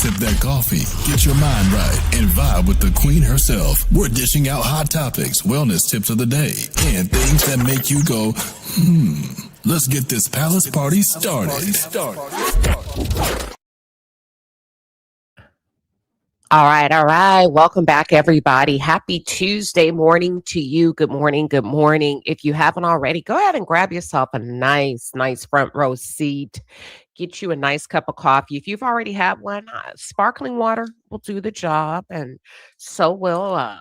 Sip that coffee, get your mind right, and vibe with the queen herself. We're dishing out hot topics, wellness tips of the day, and things that make you go, Let's get this palace party started. All right. Welcome back, everybody. Happy Tuesday morning to you. Good morning. If you haven't already, go ahead and grab yourself a nice front row seat. Get you a nice cup of coffee. If you've already had one, sparkling water will do the job, and so will I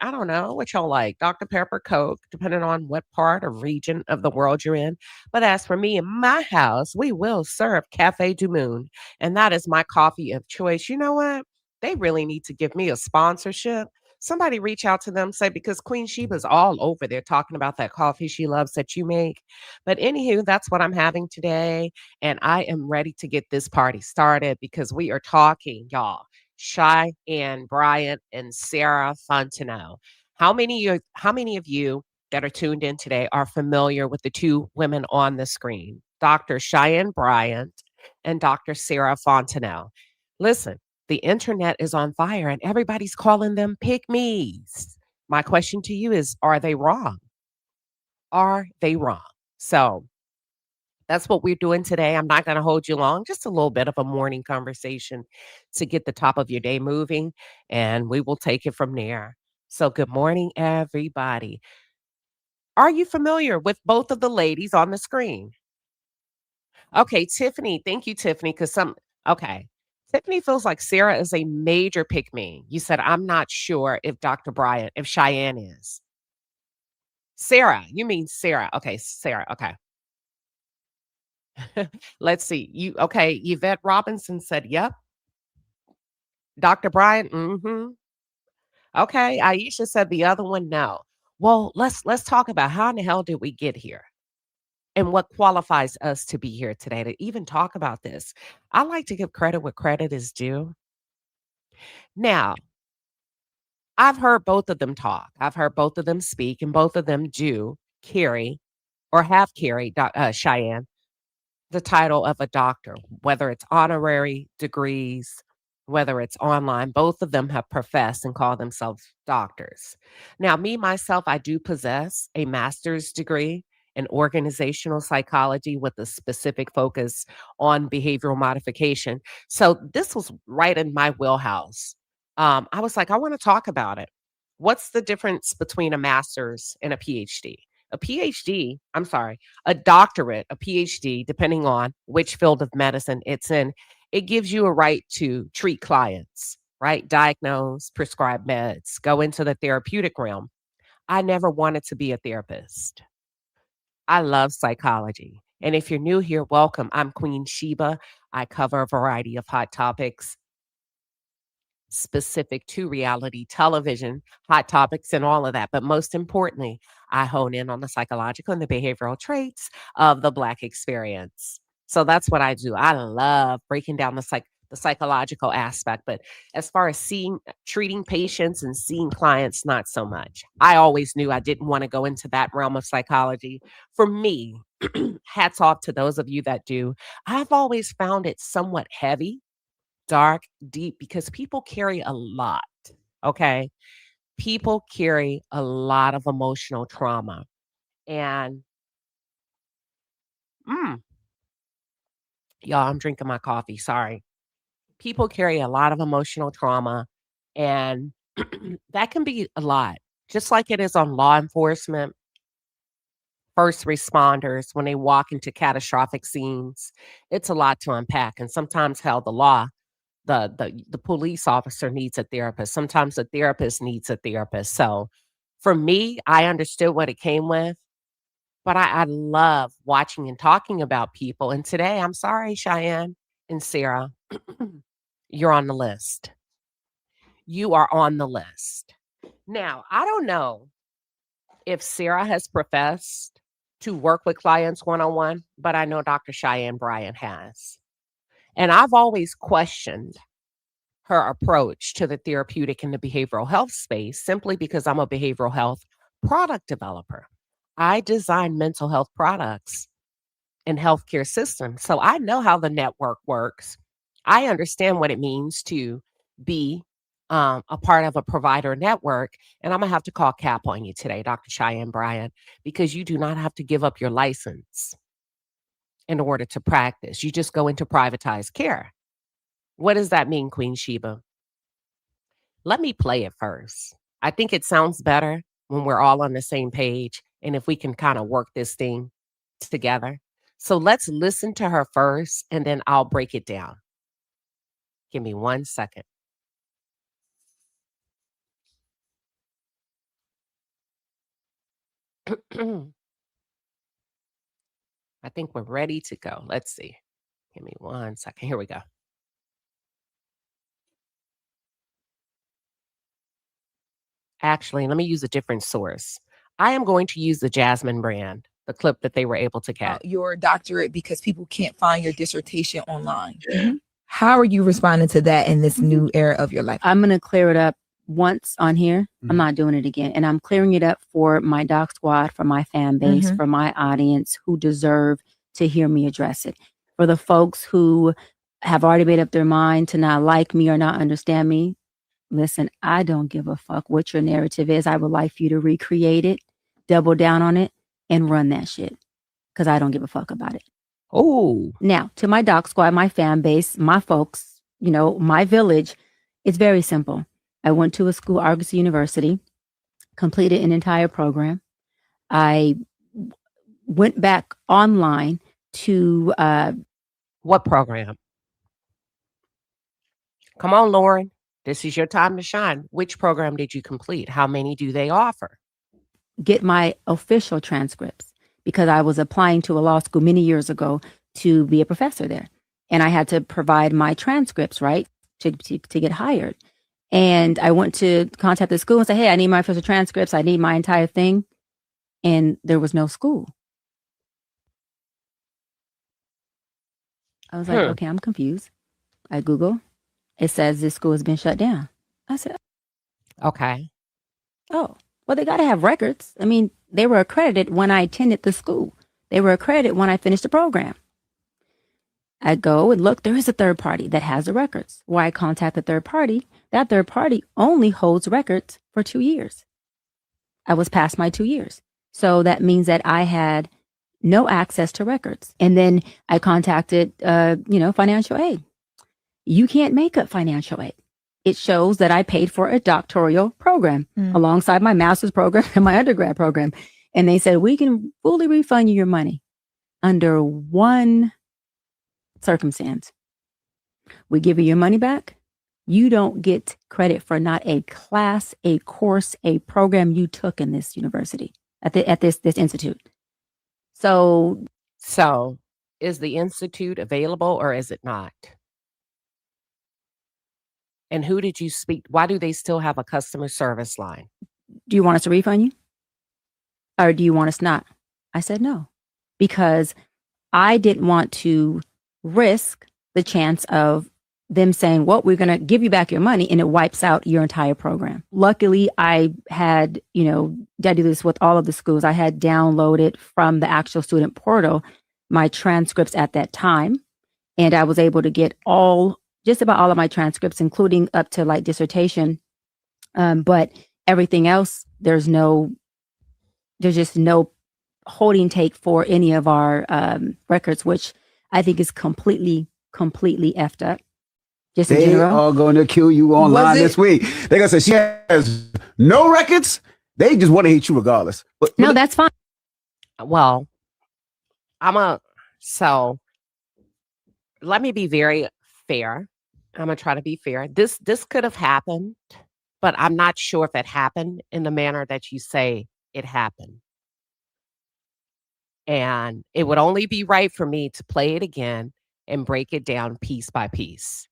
don't know what y'all like, Dr. Pepper, Coke, depending on what part or region of the world you're in. But as for me in my house, we will serve Cafe du Moon, and that is my coffee of choice. You know what? They really need to give me a sponsorship. Somebody reach out to them, say, because Queen Shiba's all over there talking about that coffee she loves that you make. But anywho, that's what I'm having today. And I am ready to get this party started because we are talking, y'all, Cheyenne Bryant and Sarah Fontenot. How many of you that are tuned in today are familiar with the two women on the screen, Dr. Cheyenne Bryant and Dr. Sarah Fontenot? Listen, the internet is on fire and everybody's calling them pygmies. My question to you is, are they wrong? Are they wrong? So that's what we're doing today. I'm not going to hold you long, just a little bit of a morning conversation to get the top of your day moving, and we will take it from there. So, good morning, everybody. Are you familiar with both of the ladies on the screen? Okay, Tiffany. Thank you, Tiffany, okay. Tiffany feels like Sarah is a major pick me. You said, I'm not sure if Cheyenne is. Sarah, you mean Sarah. Okay, Sarah. Okay. Let's see. Okay? Yvette Robinson said, "Yep." Dr. Bryant, mm-hmm. Okay. Aisha said the other one, no. Well, let's talk about how in the hell did we get here and what qualifies us to be here today to even talk about this. I like to give credit where credit is due. Now, I've heard both of them talk. I've heard both of them speak, and both of them do carry or have carried Cheyenne the title of a doctor, whether it's honorary degrees, whether it's online, both of them have professed and call themselves doctors. Now, me, myself, I do possess a master's degree in organizational psychology with a specific focus on behavioral modification. So this was right in my wheelhouse. I was like, I want to talk about it. What's the difference between a master's and a PhD? A PhD, I'm sorry, a doctorate, a PhD, depending on which field of medicine it's in, it gives you a right to treat clients, right? Diagnose, prescribe meds, go into the therapeutic realm. I never wanted to be a therapist. I love psychology. And if you're new here, welcome. I'm Queen Shiba. I cover a variety of hot topics specific to reality television, hot topics, and all of that. But most importantly, I hone in on the psychological and the behavioral traits of the Black experience. So that's what I do. I love breaking down the psychological aspect, but as far as treating patients and seeing clients, not so much. I always knew I didn't want to go into that realm of psychology. For me, hats off to those of you that do. I've always found it somewhat heavy, dark, deep, because people carry a lot. Okay. People carry a lot of emotional trauma. And mm, y'all, I'm drinking my coffee. Sorry. People carry a lot of emotional trauma, and that can be a lot, just like it is on law enforcement, first responders, when they walk into catastrophic scenes. It's a lot to unpack. And sometimes, hell, the police officer needs a therapist. Sometimes the therapist needs a therapist. So for me, I understood what it came with, but I love watching and talking about people. And today, I'm sorry, Cheyenne and Sarah, you're on the list. You are on the list. Now, I don't know if Sarah has professed to work with clients one on one, but I know Dr. Cheyenne Bryant has. And I've always questioned her approach to the therapeutic and the behavioral health space simply because I'm a behavioral health product developer. I design mental health products in healthcare systems. So I know how the network works. I understand what it means to be a part of a provider network. And I'm going to have to call cap on you today, Dr. Cheyenne Bryant, because you do not have to give up your license in order to practice. You just go into privatized care. What does that mean, Queen Shiba? Let me play it first. I think it sounds better when we're all on the same page and if we can kind of work this thing together. So let's listen to her first and then I'll break it down. Give me 1 second. I think we're ready to go. Let's see. Give me 1 second. Here we go. Actually, let me use a different source. I am going to use the Jasmine brand, the clip that they were able to catch. Your doctorate because people can't find your dissertation online. Mm-hmm. How are you responding to that in this new era of your life? I'm going to clear it up once on here. Mm-hmm. I'm not doing it again. And I'm clearing it up for my doc squad, for my fan base, for my audience who deserve to hear me address it. For the folks who have already made up their mind to not like me or not understand me, listen, I don't give a fuck what your narrative is. I would like for you to recreate it, double down on it, and run that shit. Because I don't give a fuck about it. Oh. Now, to my doc squad, my fan base, my folks, my village, it's very simple. I went to a school, Argosy University, completed an entire program. I went back online to... what program? Come on, Lauren. This is your time to shine. Which program did you complete? How many do they offer? Get my official transcripts because I was applying to a law school many years ago to be a professor there. And I had to provide my transcripts, right, to get hired. And I went to contact the school and say, hey, I need my official transcripts. I need my entire thing. And there was no school. I was like, okay, I'm confused. I Google. It says this school has been shut down. I said, okay. Oh, well, they got to have records. I mean, they were accredited when I attended the school. They were accredited when I finished the program. I go and look, there is a third party that has the records. Why I contact the third party? That third party only holds records for 2 years. I was past my 2 years. So that means that I had no access to records. And then I contacted, financial aid. You can't make up financial aid. It shows that I paid for a doctoral program alongside my master's program and my undergrad program. And they said, we can fully refund you your money under one circumstance. We give you your money back. You don't get credit for not a class, a course, a program you took in this university, at this institute. So is the institute available or is it not? And who did you speak? Why do they still have a customer service line? Do you want us to refund you? Or do you want us not? I said no, because I didn't want to risk the chance of them saying, well, we're going to give you back your money and it wipes out your entire program. Luckily, I had, I do this with all of the schools. I had downloaded from the actual student portal my transcripts at that time. And I was able to get just about all of my transcripts, including up to like dissertation. But everything else, there's just no holding take for any of our records, which I think is completely effed up. Just in general. They are going to kill you online this week. They're going to say she has no records. They just want to hate you regardless. But no, that's fine. Well, so let me be very fair. I'm going to try to be fair. This could have happened, but I'm not sure if it happened in the manner that you say it happened. And it would only be right for me to play it again and break it down piece by piece.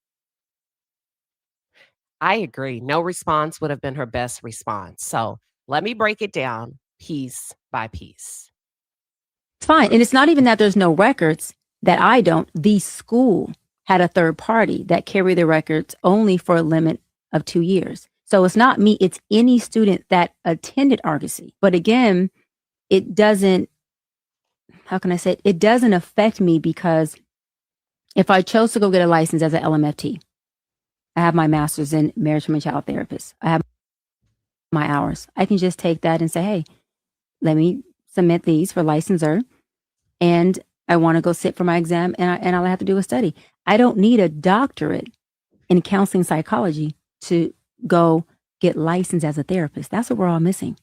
I agree. No response would have been her best response. So let me break it down piece by piece. It's fine. And it's not even that there's no records that I don't. The school had a third party that carried the records only for a limit of 2 years. So it's not me. It's any student that attended Argosy. But again, it doesn't, how can I say it? It doesn't affect me because If I chose to go get a license as an LMFT, I have my master's in marriage and child therapist. I have my hours. I can just take that and say, hey, let me submit these for licensure, and I want to go sit for my exam, and I'll have to do a study. I don't need a doctorate in counseling psychology to go get licensed as a therapist. That's what we're all missing.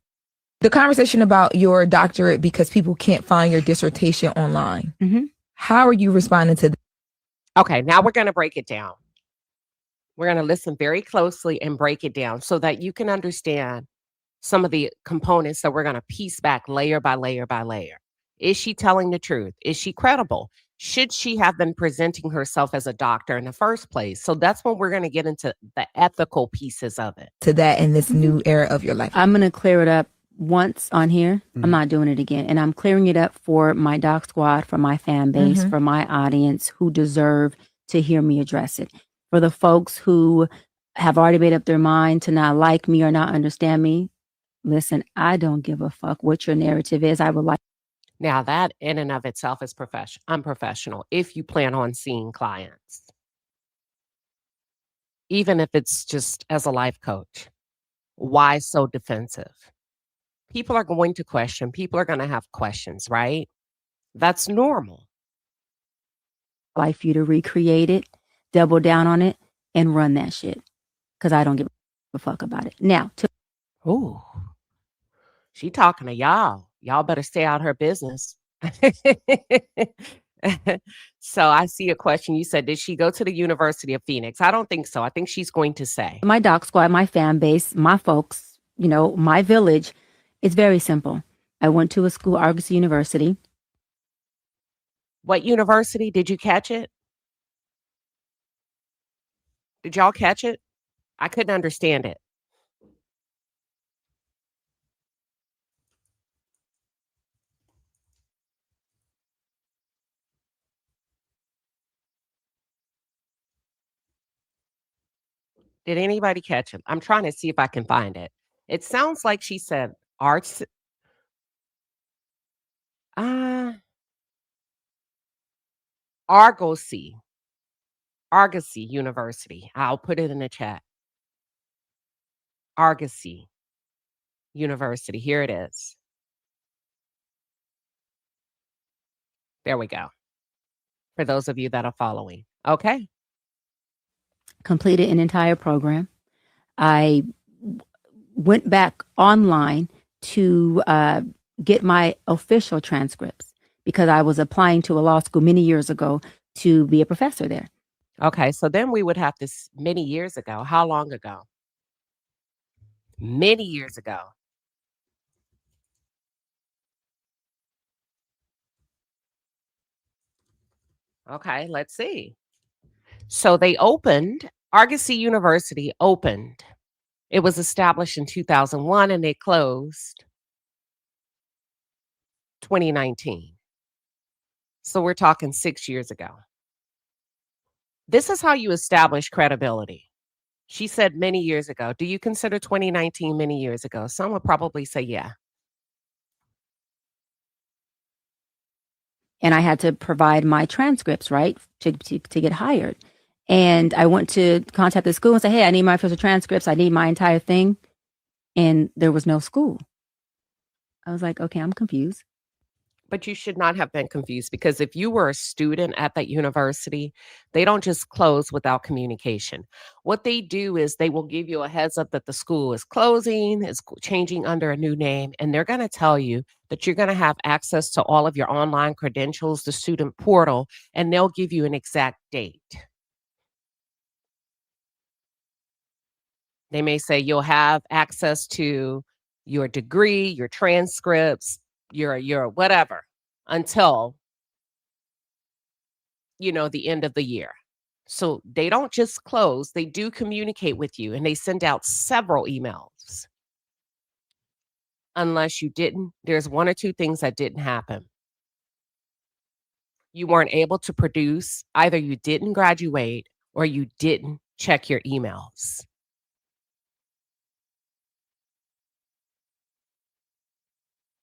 The conversation about your doctorate because people can't find your dissertation online. Mm-hmm. How are you responding to that? Okay, now we're going to break it down. We're going to listen very closely and break it down so that you can understand some of the components that we're going to piece back layer by layer by layer. Is she telling the truth? Is she credible? Should she have been presenting herself as a doctor in the first place? So that's when we're going to get into the ethical pieces of it. To that in this new era of your life. I'm going to clear it up once on here. I'm not doing it again. And I'm clearing it up for my doc squad, for my fan base, for my audience who deserve to hear me address it. For the folks who have already made up their mind to not like me or not understand me, listen, I don't give a fuck what your narrative is. I would like. Now, that in and of itself is unprofessional if you plan on seeing clients, even if it's just as a life coach. Why so defensive? People are going to question. People are going to have questions, right? That's normal. I'd like for you to recreate it, double down on it, and run that shit. Because I don't give a fuck about it. Now, Ooh, she talking to y'all. Y'all better stay out her business. So I see a question. You said, did she go to the University of Phoenix? I don't think so. I think she's going to say. My doc squad, my fan base, my folks, my village, it's very simple. I went to a school, Argosy University. What university? Did you catch it? Did y'all catch it? I couldn't understand it. Did anybody catch it? I'm trying to see if I can find it. It sounds like she said arts. Argosy University. I'll put it in the chat. Argosy University. Here it is. There we go. For those of you that are following. Okay. Completed an entire program. I went back online to get my official transcripts because I was applying to a law school many years ago to be a professor there. Okay. So then we would have this many years ago. How long ago? Many years ago. Okay, let's see. So they opened, Argosy University opened. It was established in 2001 and they closed 2019. So we're talking 6 years ago. This is how you establish credibility. She said many years ago. Do you consider 2019 many years ago? Some would probably say, yeah. And I had to provide my transcripts, right, to get hired. And I went to contact the school and say, hey, I need my official transcripts. I need my entire thing. And there was no school. I was like, okay, I'm confused. But you should not have been confused because if you were a student at that university, they don't just close without communication. What they do is they will give you a heads up that the school is closing, is changing under a new name, and they're going to tell you that you're going to have access to all of your online credentials, the student portal, and they'll give you an exact date. They may say you'll have access to your degree, your transcripts, your whatever until the end of the year. So they don't just close, they do communicate with you and they send out several emails. Unless you didn't, there's one or two things that didn't happen. You weren't able to produce, either you didn't graduate or you didn't check your emails.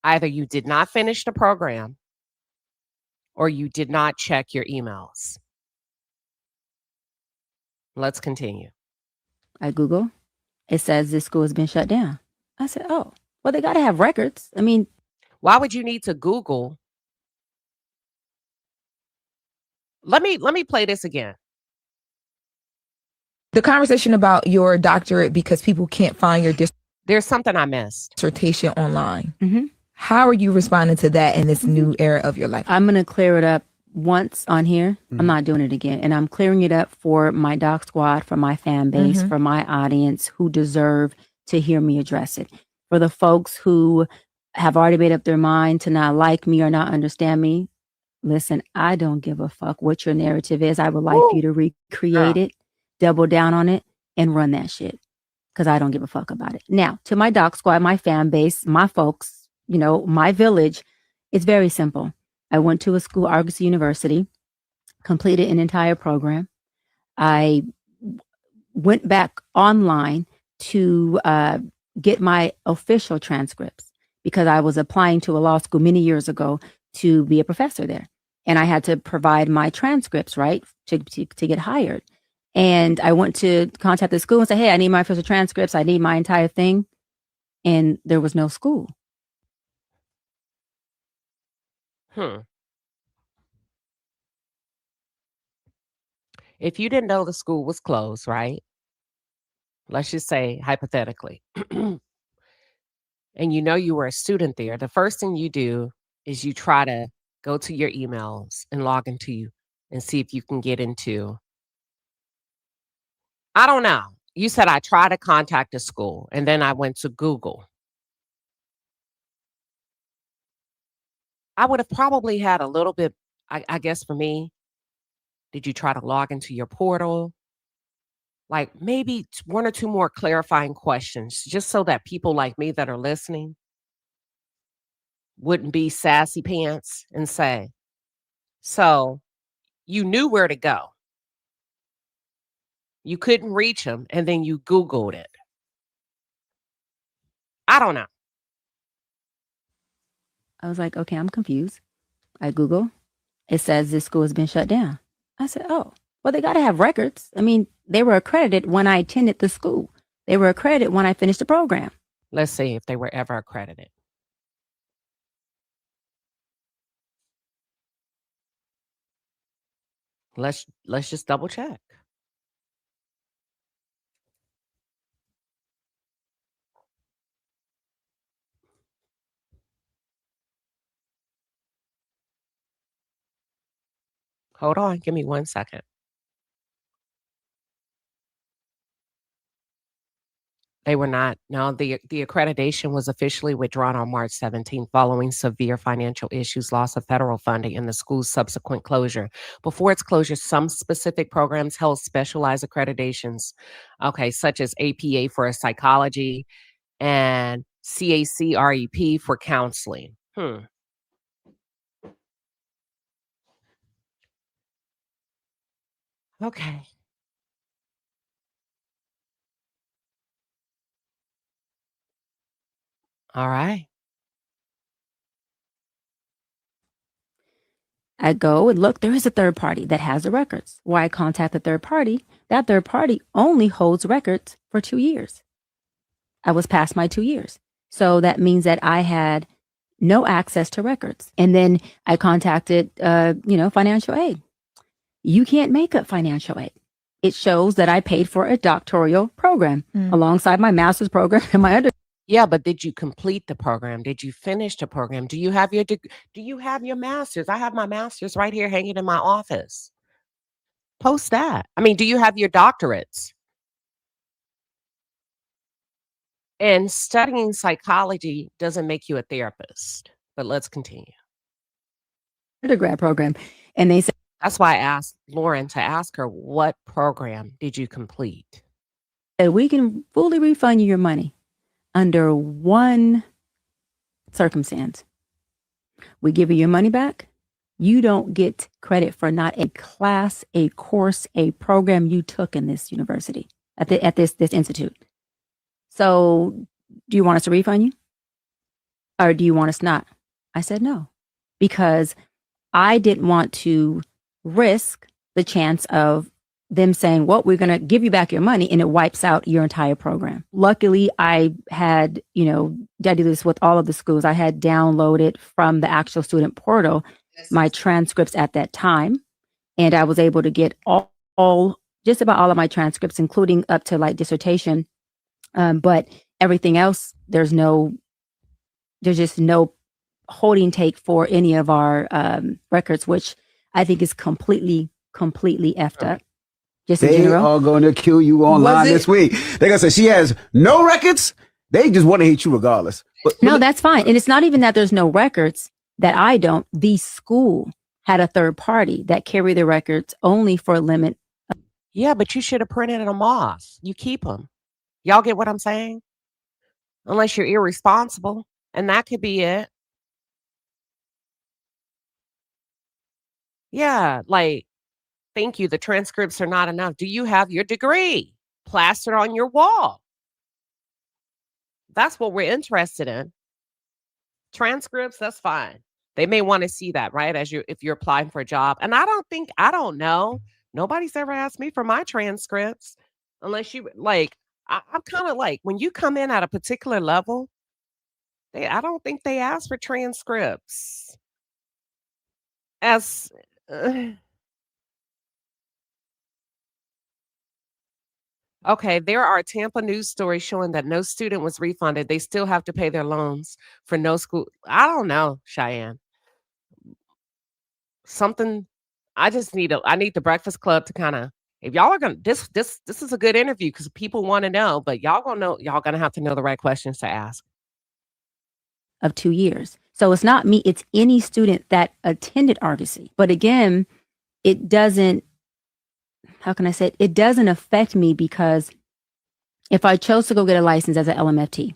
Either you did not finish the program or you did not check your emails. Let's continue. I Google. It says this school has been shut down. I said, oh, well, they got to have records. I mean, why would you need to Google? Let me play this again. The conversation about your doctorate because people can't find your There's something I missed. dissertation online. mm-hmm. How are you responding to that in this new era of your life? I'm going to clear it up once on here. I'm not doing it again. And I'm clearing it up for my doc squad, for my fan base, for my audience who deserve to hear me address it. For the folks who have already made up their mind to not like me or not understand me, listen, I don't give a fuck what your narrative is. I would like for you to recreate it, double down on it, and run that shit. Because I don't give a fuck about it. Now, to my doc squad, my fan base, my folks, you know, my village, it's very simple. I went to a school, Argosy University, completed an entire program. I went back online to get my official transcripts because I was applying to a law school many years ago to be a professor there. And I had to provide my transcripts, right, to get hired. And I went to contact the school and say, hey, I need my official transcripts. I need my entire thing. And there was no school. If you didn't know the school was closed, right? Let's just say hypothetically, and you know you were a student there, the first thing you do is you try to go to your emails and log into you and see if you can get into. I don't know. You said I tried to contact the school and then I went to Google. I would have probably had a little bit, I guess for me, did you try to log into your portal? Like maybe one or two more clarifying questions, just so that people like me that are listening wouldn't be sassy pants and say, so you knew where to go. You couldn't reach them and then you Googled it. I don't know. I was like, okay, I'm confused. I Google. It says this school has been shut down. I said, oh, well, they got to have records. I mean, they were accredited when I attended the school. They were accredited when I finished the program. Let's see if they were ever accredited. Let's just double check. Hold on, give me 1 second. They were not. No, the accreditation was officially withdrawn on March 17th following severe financial issues, loss of federal funding, and the school's subsequent closure. Before its closure, some specific programs held specialized accreditations, such as APA for psychology and CACREP for counseling. Okay. All right. I go and look, there is a third party that has the records. Why I contact the third party, that third party only holds records for 2 years. I was past my 2 years. So that means that I had no access to records. And then I contacted, financial aid. You can't make up financial aid. It shows that I paid for a doctoral program alongside my master's program and my undergrad. Yeah, but did you complete the program? Did you finish the program? Do you have your master's? I have my master's right here hanging in my office. Post that. I mean, do you have your doctorates? And studying psychology doesn't make you a therapist. But let's continue. Undergrad program. And they said, that's why I asked Lauren to ask her, what program did you complete? We can fully refund you your money under one circumstance. We give you your money back. You don't get credit for not a class, a course, a program you took in this university, at this institute. So do you want us to refund you? Or do you want us not? I said no, because I didn't want to risk the chance of them saying, well, we're going to give you back your money, and it wipes out your entire program. Luckily, I had, I do this with all of the schools. I had downloaded from the actual student portal my transcripts at that time. And I was able to get just about all of my transcripts, including up to like dissertation. But everything else, there's just no holding take for any of our records, which I think is completely effed up. Just in general. They are going to kill you online this week. They're going to say she has no records. They just want to hate you regardless. No, that's fine. And it's not even that there's no records that I don't. The school had a third party that carry the records only for a limit. Yeah, but you should have printed them off. You keep them. Y'all get what I'm saying? Unless you're irresponsible. And that could be it. Yeah, like, thank you. The transcripts are not enough. Do you have your degree plastered on your wall? That's what we're interested in. Transcripts, that's fine. They may want to see that, right? If you're applying for a job. And I don't know. Nobody's ever asked me for my transcripts unless you I'm kind of like, when you come in at a particular level, I don't think they ask for transcripts. Okay, there are Tampa news stories showing that no student was refunded. They still have to pay their loans for no school. I don't know, Cheyenne. I need the Breakfast Club to kind of, if y'all are going to, this is a good interview because people want to know, but y'all going to have to know the right questions to ask. Of 2 years. So it's not me, it's any student that attended Argosy. But again, it doesn't, how can I say it? It doesn't affect me because if I chose to go get a license as an LMFT,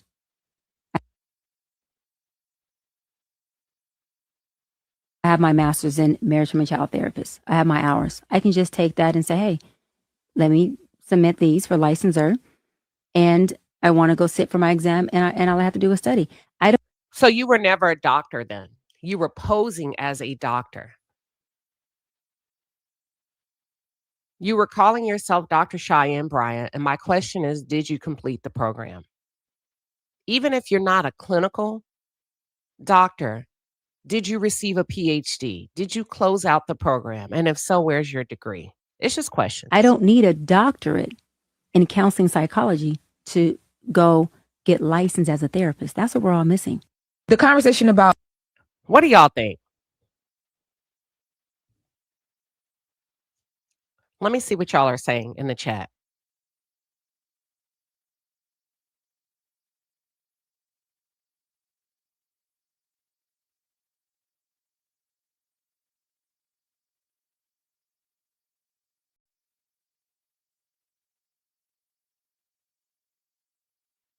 I have my master's in marriage and child therapist. I have my hours. I can just take that and say, hey, let me submit these for licensure. And I want to go sit for my exam and I'll have to do a study. So you were never a doctor then? You were posing as a doctor. You were calling yourself Dr. Cheyenne Bryant. And my question is, did you complete the program? Even if you're not a clinical doctor, did you receive a PhD? Did you close out the program? And if so, where's your degree? It's just questions. I don't need a doctorate in counseling psychology to go get licensed as a therapist. That's what we're all missing. The conversation about, what do y'all think? Let me see what y'all are saying in the chat.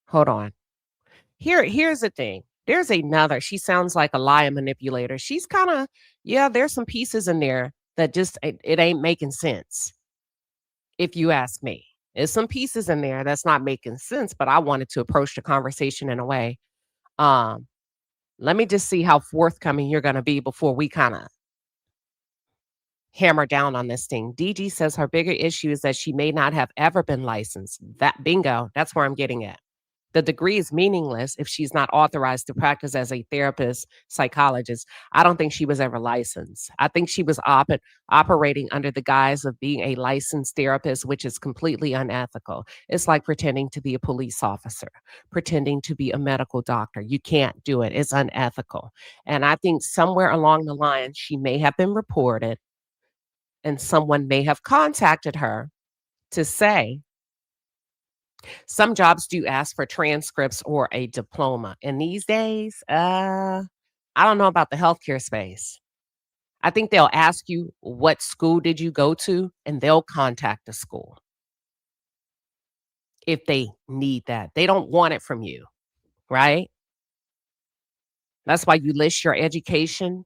Hold on. Here's the thing. There's another. She sounds like a liar manipulator. She's kind of, there's some pieces in there that just, it ain't making sense. If you ask me, there's some pieces in there that's not making sense, but I wanted to approach the conversation in a way. Let me just see how forthcoming you're going to be before we kind of hammer down on this thing. DG says her bigger issue is that she may not have ever been licensed. That bingo, that's where I'm getting at. The degree is meaningless if she's not authorized to practice as a therapist, psychologist. I don't think she was ever licensed. I think she was operating under the guise of being a licensed therapist, which is completely unethical. It's like pretending to be a police officer, pretending to be a medical doctor. You can't do it. It's unethical. And I think somewhere along the line, she may have been reported and someone may have contacted her to say, some jobs do ask for transcripts or a diploma. And these days, I don't know about the healthcare space. I think they'll ask you, what school did you go to? And they'll contact the school if they need that. They don't want it from you, right? That's why you list your education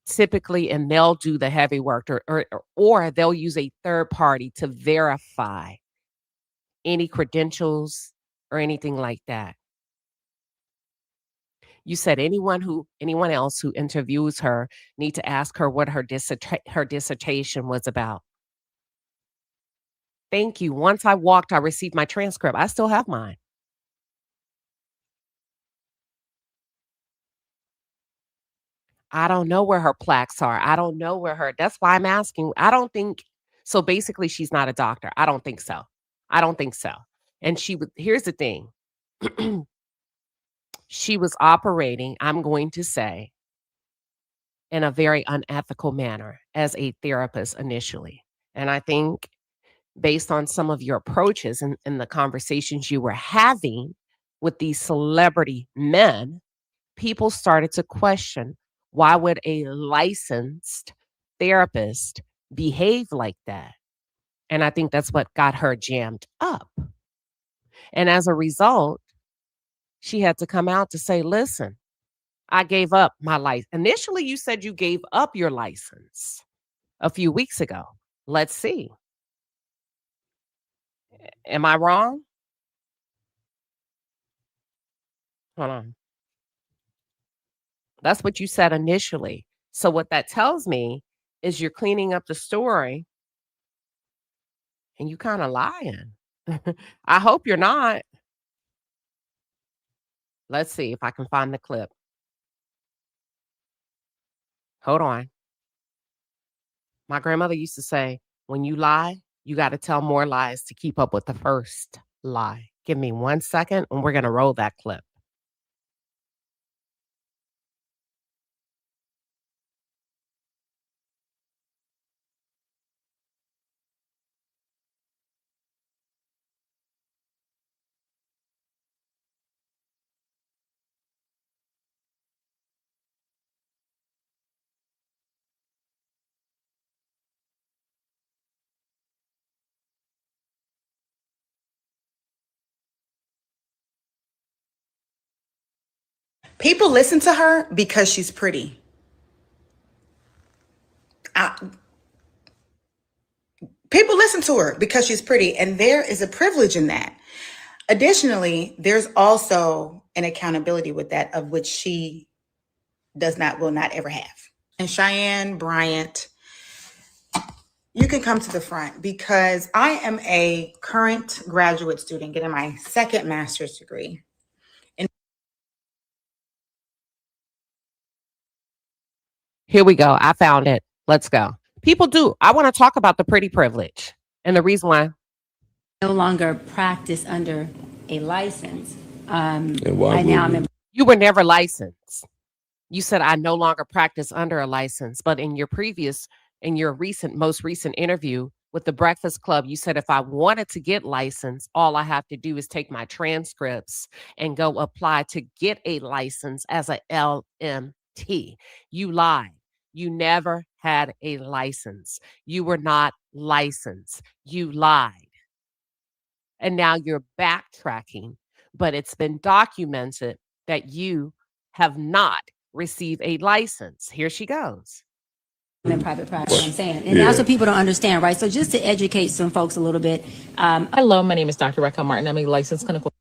typically, and they'll do the heavy work, or they'll use a third party to verify any credentials or anything like that. You said anyone else who interviews her need to ask her what her dissertation was about. Thank you. Once I walked, I received my transcript. I still have mine. I don't know where her plaques are. I don't know where that's why I'm asking. I don't think so. Basically, she's not a doctor. I don't think so. I don't think so. And here's the thing. She was operating, I'm going to say, in a very unethical manner as a therapist initially. And I think based on some of your approaches and the conversations you were having with these celebrity men, people started to question, why would a licensed therapist behave like that? And I think that's what got her jammed up. And as a result, she had to come out to say, listen, I gave up my license. Initially, you said you gave up your license a few weeks ago. Let's see. Am I wrong? Hold on. That's what you said initially. So what that tells me is you're cleaning up the story and you kind of lying. I hope you're not. Let's see if I can find the clip. Hold on. My grandmother used to say, when you lie, you got to tell more lies to keep up with the first lie. Give me 1 second and we're going to roll that clip. People listen to her because she's pretty. People listen to her because she's pretty, and there is a privilege in that. Additionally, there's also an accountability with that, of which she will not ever have. And Cheyenne Bryant, you can come to the front, because I am a current graduate student getting my second master's degree. Here we go. I found it. Let's go. People do. I want to talk about the pretty privilege and the reason why. No longer practice under a license. You were never licensed. You said, I no longer practice under a license. But in your most recent interview with the Breakfast Club, you said, if I wanted to get licensed, all I have to do is take my transcripts and go apply to get a license as a LMT. You lied. You never had a license. You were not licensed. You lied. And now you're backtracking, but it's been documented that you have not received a license. Here she goes. In private practice, I'm saying. And that's what people don't understand, right? So just to educate some folks a little bit. Hello, my name is Dr. Raquel Martin. I'm a licensed clinical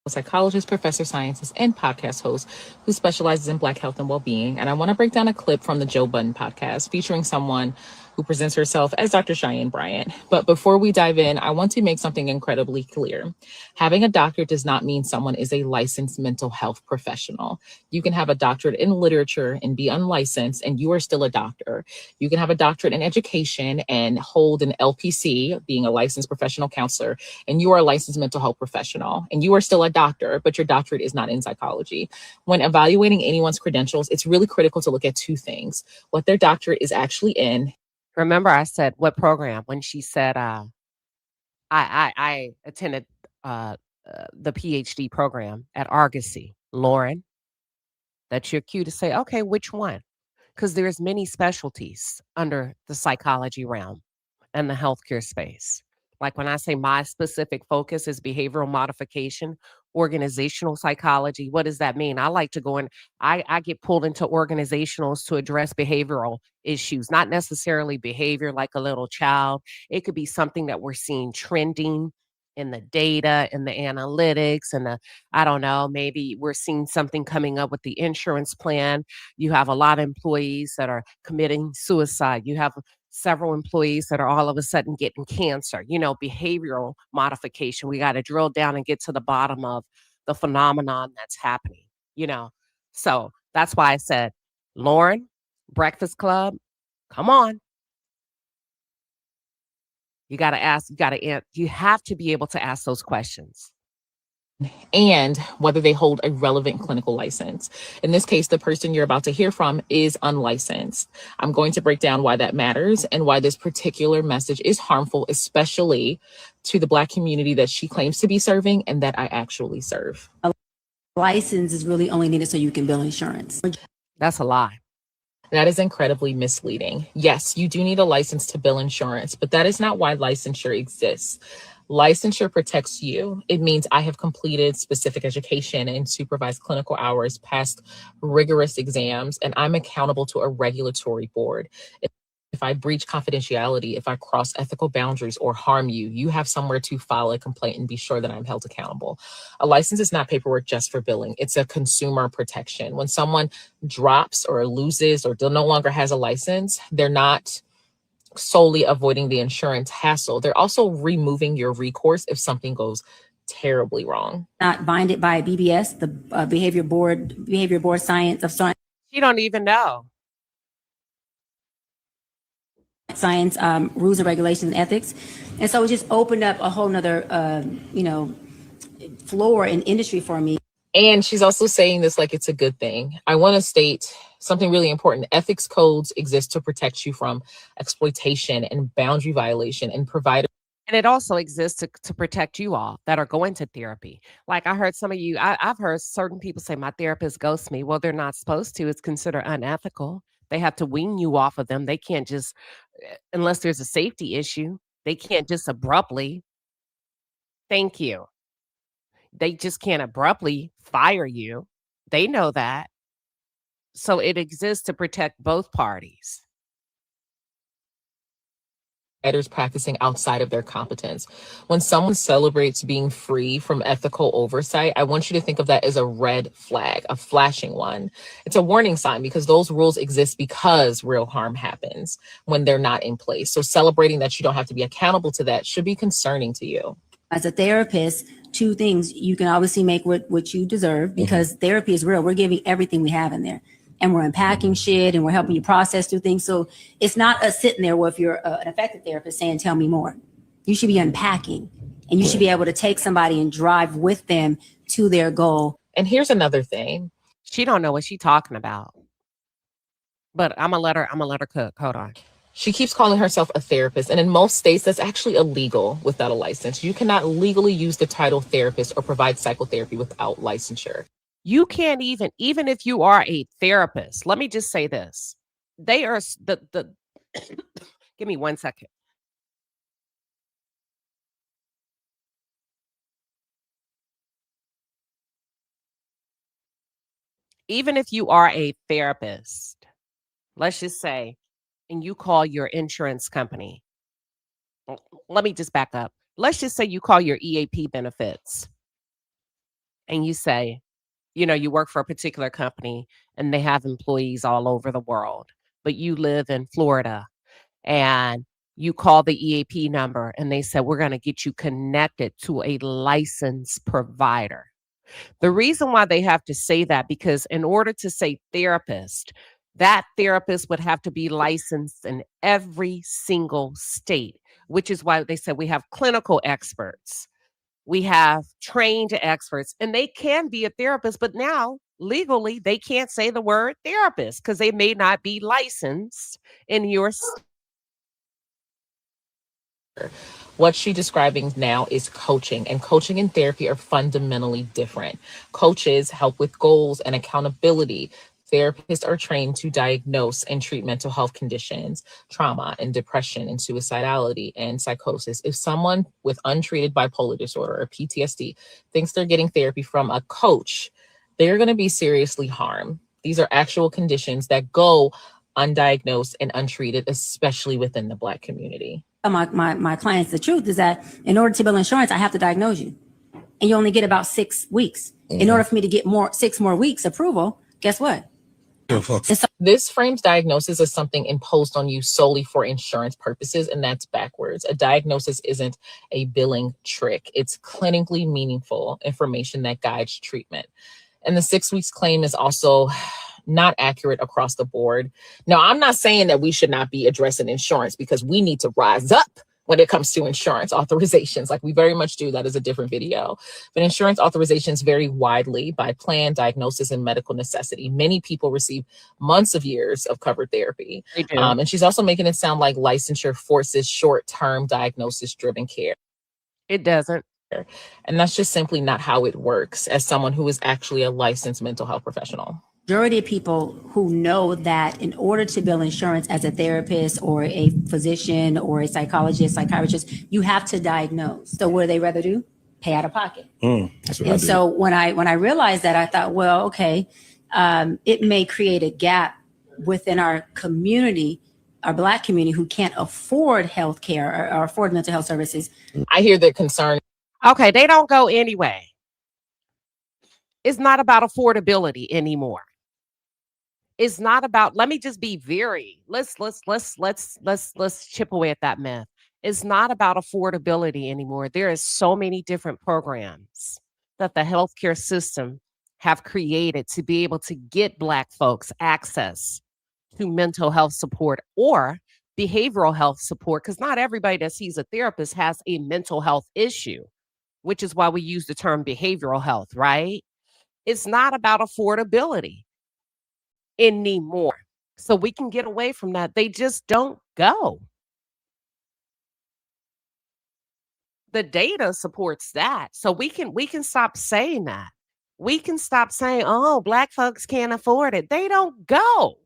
psychologist, professor of sciences, and podcast host who specializes in Black health and well-being. And I want to break down a clip from the Joe Budden podcast featuring someone who presents herself as Dr. Cheyenne Bryant. But before we dive in, I want to make something incredibly clear. Having a doctorate does not mean someone is a licensed mental health professional. You can have a doctorate in literature and be unlicensed, and you are still a doctor. You can have a doctorate in education and hold an LPC, being a licensed professional counselor, and you are a licensed mental health professional, and you are still a doctor, but your doctorate is not in psychology. When evaluating anyone's credentials, it's really critical to look at two things: what their doctorate is actually in. Remember, I said what program when she said I attended the PhD program at Argosy. Lauren, that's your cue to say, okay, which one? Because there's many specialties under the psychology realm and the healthcare space. Like when I say my specific focus is behavioral modification, organizational psychology, what does that mean? I like to go in, I get pulled into organizationals to address behavioral issues, not necessarily behavior like a little child. It could be something that we're seeing trending in the data, in the analytics, and I don't know, maybe we're seeing something coming up with the insurance plan. You have a lot of employees that are committing suicide. You have several employees that are all of a sudden getting cancer, behavioral modification. We got to drill down and get to the bottom of the phenomenon that's happening, you know. So that's why I said, Lauren, Breakfast Club, come on. You got to ask, you have to be able to ask those questions. And whether they hold a relevant clinical license. In this case, the person you're about to hear from is unlicensed. I'm going to break down why that matters and why this particular message is harmful, especially to the Black community that she claims to be serving and that I actually serve. A license is really only needed so you can bill insurance. That's a lie. That is incredibly misleading. Yes, you do need a license to bill insurance, but that is not why licensure exists. Licensure protects you. It means I have completed specific education and supervised clinical hours, passed rigorous exams, and I'm accountable to a regulatory board. If I breach confidentiality, if I cross ethical boundaries or harm you, you have somewhere to file a complaint and be sure that I'm held accountable. A license is not paperwork just for billing. It's a consumer protection. When someone drops or loses or no longer has a license, they're not solely avoiding the insurance hassle. They're also removing your recourse if something goes terribly wrong. Not binded by BBS, the behavior board science of science. You don't even know. Science, rules and regulations and ethics. And so it just opened up a whole nother, floor in industry for me. And she's also saying this like it's a good thing. I want to state something really important. Ethics codes exist to protect you from exploitation and boundary violation and provide. And it also exists to protect you all that are going to therapy. Like I heard some of you, I've heard certain people say, my therapist ghosts me. Well, they're not supposed to. It's considered unethical. They have to wean you off of them. They can't just, unless there's a safety issue, they can't just abruptly. Thank you. They just can't abruptly fire you. They know that. So it exists to protect both parties. Practicing outside of their competence. When someone celebrates being free from ethical oversight, I want you to think of that as a red flag, a flashing one. It's a warning sign because those rules exist because real harm happens when they're not in place. So celebrating that you don't have to be accountable to that should be concerning to you. As a therapist, two things: you can obviously make what you deserve because therapy is real. We're giving everything we have in there. And we're unpacking shit and we're helping you process through things. So it's not us sitting there, well, if you're an effective therapist saying, tell me more. You should be unpacking and you should be able to take somebody and drive with them to their goal. And here's another thing. She don't know what she's talking about. But I'm gonna let her cook. Hold on. She keeps calling herself a therapist. And in most states, that's actually illegal without a license. You cannot legally use the title therapist or provide psychotherapy without licensure. You can't even if you are a therapist, let me just say this. They are give me 1 second. Even if you are a therapist, let's just say, and you call your insurance company. Let me just back up. Let's just say you call your EAP benefits and you say, you work for a particular company and they have employees all over the world, but you live in Florida and you call the EAP number and they said, we're going to get you connected to a licensed provider. The reason why they have to say that, because in order to say therapist, that therapist would have to be licensed in every single state, which is why they said we have clinical experts. We have trained experts and they can be a therapist, but now legally they can't say the word therapist because they may not be licensed in your state. What she's describing now is coaching, and coaching and therapy are fundamentally different. Coaches help with goals and accountability. Therapists are trained to diagnose and treat mental health conditions, trauma and depression and suicidality and psychosis. If someone with untreated bipolar disorder or PTSD thinks they're getting therapy from a coach, they're going to be seriously harmed. These are actual conditions that go undiagnosed and untreated, especially within the Black community. My clients, the truth is that in order to bill insurance, I have to diagnose you. And you only get about 6 weeks. In order for me to get 6 more weeks approval, guess what? This frames diagnosis as something imposed on you solely for insurance purposes, and that's backwards. A diagnosis isn't a billing trick. It's clinically meaningful information that guides treatment. And the 6 weeks claim is also not accurate across the board. Now, I'm not saying that we should not be addressing insurance, because we need to rise up when it comes to insurance authorizations. Like, we very much do. That is a different video. But insurance authorizations vary widely by plan, diagnosis, and medical necessity. Many people receive months of years of covered therapy. They do. And she's also making it sound like licensure forces short-term diagnosis-driven care. It doesn't. And that's just simply not how it works as someone who is actually a licensed mental health professional. Majority of people who know that in order to bill insurance as a therapist or a physician or a psychologist, psychiatrist, you have to diagnose. So what do they rather do? Pay out of pocket. That's what I And do. so when I realized that, I thought, well, okay, it may create a gap within our community, our Black community, who can't afford health care or afford mental health services. I hear the concern. Okay, they don't go anyway. It's not about affordability anymore. It's not about, let me just be let's chip away at that myth. It's not about affordability anymore. There is so many different programs that the healthcare system have created to be able to get Black folks access to mental health support or behavioral health support, because not everybody that sees a therapist has a mental health issue, which is why we use the term behavioral health, right? It's not about affordability anymore. So we can get away from that. They just don't go. The data supports that. So we can stop saying that. We can stop saying, oh, Black folks can't afford it. They don't go.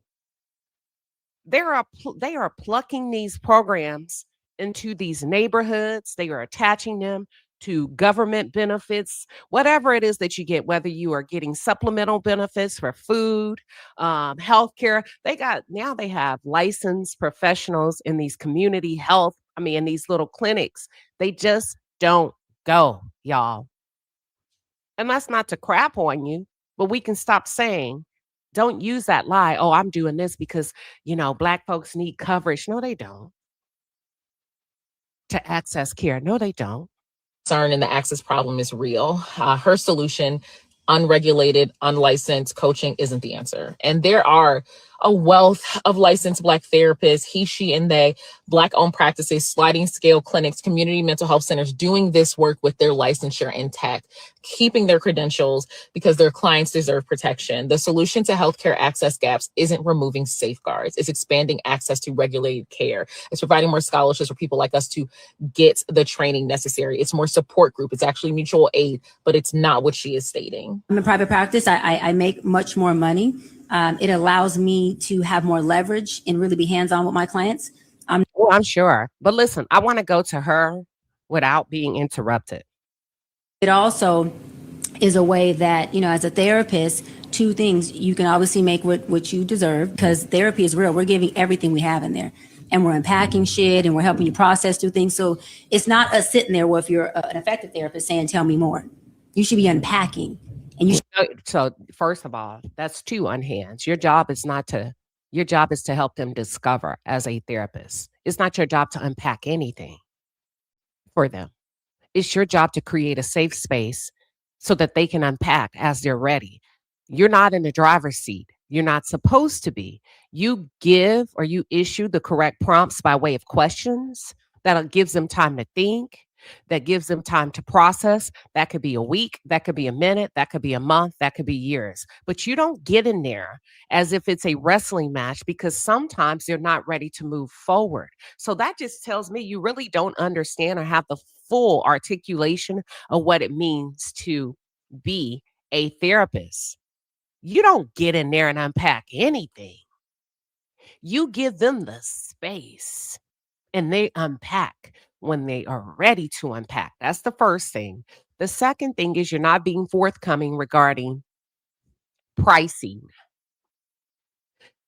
They are plucking these programs into these neighborhoods. They are attaching them to government benefits, whatever it is that you get, whether you are getting supplemental benefits for food, healthcare. They have licensed professionals in these community health, in these little clinics. They just don't go, y'all. And that's not to crap on you, but we can stop saying, don't use that lie. Oh, I'm doing this because, Black folks need coverage. No, they don't. To access care. No, they don't. Concern and the access problem is real. Her solution, unregulated, unlicensed coaching, isn't the answer. And there are a wealth of licensed Black therapists, he, she, and they, Black-owned practices, sliding scale clinics, community mental health centers doing this work with their licensure intact, keeping their credentials because their clients deserve protection. The solution to healthcare access gaps isn't removing safeguards. It's expanding access to regulated care. It's providing more scholarships for people like us to get the training necessary. It's more support group. It's actually mutual aid, but it's not what she is stating. I'm in private practice. I make much more money. It allows me to have more leverage and really be hands-on with my clients. I'm sure. But listen, I want to go to her without being interrupted. It also is a way that, as a therapist, two things, you can obviously make what you deserve, because therapy is real. We're giving everything we have in there, and we're unpacking shit, and we're helping you process through things. So it's not us sitting there, well, if you're an effective therapist, saying, tell me more. You should be unpacking. And so first of all, that's two on hands. Your job is to help them discover as a therapist. It's not your job to unpack anything for them. It's your job to create a safe space so that they can unpack as they're ready. You're not in the driver's seat. You're not supposed to be. You give or you issue the correct prompts by way of questions that gives them time to think, that gives them time to process. That could be a week, that could be a minute, that could be a month, that could be years. But you don't get in there as if it's a wrestling match, because sometimes they're not ready to move forward. So that just tells me you really don't understand or have the full articulation of what it means to be a therapist. You don't get in there and unpack anything. You give them the space and they unpack when they are ready to unpack. That's the first thing. The second thing is you're not being forthcoming regarding pricing.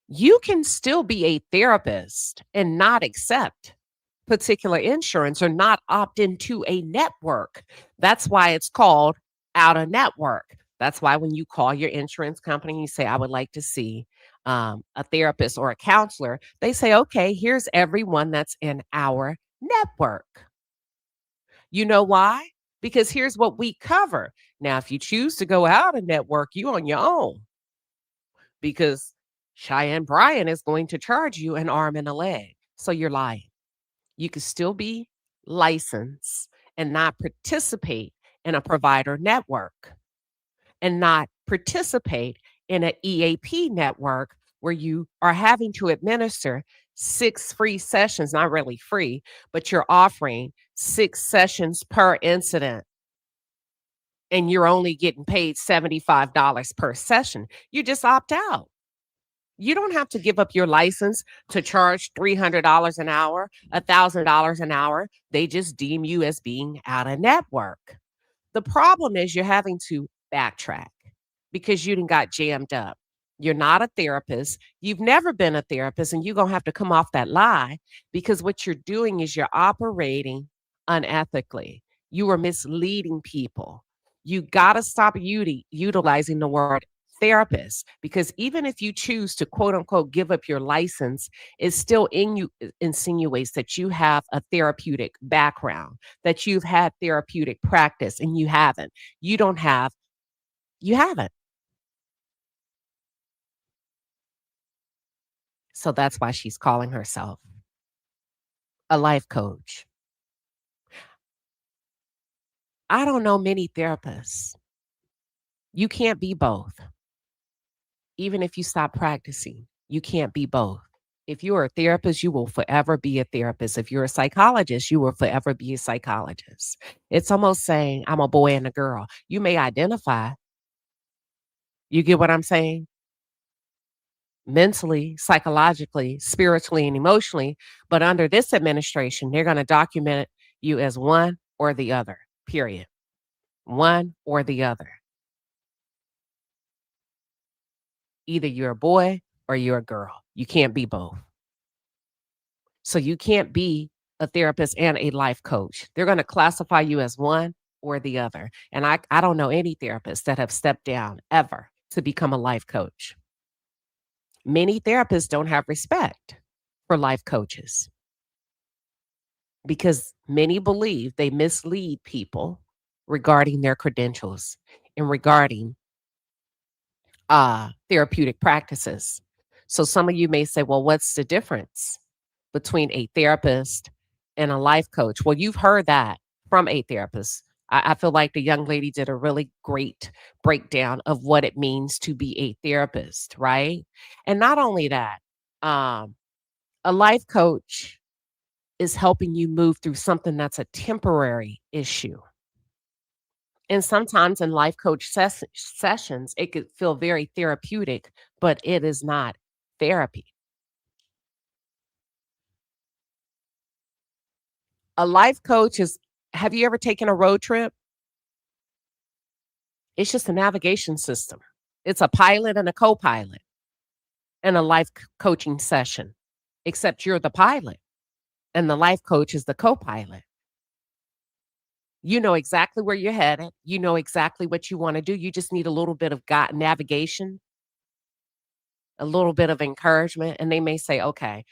You can still be a therapist and not accept particular insurance or not opt into a network. That's why it's called out of network. That's why when you call your insurance company, you say, I would like to see a therapist or a counselor, they say, okay, here's everyone that's in our network. You know why? Because here's what we cover. Now, if you choose to go out and network, you on your own, because Cheyenne Bryant is going to charge you an arm and a leg. So you're lying. You can still be licensed and not participate in a provider network, and not participate in an EAP network where you are having to administer 6 free sessions, not really free, but you're offering 6 sessions per incident, and you're only getting paid $75 per session. You just opt out. You don't have to give up your license to charge $300 an hour, $1,000 an hour. They just deem you as being out of network. The problem is you're having to backtrack because you done got jammed up. You're not a therapist. You've never been a therapist, and you're going to have to come off that lie, because what you're doing is you're operating unethically. You are misleading people. You got to stop utilizing the word therapist, because even if you choose to quote unquote give up your license, it still insinuates that you have a therapeutic background, that you've had therapeutic practice, and you haven't. You haven't. So that's why she's calling herself a life coach. I don't know many therapists. You can't be both. Even if you stop practicing, you can't be both. If you're a therapist, you will forever be a therapist. If you're a psychologist, you will forever be a psychologist. It's almost saying, I'm a boy and a girl. You may identify. You get what I'm saying? Mentally, psychologically, spiritually, and emotionally. But under this administration, they're going to document you as one or the other, period. One or the other. Either you're a boy or you're a girl. You can't be both. So you can't be a therapist and a life coach. They're going to classify you as one or the other. And I don't know any therapists that have stepped down ever to become a life coach. Many therapists don't have respect for life coaches, because many believe they mislead people regarding their credentials and regarding therapeutic practices. So some of you may say, well, what's the difference between a therapist and a life coach? Well, you've heard that from a therapist. I feel like the young lady did a really great breakdown of what it means to be a therapist, right? And not only that, a life coach is helping you move through something that's a temporary issue. And sometimes in life coach sessions, it could feel very therapeutic, but it is not therapy. A life coach is, have you ever taken a road trip? It's just a navigation system. It's a pilot and a co-pilot in a life coaching session, except you're the pilot and the life coach is the co-pilot. You know exactly where you're headed. You know exactly what you want to do. You just need a little bit of navigation, a little bit of encouragement. And they may say, okay,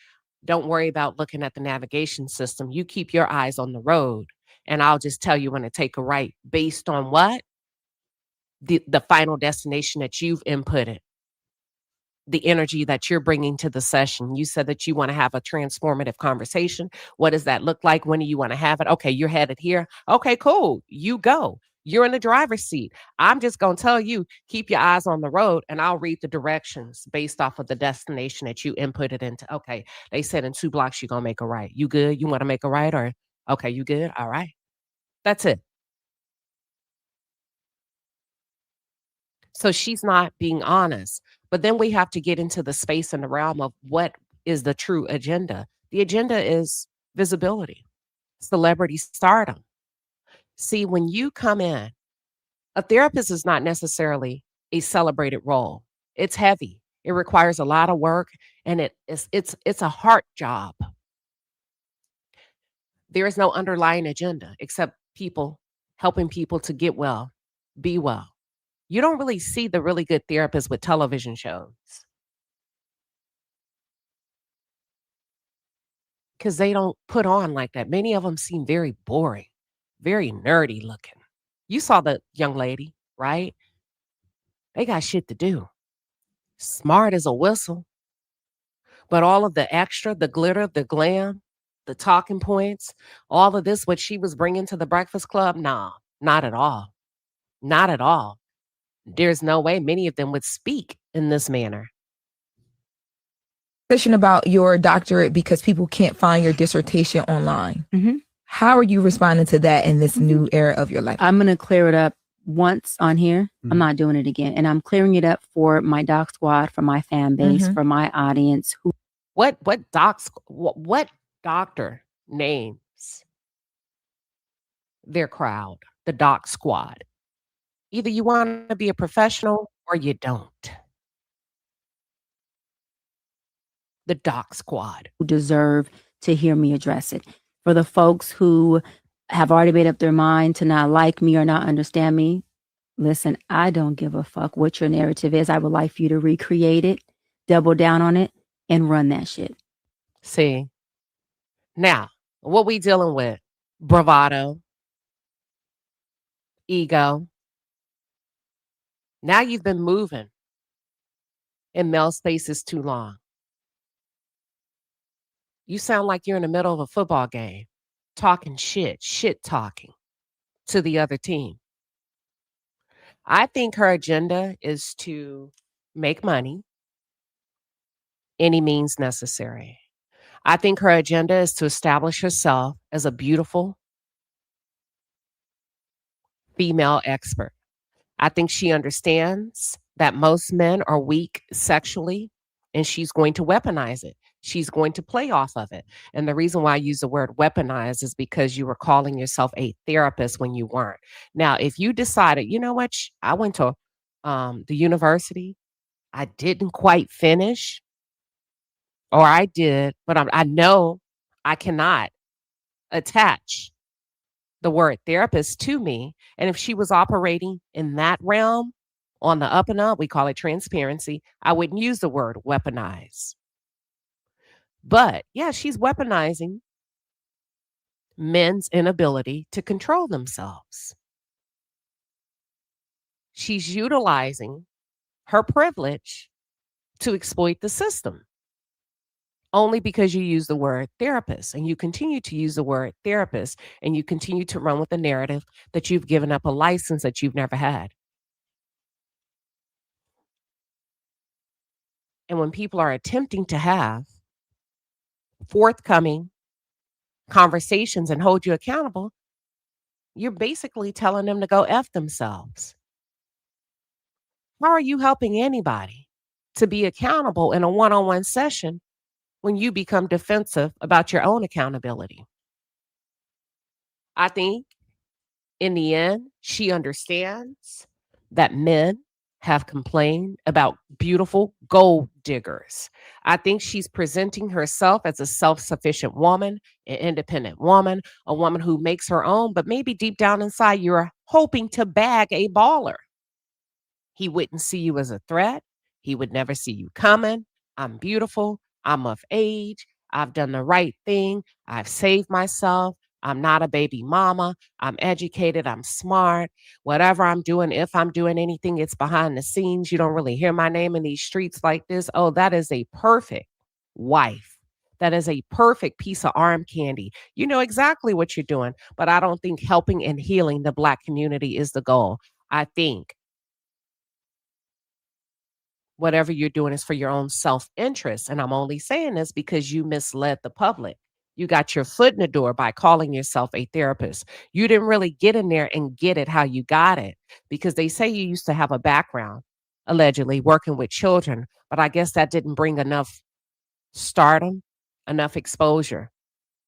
don't worry about looking at the navigation system. You keep your eyes on the road, and I'll just tell you when to take a right based on what? The final destination that you've inputted, the energy that you're bringing to the session. You said that you want to have a transformative conversation. What does that look like? When do you want to have it? Okay, you're headed here. Okay, cool. You go. You're in the driver's seat. I'm just going to tell you, keep your eyes on the road, and I'll read the directions based off of the destination that you inputted into. Okay, they said in 2 blocks, you're going to make a right. You good? You want to make a right? Or, okay, you good? All right. That's it. So she's not being honest. But then we have to get into the space and the realm of what is the true agenda. The agenda is visibility, celebrity stardom. See, when you come in, a therapist is not necessarily a celebrated role. It's heavy. It requires a lot of work, and it's a heart job. There is no underlying agenda except helping people to get well, be well. You don't really see the really good therapists with television shows. because they don't put on like that. Many of them seem very boring, very nerdy looking. You saw the young lady, right? They got shit to do. Smart as a whistle, but all of the extra, the glitter, the glam, the talking points, all of this, what she was bringing to the Breakfast Club, nah, not at all. Not at all. There's no way many of them would speak in this manner. Question about your doctorate because people can't find your dissertation online. Mm-hmm. How are you responding to that in this new era of your life? I'm going to clear it up once on here. I'm not doing it again. And I'm clearing it up for my doc squad, for my fan base, for my audience. What doctor names their crowd, the doc squad? Either you want to be a professional or you don't. The doc squad. Who deserve to hear me address it. For the folks who have already made up their mind to not like me or not understand me, listen, I don't give a fuck what your narrative is. I would like for you to recreate it, double down on it, and run that shit. See, now, what we dealing with? Bravado, ego. Now you've been moving in male spaces too long. You sound like you're in the middle of a football game, talking shit talking to the other team. I think her agenda is to make money, any means necessary. I think her agenda is to establish herself as a beautiful female expert. I think she understands that most men are weak sexually, and she's going to weaponize it. She's going to play off of it. And the reason why I use the word weaponize is because you were calling yourself a therapist when you weren't. Now, if you decided, you know what, I went to the university, I didn't quite finish, or I did, but I know I cannot attach the word therapist to me. And if she was operating in that realm on the up and up, we call it transparency, I wouldn't use the word weaponize. But yeah, she's weaponizing men's inability to control themselves. She's utilizing her privilege to exploit the system. Only because you use the word therapist and you continue to use the word therapist and you continue to run with the narrative that you've given up a license that you've never had. And when people are attempting to have forthcoming conversations and hold you accountable, you're basically telling them to go F themselves. How are you helping anybody to be accountable in a one-on-one session when you become defensive about your own accountability? I think in the end, she understands that men have complained about beautiful gold diggers. I think she's presenting herself as a self-sufficient woman, an independent woman, a woman who makes her own, but maybe deep down inside, you're hoping to bag a baller. He wouldn't see you as a threat. He would never see you coming. I'm beautiful. I'm of age. I've done the right thing. I've saved myself. I'm not a baby mama. I'm educated. I'm smart. Whatever I'm doing, if I'm doing anything, it's behind the scenes. You don't really hear my name in these streets like this. Oh, that is a perfect wife. That is a perfect piece of arm candy. You know exactly what you're doing, but I don't think helping and healing the Black community is the goal. I think whatever you're doing is for your own self-interest. And I'm only saying this because you misled the public. You got your foot in the door by calling yourself a therapist. You didn't really get in there and get it how you got it, because they say you used to have a background, allegedly, working with children. But I guess that didn't bring enough stardom, enough exposure.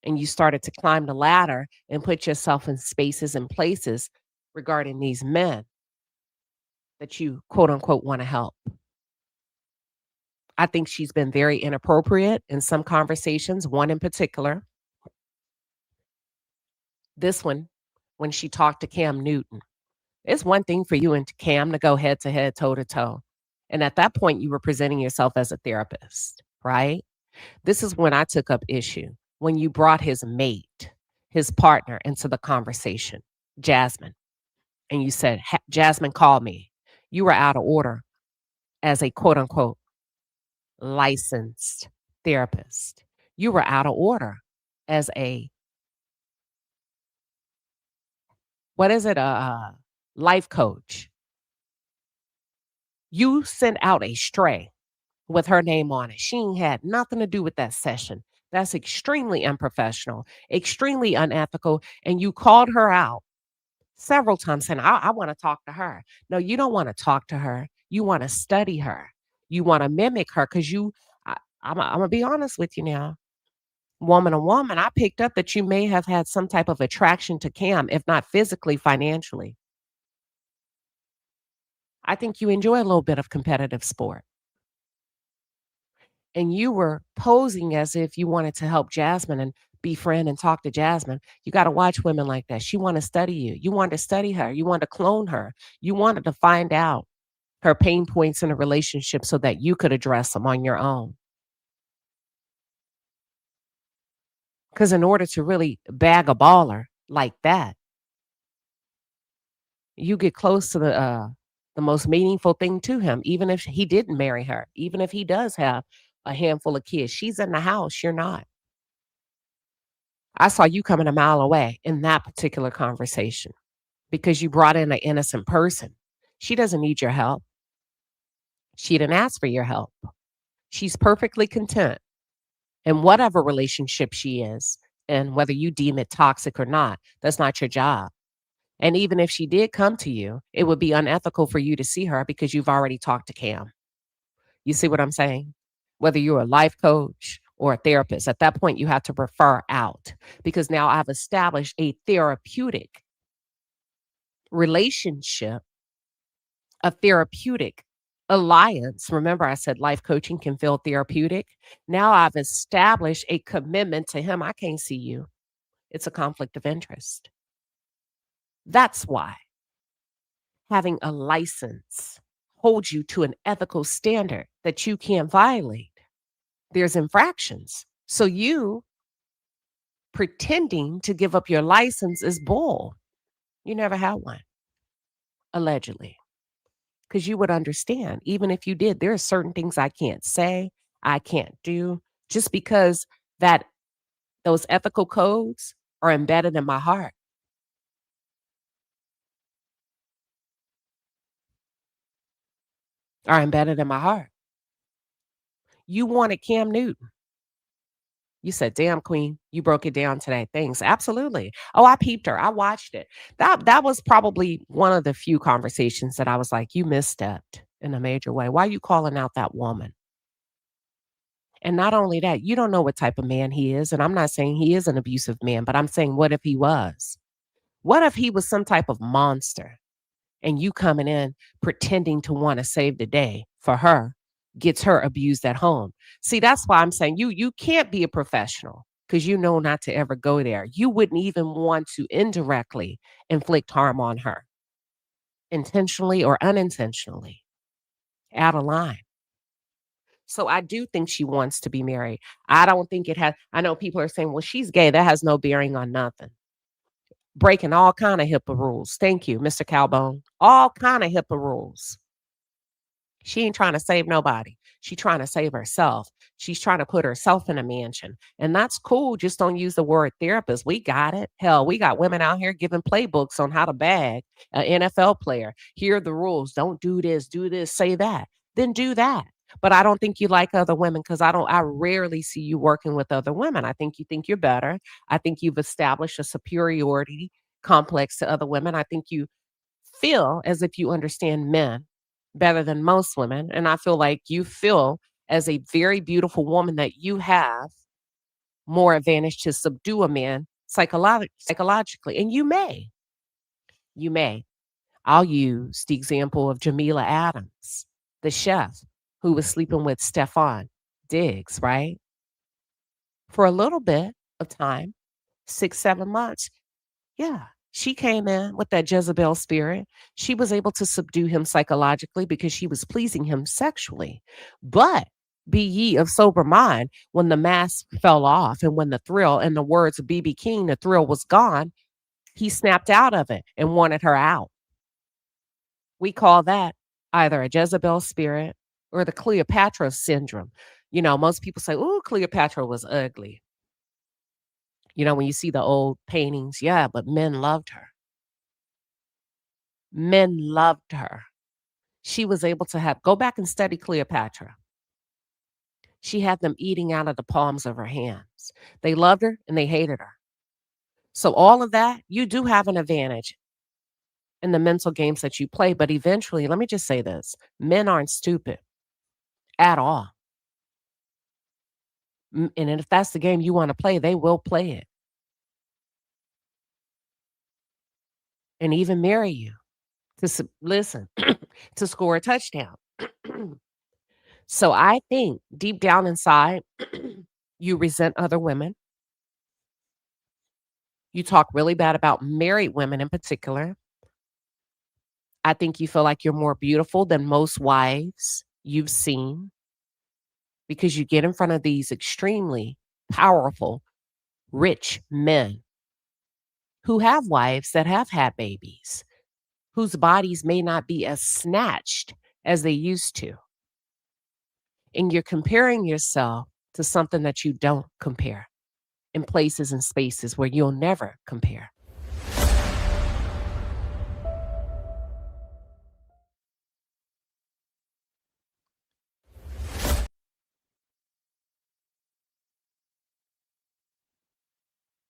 And you started to climb the ladder and put yourself in spaces and places regarding these men that you, quote unquote, want to help. I think she's been very inappropriate in some conversations, one in particular. This one, when she talked to Cam Newton. It's one thing for you and Cam to go head to head, toe to toe. And at that point, you were presenting yourself as a therapist, right? This is when I took up issue. when you brought his mate, his partner into the conversation, Jasmine, and you said, Jasmine called me. You were out of order as a quote unquote licensed therapist. You were out of order as a, what is it, a life coach. You sent out a stray with her name on it. She ain't had nothing to do with that session. That's extremely unprofessional, extremely unethical. And you called her out several times saying, I want to talk to her. No, you don't want to talk to her. You want to study her. You want to mimic her because I'm going to be honest with you now. Woman to woman, I picked up that you may have had some type of attraction to Cam, if not physically, financially. I think you enjoy a little bit of competitive sport. And you were posing as if you wanted to help Jasmine and befriend and talk to Jasmine. You got to watch women like that. She wanted to study you. You wanted to study her. You wanted to clone her. You wanted to find out her pain points in a relationship so that you could address them on your own. Because in order to really bag a baller like that, you get close to the most meaningful thing to him, even if he didn't marry her, even if he does have a handful of kids. She's in the house. You're not. I saw you coming a mile away in that particular conversation because you brought in an innocent person. She doesn't need your help. She didn't ask for your help. She's perfectly content in whatever relationship she is, and whether you deem it toxic or not, that's not your job. And even if she did come to you, it would be unethical for you to see her because you've already talked to Cam. You see what I'm saying? Whether you're a life coach or a therapist, at that point, you have to refer out because now I've established a therapeutic relationship, a therapeutic alliance. Remember, I said life coaching can feel therapeutic. Now I've established a commitment to him. I can't see you. It's a conflict of interest. That's why having a license holds you to an ethical standard that you can't violate. There's infractions. So you pretending to give up your license is bull. You never had one, allegedly, because you would understand. Even if you did, there are certain things I can't say, I can't do, just because those ethical codes are embedded in my heart. Are embedded in my heart. You wanted Cam Newton. You said, damn, Queen, you broke it down today. Thanks. Absolutely. Oh, I peeped her. I watched it. That was probably one of the few conversations that I was like, you misstepped in a major way. Why are you calling out that woman? And not only that, you don't know what type of man he is. And I'm not saying he is an abusive man, but I'm saying, what if he was? What if he was some type of monster and you coming in pretending to want to save the day for her, gets her abused at home? See, that's why I'm saying you can't be a professional because you know not to ever go there. You wouldn't even want to indirectly inflict harm on her, intentionally or unintentionally, out of line. So I do think she wants to be married. I don't think it has. I know people are saying, well, she's gay. That has no bearing on nothing. Breaking all kind of HIPAA rules. Thank you, Mr. Calbone. All kind of HIPAA rules. She ain't trying to save nobody. She's trying to save herself. She's trying to put herself in a mansion. And that's cool. Just don't use the word therapist. We got it. Hell, we got women out here giving playbooks on how to bag an NFL player. Here are the rules. Don't do this, say that. Then do that. But I don't think you like other women because I rarely see you working with other women. I think you think you're better. I think you've established a superiority complex to other women. I think you feel as if you understand men better than most women. And I feel like you feel as a very beautiful woman that you have more advantage to subdue a man psychologically. And you may. I'll use the example of Jamila Adams, the chef who was sleeping with Stefan Diggs, right? For a little bit of time, 6-7 months. Yeah. She came in with that Jezebel spirit. She was able to subdue him psychologically because she was pleasing him sexually. But Be ye of sober mind. When the mask fell off and when the thrill, in the words of B.B. King, the thrill was gone, he snapped out of it and wanted her out. We call that either a Jezebel spirit or the Cleopatra syndrome. You know, most people say, "Oh, Cleopatra was ugly." You know, when you see the old paintings, yeah, but men loved her. Men loved her. She was able to go back and study Cleopatra. She had them eating out of the palms of her hands. They loved her and they hated her. So all of that, you do have an advantage in the mental games that you play. But eventually, let me just say this, men aren't stupid at all. And if that's the game you want to play, they will play it. And even marry you to score a touchdown. So I think deep down inside, you resent other women. You talk really bad about married women in particular. I think you feel like you're more beautiful than most wives you've seen because you get in front of these extremely powerful, rich men who have wives that have had babies, whose bodies may not be as snatched as they used to. And you're comparing yourself to something that you don't compare in places and spaces where you'll never compare.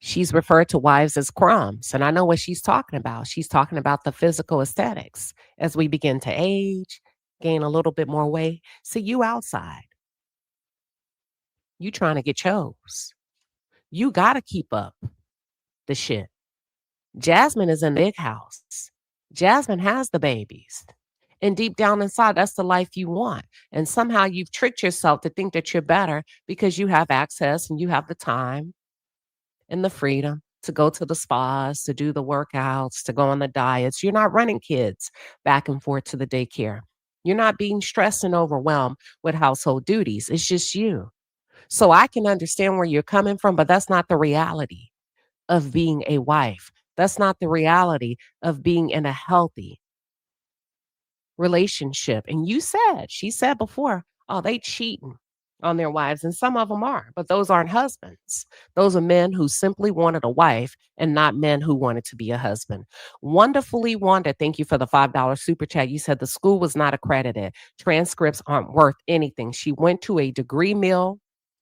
She's referred to wives as crumbs. And I know what she's talking about. She's talking about the physical aesthetics. As we begin to age, gain a little bit more weight, see you outside. You trying to get chose. You got to keep up the shit. Jasmine is in the big house. Jasmine has the babies. And deep down inside, that's the life you want. And somehow you've tricked yourself to think that you're better because you have access and you have the time and the freedom to go to the spas, to do the workouts, to go on the diets. You're not running kids back and forth to the daycare. You're not being stressed and overwhelmed with household duties. It's just you. So I can understand where you're coming from, but that's not the reality of being a wife. That's not the reality of being in a healthy relationship. And she said before, oh, they cheating on their wives. And some of them are, but those aren't husbands. Those are men who simply wanted a wife and not men who wanted to be a husband. Wonderfully Wanda, thank you for the $5 super chat. You said the school was not accredited. Transcripts aren't worth anything. She went to a degree mill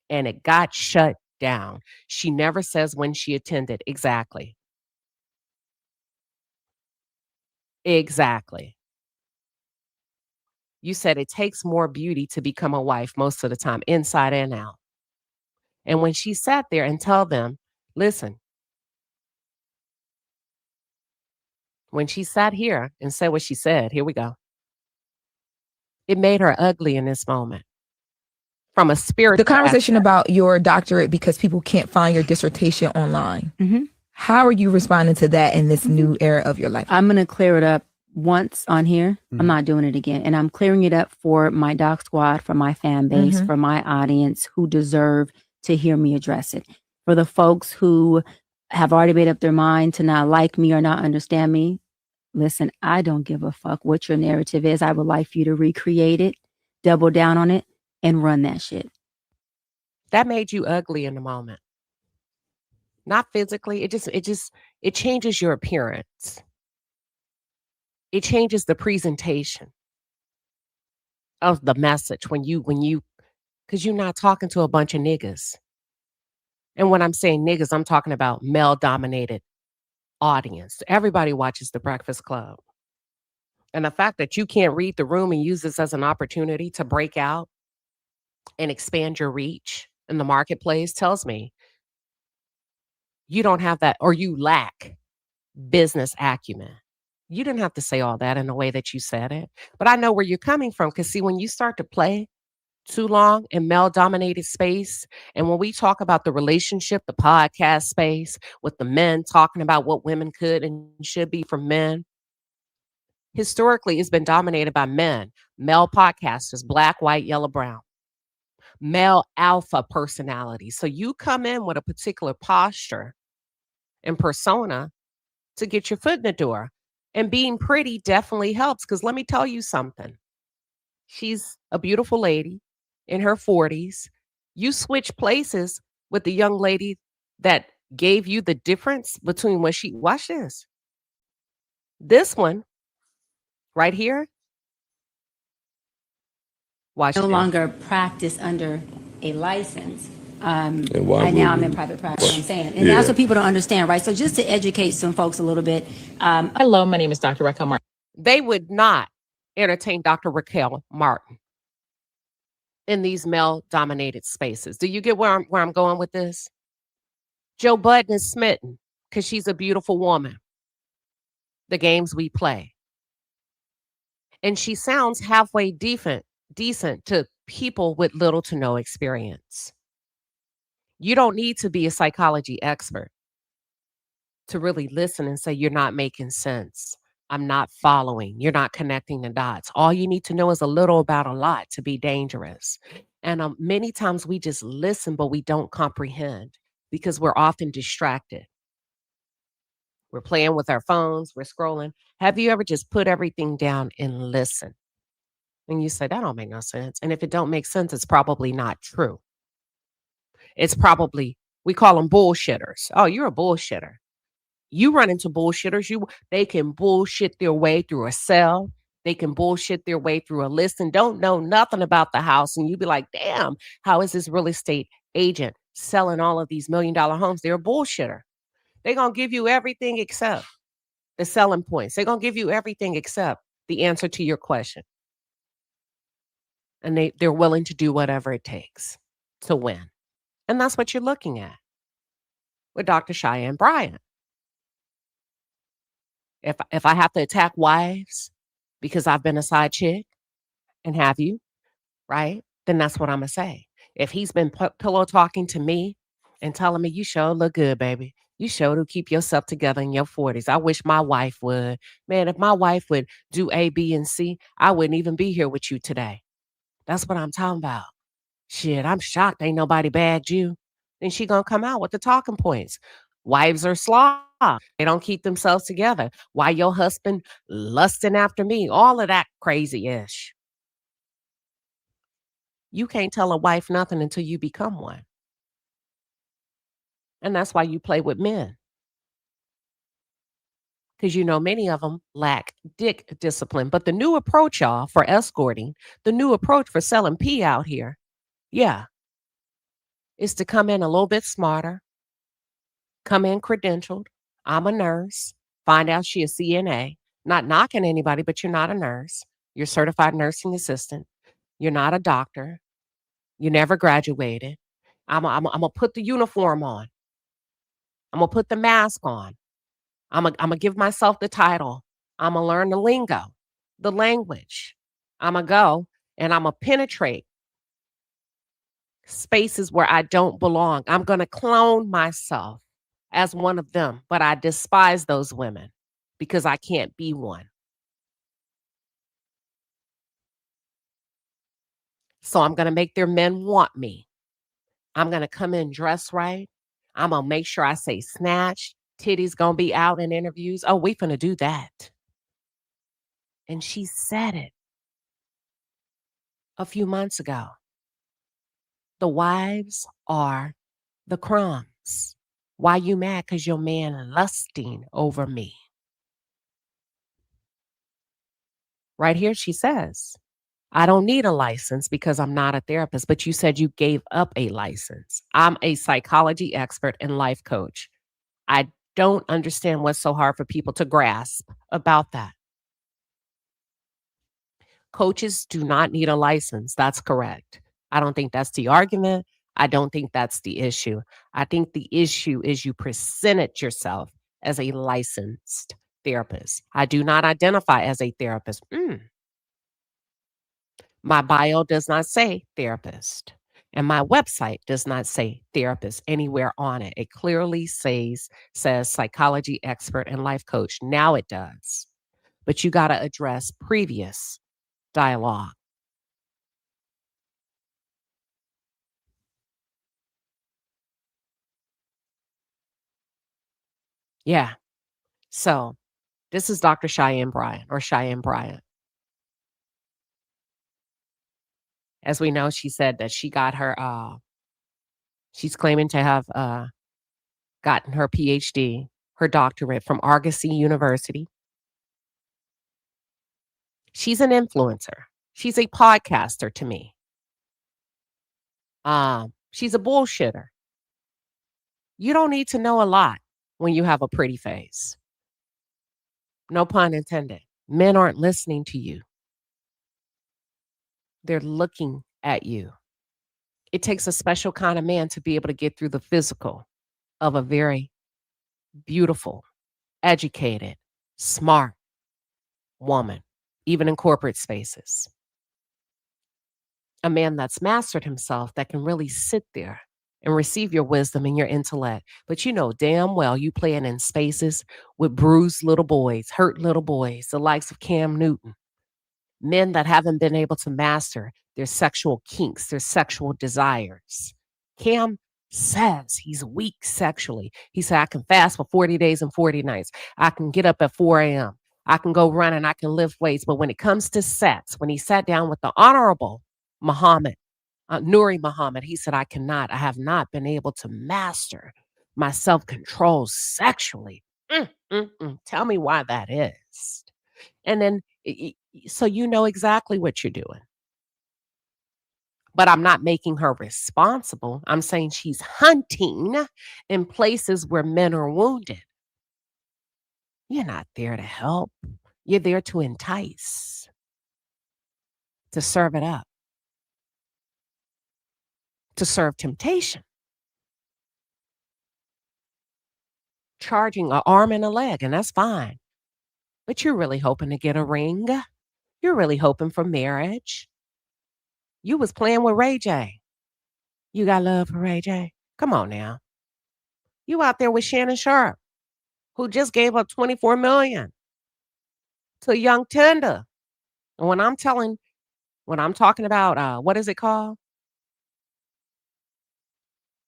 and it got shut down. She never says when she attended. Exactly. Exactly. You said it takes more beauty to become a wife most of the time, inside and out. And when she sat there and told them, listen, when she sat here and said what she said, here we go. It made her ugly in this moment. From a spirit. The conversation about your doctorate because people can't find your dissertation online. Mm-hmm. How are you responding to that in this new era of your life? I'm going to clear it up once on here. I'm not doing it again. And I'm clearing it up for my doc squad, for my fan base, for my audience who deserve to hear me address it. For the folks who have already made up their mind to not like me or not understand me, listen, I don't give a fuck what your narrative is. I would like for you to recreate it, double down on it, and run that shit. That made you ugly in the moment. Not physically. It changes your appearance. It changes the presentation of the message when you, because you're not talking to a bunch of niggas. And when I'm saying niggas, I'm talking about male-dominated audience. Everybody watches The Breakfast Club. And the fact that you can't read the room and use this as an opportunity to break out and expand your reach in the marketplace tells me you don't have that, or you lack business acumen. You didn't have to say all that in the way that you said it. But I know where you're coming from, because see, when you start to play too long in male-dominated space, and when we talk about the relationship, the podcast space, with the men talking about what women could and should be for men, historically, it's been dominated by men, male podcasters, black, white, yellow, brown. male alpha personality. So you come in with a particular posture and persona to get your foot in the door. And being pretty definitely helps, because let me tell you something. She's a beautiful lady in her 40s. You switch places with the young lady that gave you the difference between what she, watch this. This one right here, watch No this. longer practice under a license. And why Right now, I'm would in we? private practice. I'm saying, and Yeah. that's what people don't understand, right? So just to educate some folks a little bit. Hello, my name is Dr. Raquel Martin. They would not entertain Dr. Raquel Martin in these male-dominated spaces. Do you get where I'm going with this? Joe Budden is smitten because she's a beautiful woman. The games we play. And she sounds halfway decent to people with little to no experience. You don't need to be a psychology expert to really listen and say, you're not making sense. I'm not following. You're not connecting the dots. All you need to know is a little about a lot to be dangerous. And many times we just listen, but we don't comprehend because we're often distracted. We're playing with our phones. We're scrolling. Have you ever just put everything down and listen? And you say, that don't make no sense. And if it don't make sense, it's probably not true. It's probably, we call them bullshitters. Oh, you're a bullshitter. You run into bullshitters. They can bullshit their way through a cell. They can bullshit their way through a list and don't know nothing about the house. And you be like, damn, how is this real estate agent selling all of these $1 million homes? They're a bullshitter. They're going to give you everything except the selling points. They're going to give you everything except the answer to your question. And they're willing to do whatever it takes to win. And that's what you're looking at with Dr. Cheyenne Bryant. If I have to attack wives because I've been a side chick, and have you, right? Then that's what I'm going to say. If he's been pillow talking to me and telling me, you sure look good, baby. You sure do keep yourself together in your 40s. I wish my wife would. Man, if my wife would do A, B, and C, I wouldn't even be here with you today. That's what I'm talking about. Shit, I'm shocked ain't nobody bagged you. Then she gonna come out with the talking points. Wives are slob. They don't keep themselves together. Why your husband lusting after me? All of that crazy-ish. You can't tell a wife nothing until you become one. And that's why you play with men. Because you know many of them lack dick discipline. But the new approach, y'all, for escorting, the new approach for selling pee out here, yeah, is to come in a little bit smarter, come in credentialed. I'm a nurse. Find out she a CNA. Not knocking anybody, but you're not a nurse. You're a certified nursing assistant. You're not a doctor. You never graduated. I'm going to put the uniform on. I'm going to put the mask on. I'm going to give myself the title. I'm going to learn the lingo, the language. I'm going to go and I'm going to penetrate spaces where I don't belong. I'm going to clone myself as one of them, but I despise those women because I can't be one. So I'm going to make their men want me. I'm going to come in dressed right. I'm going to make sure I say snatched. Titties going to be out in interviews. Oh, we finna do that. And she said it a few months ago. The wives are the crumbs. Why you mad? Because your man lusting over me. Right here, she says, I don't need a license because I'm not a therapist, but you said you gave up a license. I'm a psychology expert and life coach. I don't understand what's so hard for people to grasp about that. Coaches do not need a license. That's correct. I don't think that's the argument. I don't think that's the issue. I think the issue is you presented yourself as a licensed therapist. I do not identify as a therapist. My bio does not say therapist. And my website does not say therapist anywhere on it. It clearly says psychology expert and life coach. Now it does. But you got to address previous dialogue. Yeah. So this is Dr. Cheyenne Bryant or Cheyenne Bryant. As we know, she said that she got her, she's claiming to have gotten her PhD, her doctorate from Argosy University. She's an influencer. She's a podcaster to me. She's a bullshitter. You don't need to know a lot when you have a pretty face. No pun intended. Men aren't listening to you. They're looking at you. It takes a special kind of man to be able to get through the physical of a very beautiful, educated, smart woman, even in corporate spaces. A man that's mastered himself that can really sit there and receive your wisdom and your intellect. But you know damn well you playing in spaces with bruised little boys, hurt little boys, the likes of Cam Newton. Men that haven't been able to master their sexual kinks, their sexual desires. Cam says he's weak sexually. He said, I can fast for 40 days and 40 nights. I can get up at 4 a.m. I can go run and I can lift weights. But when it comes to sex, when he sat down with the Honorable Muhammad, Nuri Muhammad, he said, I have not been able to master my self-control sexually. Tell me why that is. And then, so you know exactly what you're doing. But I'm not making her responsible. I'm saying she's hunting in places where men are wounded. You're not there to help. You're there to entice, to serve it up, to serve temptation. Charging an arm and a leg, and that's fine. But you're really hoping to get a ring. You're really hoping for marriage. You was playing with Ray J. You got love for Ray J? Come on now. You out there with Shannon Sharp, who just gave up $24 million to Young Tender. And when I'm talking about, what is it called?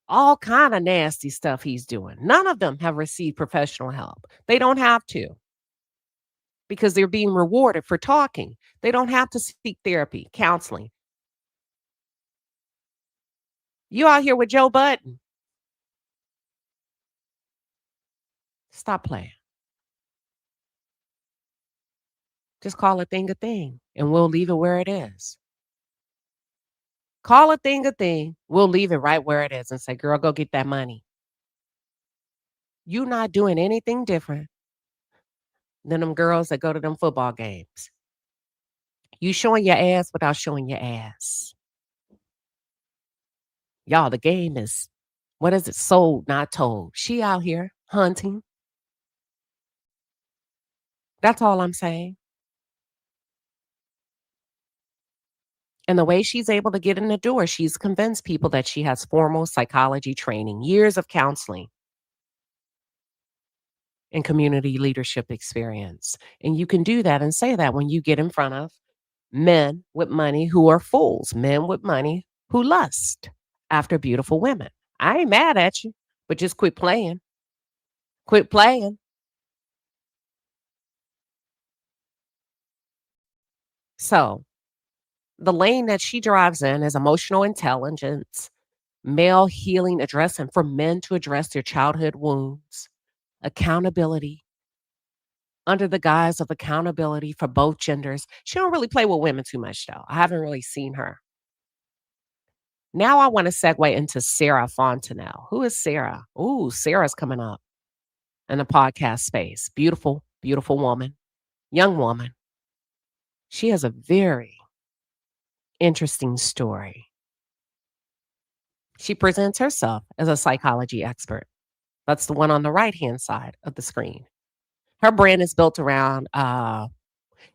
All kind of nasty stuff he's doing. None of them have received professional help. They don't have to because they're being rewarded for talking. They don't have to seek therapy, counseling. You out here with Joe Budden. Stop playing. Just call a thing, and we'll leave it where it is. Call a thing. We'll leave it right where it is and say, girl, go get that money. You're not doing anything different than them girls that go to them football games. You showing your ass without showing your ass. Y'all, the game is, what is it? Sold, not told. She out here hunting. That's all I'm saying. And the way she's able to get in the door, she's convinced people that she has formal psychology training, years of counseling, and community leadership experience. And you can do that and say that when you get in front of men with money who are fools, men with money who lust after beautiful women. I ain't mad at you, but just quit playing. Quit playing. So the lane that she drives in is emotional intelligence, male healing, addressing for men to address their childhood wounds, accountability, under the guise of accountability for both genders. She don't really play with women too much, though. I haven't really seen her. Now I want to segue into Sarah Fontenot. Who is Sarah? Ooh, Sarah's coming up in the podcast space. Beautiful, beautiful woman, young woman. She has a very interesting story. She presents herself as a psychology expert. That's the one on the right-hand side of the screen. Her brand is built around,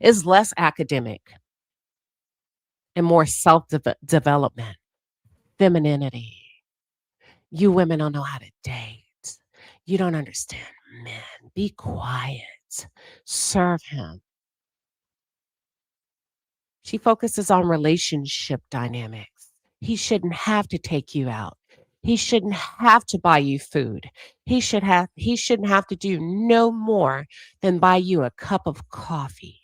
is less academic and more self-development, femininity. You women don't know how to date. You don't understand men. Be quiet. Serve him. She focuses on relationship dynamics. He shouldn't have to take you out. He shouldn't have to buy you food. He shouldn't have to do no more than buy you a cup of coffee.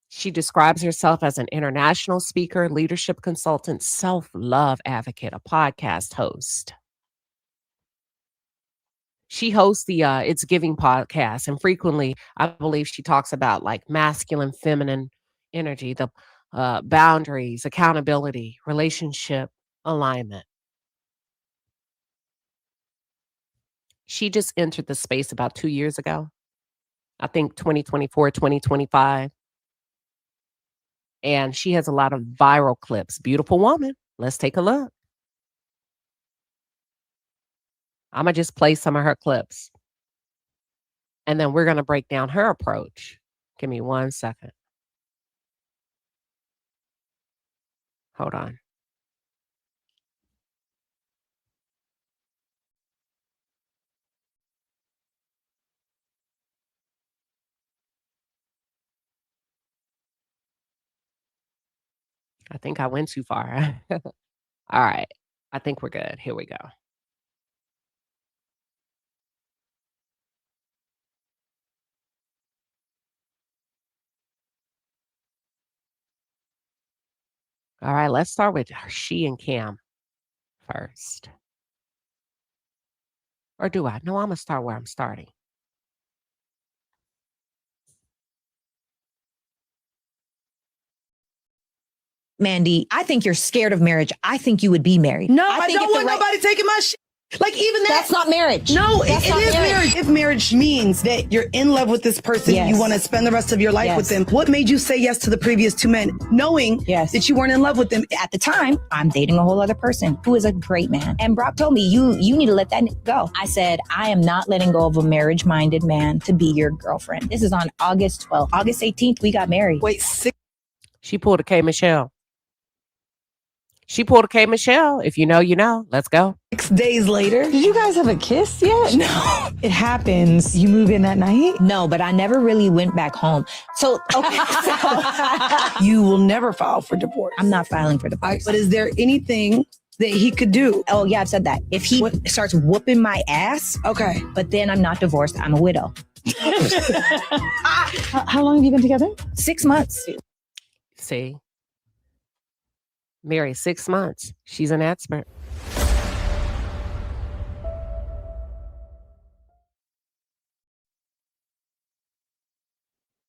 She describes herself as an international speaker, leadership consultant, self-love advocate, a podcast host. She hosts the It's Giving podcast, and frequently, I believe she talks about like masculine, feminine energy, the boundaries, accountability, relationship alignment. She just entered the space about 2 years ago. I think 2024, 2025. And she has a lot of viral clips. Beautiful woman. Let's take a look. I'm going to just play some of her clips. And then we're going to break down her approach. Give me 1 second. Hold on. I think I went too far. All right. I think we're good. Here we go. All right. Let's start with she and Cam first. Or do I? No, I'm going to start where I'm starting. Mandy, I think you're scared of marriage. I think you would be married. No, I don't want nobody taking my shit. Like even that. That's not marriage. No, it That's not is marriage. If marriage means that you're in love with this person, Yes. you want to spend the rest of your life Yes. with them. What made you say yes to the previous two men, knowing Yes. that you weren't in love with them? At the time, I'm dating a whole other person who is a great man. And Brock told me, you need to let that go. I said, I am not letting go of a marriage-minded man to be your girlfriend. This is on August 12th. August 18th, we got married. Wait, 6 She pulled a K. Michelle. She pulled a K. Michelle. If you know, you know. Let's go. days later. Did you guys have a kiss yet? No. It happens. You move in that night? No, but I never really went back home. So, okay. You will never file for divorce. I'm not filing for divorce. But is there anything that he could do? Oh, yeah, I've said that. If he starts whooping my ass, Okay. but then I'm not divorced, I'm a widow. How long have you been together? 6 months. See? Married 6 months. She's an expert.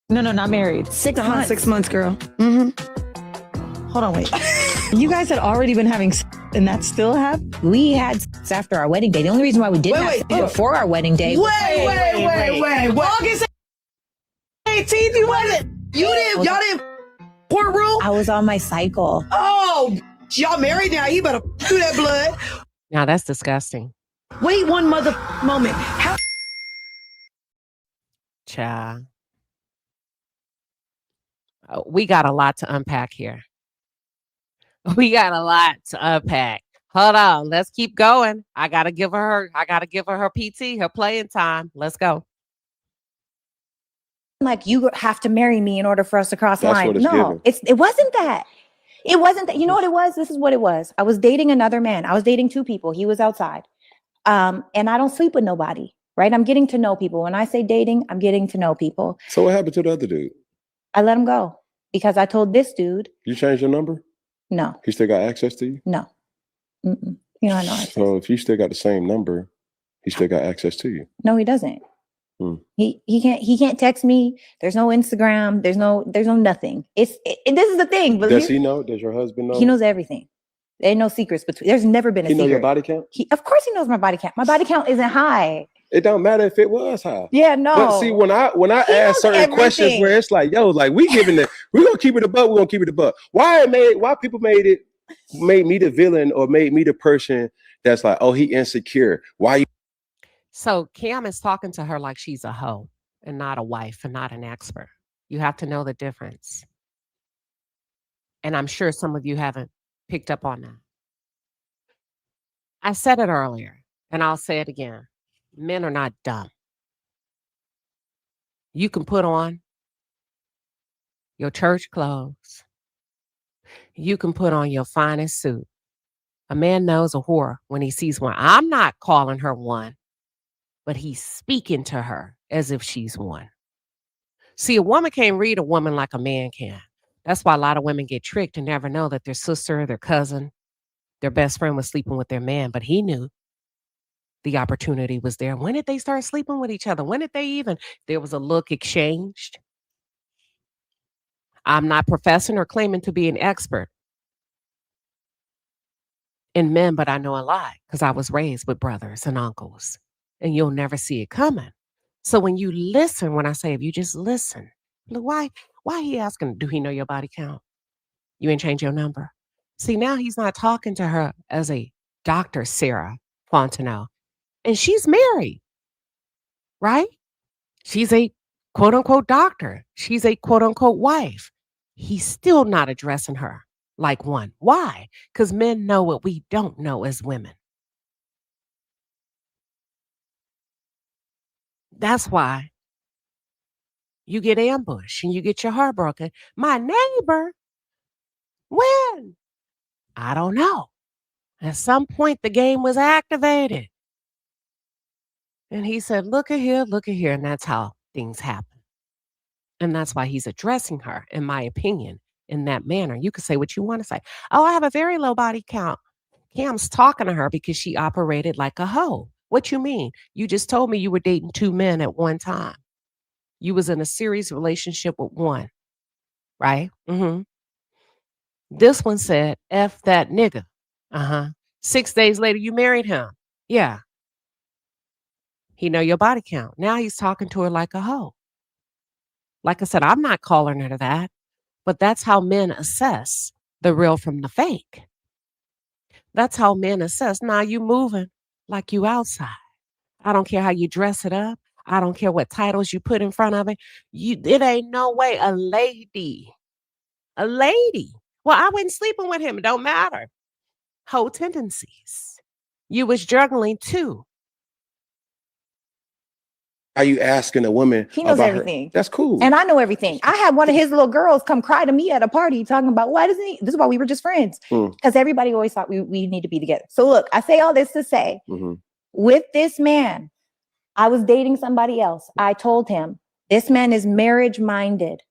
No, not married. 6 months. 6 months, girl. Mm-hmm. Hold on, wait. You guys had already been having sex and that still happened? We had sex after our wedding day. The only reason why we didn't have sex before our wedding day. Wait. August 18th, you wasn't. Y'all didn't courtroom? I was on my cycle. Oh, y'all married now. You better do that blood. Now that's disgusting. Wait one mother moment. How Child. We got a lot to unpack here. We got a lot to unpack. Hold on. Let's keep going. I gotta give her her PT, her playing time. Let's go. Like, you have to marry me in order for us to cross the That's line. what it's No, giving. it wasn't that. It wasn't that. You know what it was? This is what it was. I was dating another man. I was dating two people. He was outside. And I don't sleep with nobody, right? I'm getting to know people. When I say dating, I'm getting to know people. So what happened to the other dude? I let him go because I told this dude, You changed your number? no, He still got access to you? no. Mm-mm. You know, I know. So if you still got the same number, he still got access to you. No, he doesn't. Hmm. He can't text me. There's no Instagram. There's no nothing. This is the thing. But Does he know? Does your husband know? He knows everything. There ain't no secrets between. There's never been a He secret. know your body count? Of course he knows my body count. My body count isn't high. It don't matter if it was high. Yeah, no. But see, when I He ask knows certain questions everything. where it's like, yo, like we gonna keep it a buck, we're gonna keep it a buck. Why people made me the villain or made me the person that's like, oh, he insecure. Why you So Cam is talking to her like she's a hoe and not a wife and not an expert. You have to know the difference. And I'm sure some of you haven't picked up on that. I said it earlier, and I'll say it again. Men are not dumb. You can put on your church clothes. You can put on your finest suit, A man knows a whore when he sees one. I'm not calling her one, but he's speaking to her as if she's one. See, a woman can't read a woman like a man can. That's why a lot of women get tricked and never know that their sister, their cousin, their best friend was sleeping with their man, but he knew the opportunity was there. When did they start sleeping with each other? When did they even? There was a look exchanged. I'm not professing or claiming to be an expert in men, but I know a lot because I was raised with brothers and uncles, and you'll never see it coming. So when you listen, when I say, if you just listen, look, why he asking, do he know your body count? You ain't change your number. See, now he's not talking to her as a Dr. Sarah Fontenot, and she's married, right? She's a quote unquote doctor. She's a quote unquote wife. He's still not addressing her like one. Why? Because men know what we don't know as women. That's why you get ambushed and you get your heart broken. My neighbor, when? I don't know. At some point, the game was activated. And he said, look at here. And that's how things happen. And that's why he's addressing her, in my opinion, in that manner. You could say what you want to say. Oh, I have a very low body count. Cam's talking to her because she operated like a hoe. What you mean? You just told me you were dating 2 men at one time. You was in a serious relationship with one, right? Mm-hmm. This one said, F that nigga. 6 days later, you married him. Yeah. He know your body count. Now he's talking to her like a hoe. Like I said, I'm not calling her that, but that's how men assess the real from the fake. That's how men assess. Now you moving like you outside. I don't care how you dress it up. I don't care what titles you put in front of it. It ain't no way a lady. Well, I wasn't sleeping with him. It don't matter. Whole tendencies. You was juggling too. Are you asking a woman? He knows about everything. Her? That's cool. And I know everything. I had one of his little girls come cry to me at a party talking about, why doesn't he? This is why we were just friends. Because everybody always thought we need to be together. So look, I say all this to say, with this man, I was dating somebody else. I told him, this man is marriage minded.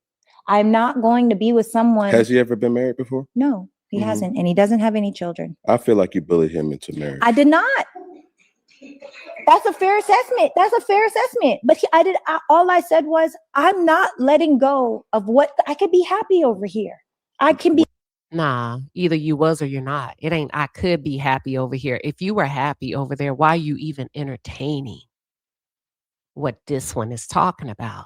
I'm not going to be with someone. Has he ever been married before? No, he hasn't. And he doesn't have any children. I feel like you bullied him into marriage. I did not. That's a fair assessment. But all I said was, I'm not letting go of what I could be happy over here. I can be. Nah, either you was or you're not. It ain't, I could be happy over here. If you were happy over there, why are you even entertaining what this one is talking about?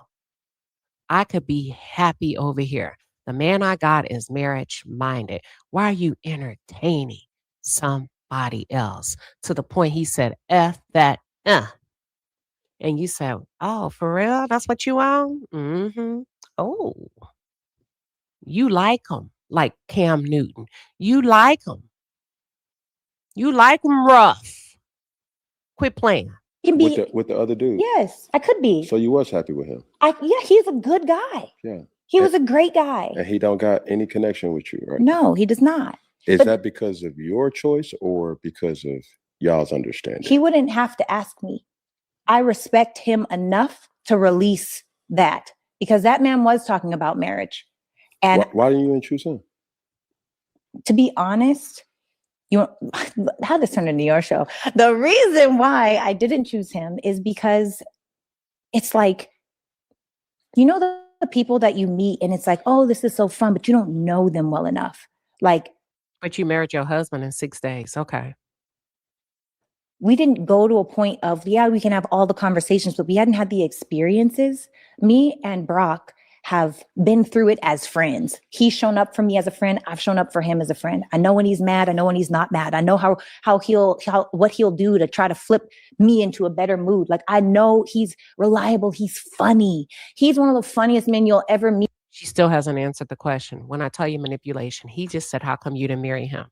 I could be happy over here. The man I got is marriage minded. Why are you entertaining somebody else? To the point he said, F that, And you said, oh, for real? That's what you own? Oh, you like him like Cam Newton. You like him. You like him rough. Quit playing. With the other dude? Yes, I could be. So you was happy with him? Yeah, he's a good guy. Yeah. He was a great guy. And he don't got any connection with you, right? No, he does not. Is that because of your choice or because of y'all's understanding? He wouldn't have to ask me. I respect him enough to release that because that man was talking about marriage. And why didn't you choose him? To be honest, how this turned into your show. The reason why I didn't choose him is because it's like, the people that you meet and it's like, oh, this is so fun, but you don't know them well enough. But you married your husband in 6 days. Okay. We didn't go to a point of, we can have all the conversations, but we hadn't had the experiences. Me and Brock have been through it as friends. He's shown up for me as a friend. I've shown up for him as a friend. I know when he's mad. I know when he's not mad. I know what he'll do to try to flip me into a better mood. I know he's reliable. He's funny. He's one of the funniest men you'll ever meet. She still hasn't answered the question. When I tell you manipulation, he just said, how come you didn't marry him?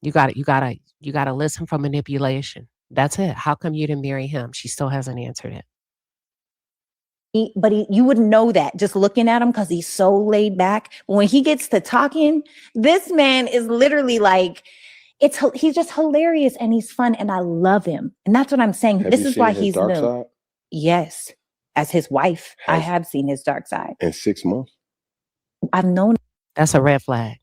You gotta listen for manipulation. That's it. How come you didn't marry him? She still hasn't answered it. You wouldn't know that just looking at him because he's so laid back. When he gets to talking, this man is literally like, he's just hilarious and he's fun and I love him. And that's what I'm saying. Have This you is seen why his he's dark new. side? Yes. As his wife, I have seen his dark side. In 6 months? I've known. That's a red flag.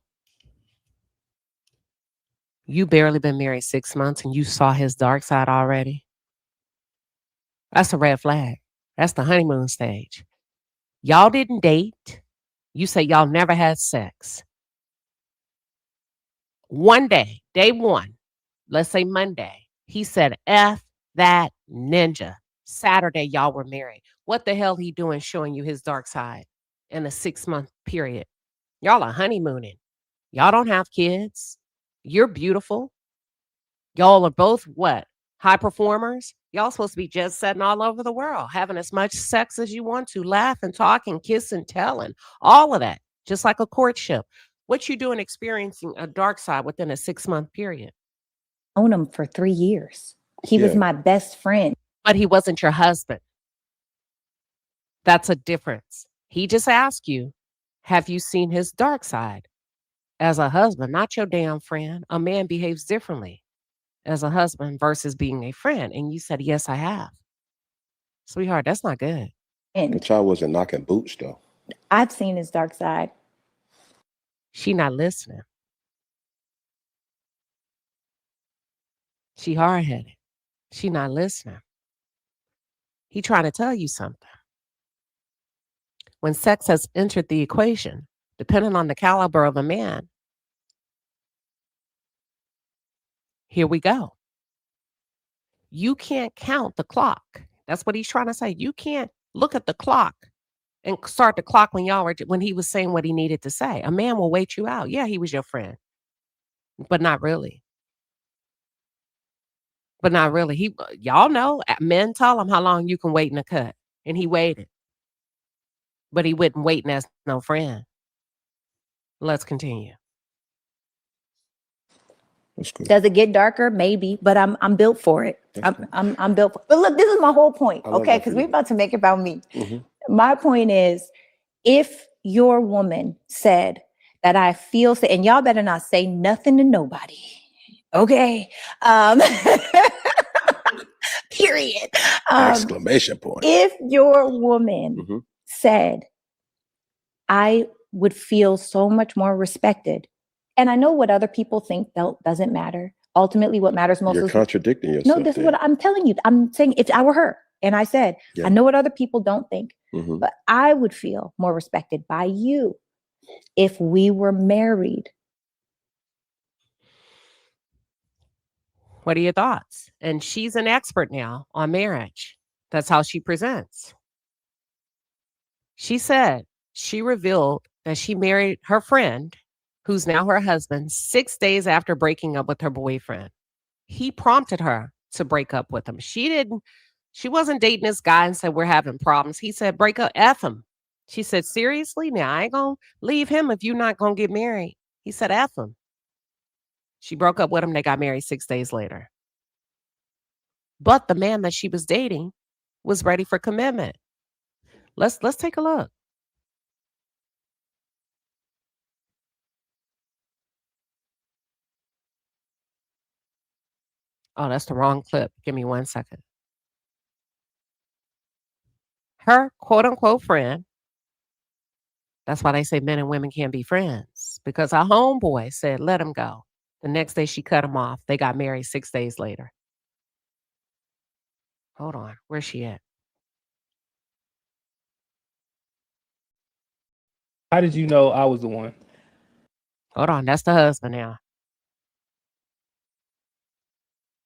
You barely been married 6 months and you saw his dark side already. That's a red flag. That's the honeymoon stage. Y'all didn't date. You say y'all never had sex. One day, day one, let's say Monday, he said, F that ninja. Saturday, y'all were married. What the hell he doing showing you his dark side in a 6-month period? Y'all are honeymooning. Y'all don't have kids. You're beautiful. Y'all are both what? High performers? Y'all supposed to be jet setting all over the world, having as much sex as you want to, laughing, talking, kissing, telling, all of that, just like a courtship. What you doing experiencing a dark side within a 6-month period? Known him for 3 years. He was my best friend. But he wasn't your husband. That's a difference. He just asked you, have you seen his dark side? As a husband, not your damn friend. A man behaves differently as a husband versus being a friend. And you said, yes, I have. Sweetheart, that's not good. The child wasn't knocking boots, though. I've seen his dark side. She not listening. She hard-headed. She not listening. He trying to tell you something. When sex has entered the equation, depending on the caliber of a man, here we go. You can't count the clock. That's what he's trying to say. You can't look at the clock and start the clock when he was saying what he needed to say. A man will wait you out. Yeah, he was your friend, but not really. But not really. Y'all know, men tell him how long you can wait in a cut, and he waited. But he wouldn't wait as no friend. Let's continue. That's good. Does it get darker? Maybe, but I'm built for it. I'm built for it. But look, this is my whole point, okay? Because we're about to make it about me. Mm-hmm. My point is, if your woman said that I feel, and y'all better not say nothing to nobody, okay? Period. Exclamation point. If your woman said, I would feel so much more respected. And I know what other people think doesn't matter. Ultimately, what matters most You're is contradicting yourself. No, this is what I'm telling you. I'm saying if I were her and I said, Yeah. I know what other people don't think, Mhm. but I would feel more respected by you if we were married. What are your thoughts? And she's an expert now on marriage. That's how she presents. She said she revealed that she married her friend, who's now her husband, 6 days after breaking up with her boyfriend. He prompted her to break up with him. She wasn't dating this guy and said, we're having problems. He said, break up, F him. She said, seriously? Now I ain't gonna leave him if you're not gonna get married. He said, F him. She broke up with him. They got married 6 days later. But the man that she was dating was ready for commitment. Let's take a look. Oh, that's the wrong clip. Give me 1 second. Her quote unquote friend. That's why they say men and women can't be friends, because our homeboy said, let him go. The next day she cut him off. They got married 6 days later. Hold on. Where's she at? How did you know I was the one? Hold on. That's the husband now.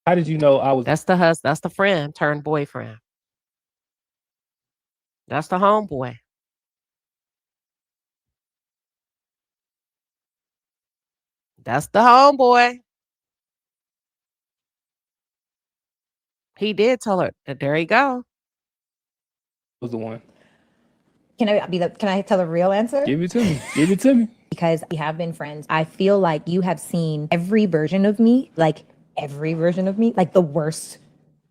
How did you know I was? That's the husband. That's the friend turned boyfriend. That's the homeboy. That's the homeboy. He did tell her that there you go. Was the one. Can I tell the real answer? Give it to me. Give it to me. Because we have been friends. I feel like you have seen every version of me, like the worst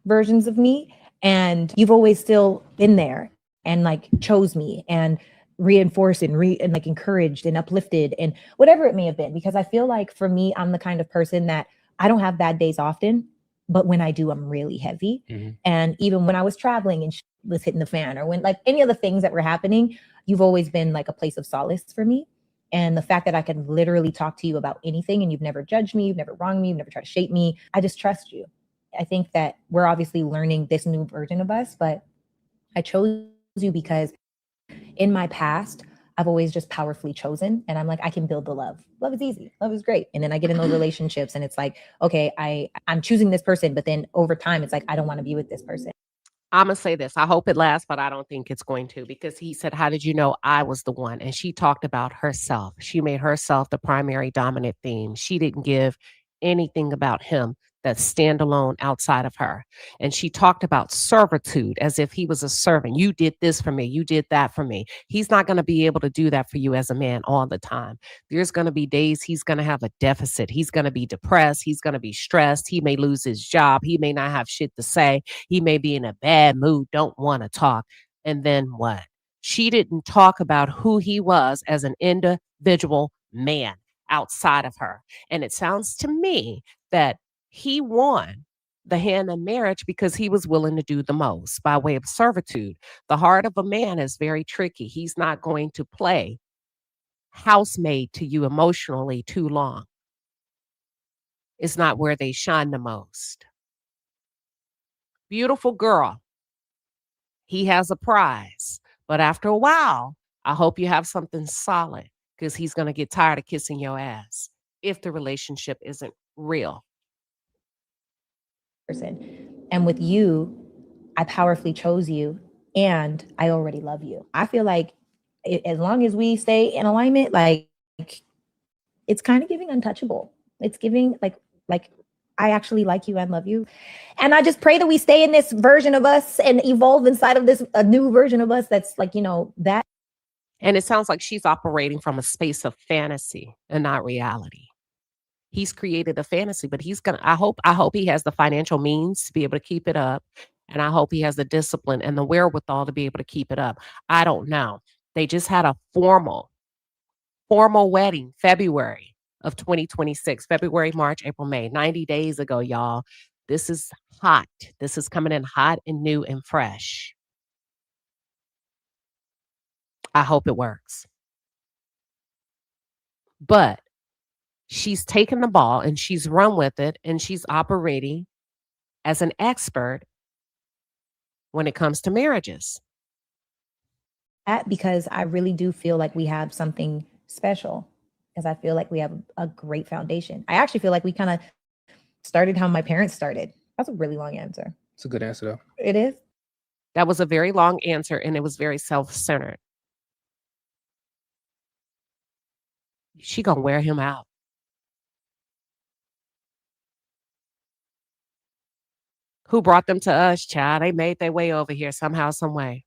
versions of me. And you've always still been there and like chose me and reinforced and like encouraged and uplifted and whatever it may have been. Because I feel like for me, I'm the kind of person that I don't have bad days often, but when I do, I'm really heavy. Mm-hmm. And even when I was traveling and was hitting the fan, or when like any of the things that were happening, you've always been like a place of solace for me. And the fact that I can literally talk to you about anything and you've never judged me, you've never wronged me, you've never tried to shape me. I just trust you. I think that we're obviously learning this new version of us, but I chose you because in my past, I've always just powerfully chosen. And I'm like, I can build the love. Love is easy. Love is great. And then I get in those relationships and it's like, okay, I'm choosing this person. But then over time, it's like, I don't want to be with this person. I'm going to say this. I hope it lasts, but I don't think it's going to, because he said, how did you know I was the one? And she talked about herself. She made herself the primary dominant theme. She didn't give anything about him that's standalone outside of her. And she talked about servitude as if he was a servant. You did this for me. You did that for me. He's not going to be able to do that for you as a man all the time. There's going to be days he's going to have a deficit. He's going to be depressed. He's going to be stressed. He may lose his job. He may not have shit to say. He may be in a bad mood, don't want to talk. And then what? She didn't talk about who he was as an individual man outside of her. And it sounds to me that he won the hand in marriage because he was willing to do the most by way of servitude. The heart of a man is very tricky. He's not going to play housemaid to you emotionally too long. It's not where they shine the most. Beautiful girl. He has a prize. But after a while, I hope you have something solid, because he's going to get tired of kissing your ass if the relationship isn't real. And with you, I powerfully chose you and I already love you. I feel like as long as we stay in alignment, like it's kind of giving untouchable. It's giving like I actually like you and love you. And I just pray that we stay in this version of us and evolve inside of this a new version of us that's like, you know, that. And it sounds like she's operating from a space of fantasy and not reality. He's created a fantasy, but I hope he has the financial means to be able to keep it up. And I hope he has the discipline and the wherewithal to be able to keep it up. I don't know. They just had a formal wedding, February of 2026, February, March, April, May, 90 days ago, y'all. This is hot. This is coming in hot and new and fresh. I hope it works. But she's taken the ball and she's run with it, and she's operating as an expert when it comes to marriages. Because I really do feel like we have something special, because I feel like we have a great foundation. I actually feel like we kind of started how my parents started. That's a really long answer. It's a good answer, though. It is. That was a very long answer, and it was very self-centered. She gonna wear him out. Who brought them to us, child? They made their way over here somehow, some way.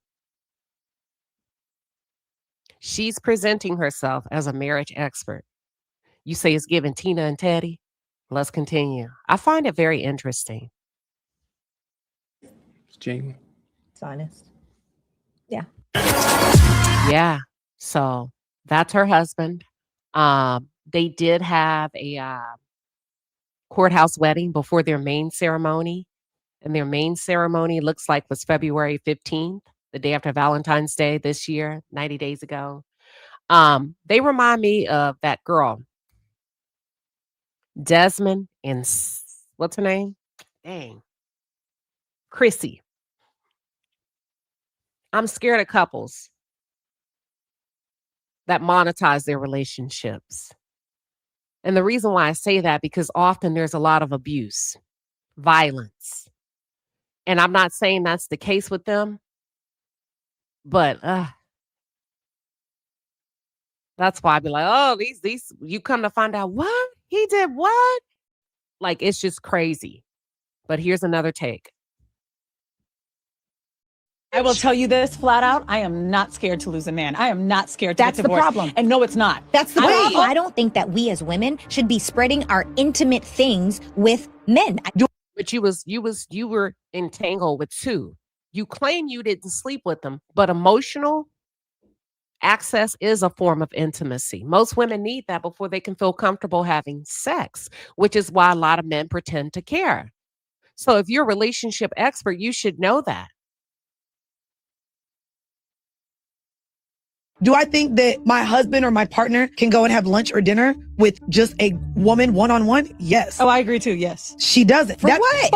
She's presenting herself as a marriage expert. You say it's giving Tina and Teddy? Let's continue. I find it very interesting. It's genuine. It's honest. Yeah. Yeah. So that's her husband. They did have a courthouse wedding before their main ceremony. And their main ceremony looks like was February 15th, the day after Valentine's Day this year, 90 days ago. They remind me of that girl, Desmond and what's her name? Dang. Chrissy. I'm scared of couples that monetize their relationships. And the reason why I say that, because often there's a lot of abuse, violence. And I'm not saying that's the case with them, but that's why I'd be like, oh, these, you come to find out what? He did what? Like, it's just crazy. But here's another take. I will tell you this flat out. I am not scared to lose a man. I am not scared to That's get the divorced. problem. And no, it's not. That's the problem. I don't think that we as women should be spreading our intimate things with men. But you were entangled with two. You claim you didn't sleep with them, but emotional Access is a form of intimacy. Most women need that before they can feel comfortable having sex, which is why a lot of men pretend to care. So if you're a relationship expert, you should know that. Do I think that my husband or my partner can go and have lunch or dinner with just a woman one-on-one? Yes. Oh, I agree too. Yes. She doesn't. For what?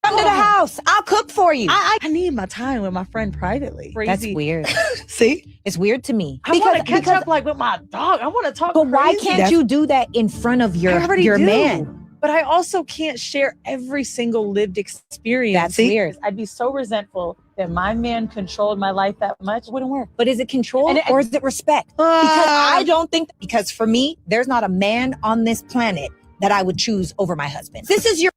Come to the house. I'll cook for you. I need my time with my friend privately. That's weird. See? It's weird to me. I want to catch up like with my dog. I want to talk. But why crazy. can't you do that in front of your man? But I also can't share every single lived experience. That's weird. I'd be so resentful that my man controlled my life that much. It wouldn't work. But is it control or is it respect? Because I don't think, because for me, there's not a man on this planet that I would choose over my husband. This is your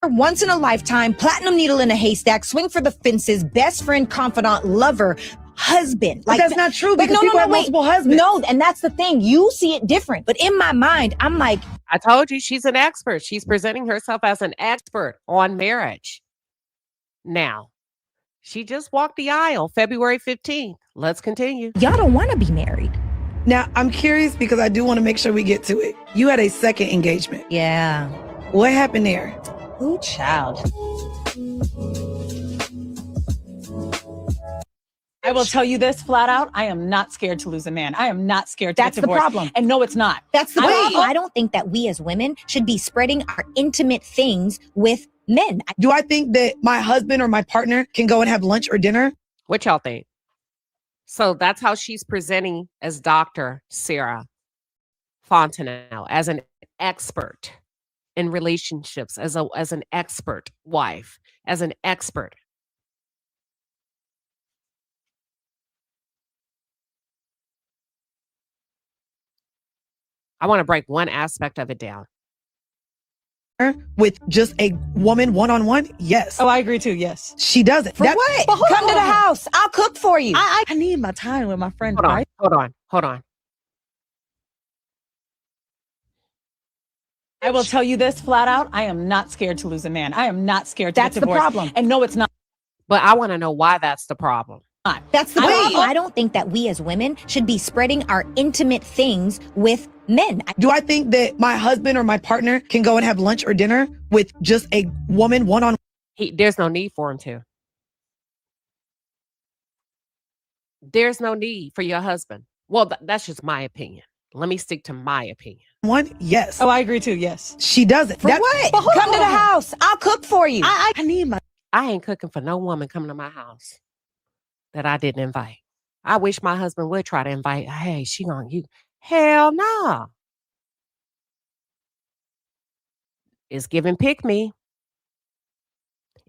once in a lifetime, platinum needle in a haystack, swing for the fences, best friend, confidant, lover, husband. But that's not true because people have multiple husbands. No, and that's the thing. You see it different. But in my mind, I'm like, I told you she's an expert. She's presenting herself as an expert on marriage. Now, she just walked the aisle February 15th. Let's continue. Y'all don't want to be married. Now, I'm curious because I do want to make sure we get to it. You had a second engagement. Yeah. What happened there? Ooh, child. I will tell you this flat out. I am not scared to lose a man. I am not scared to That's get the divorced. problem. And no, it's not. That's the problem. I don't think that we as women should be spreading our intimate things with men. Do I think that my husband or my partner can go and have lunch or dinner? What y'all think? So that's how she's presenting as Dr. Sarah Fontenot, as an expert in relationships, as an expert wife, as an expert. I want to break one aspect of it down. With just a woman one-on-one? Yes. Oh, I agree too. Yes. She doesn't. For what? Come to the house. I'll cook for you. I need my time with my friend. Hold on. I will tell you this flat out. I am not scared to lose a man. I am not scared to That's get the divorced. problem. And no, it's not. But I want to know why that's the problem. That's the problem. I don't think that we as women should be spreading our intimate things with men. Do I think that my husband or my partner can go and have lunch or dinner with just a woman one-on-one? There's no need for him to. There's no need for your husband. Well, that's just my opinion. Let me stick to my opinion. One? Yes. Oh, I agree too. Yes. She doesn't. For what? Come to the house. I'll cook for you. I need my. I ain't cooking for no woman coming to my house that I didn't invite. I wish my husband would try to invite. Hey, she on you. Hell no. It's giving pick me.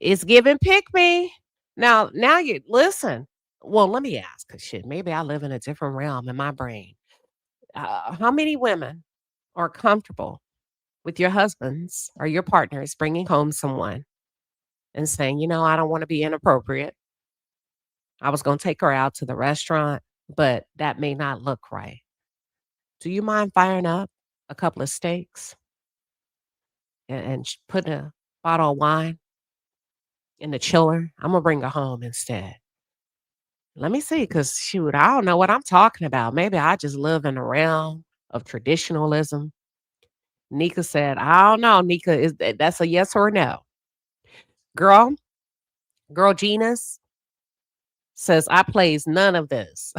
It's giving pick me. Now you listen. Well, let me ask, because shit, maybe I live in a different realm in my brain. How many women are comfortable with your husbands or your partners bringing home someone and saying, I don't want to be inappropriate. I was going to take her out to the restaurant, but that may not look right. Do you mind firing up a couple of steaks and putting a bottle of wine in the chiller? I'm going to bring her home instead. Let me see, because shoot, I don't know what I'm talking about. Maybe I just live in the realm of traditionalism. Nika said, I don't know, Nika, that's a yes or a no. Girl Gina's says, I plays none of this.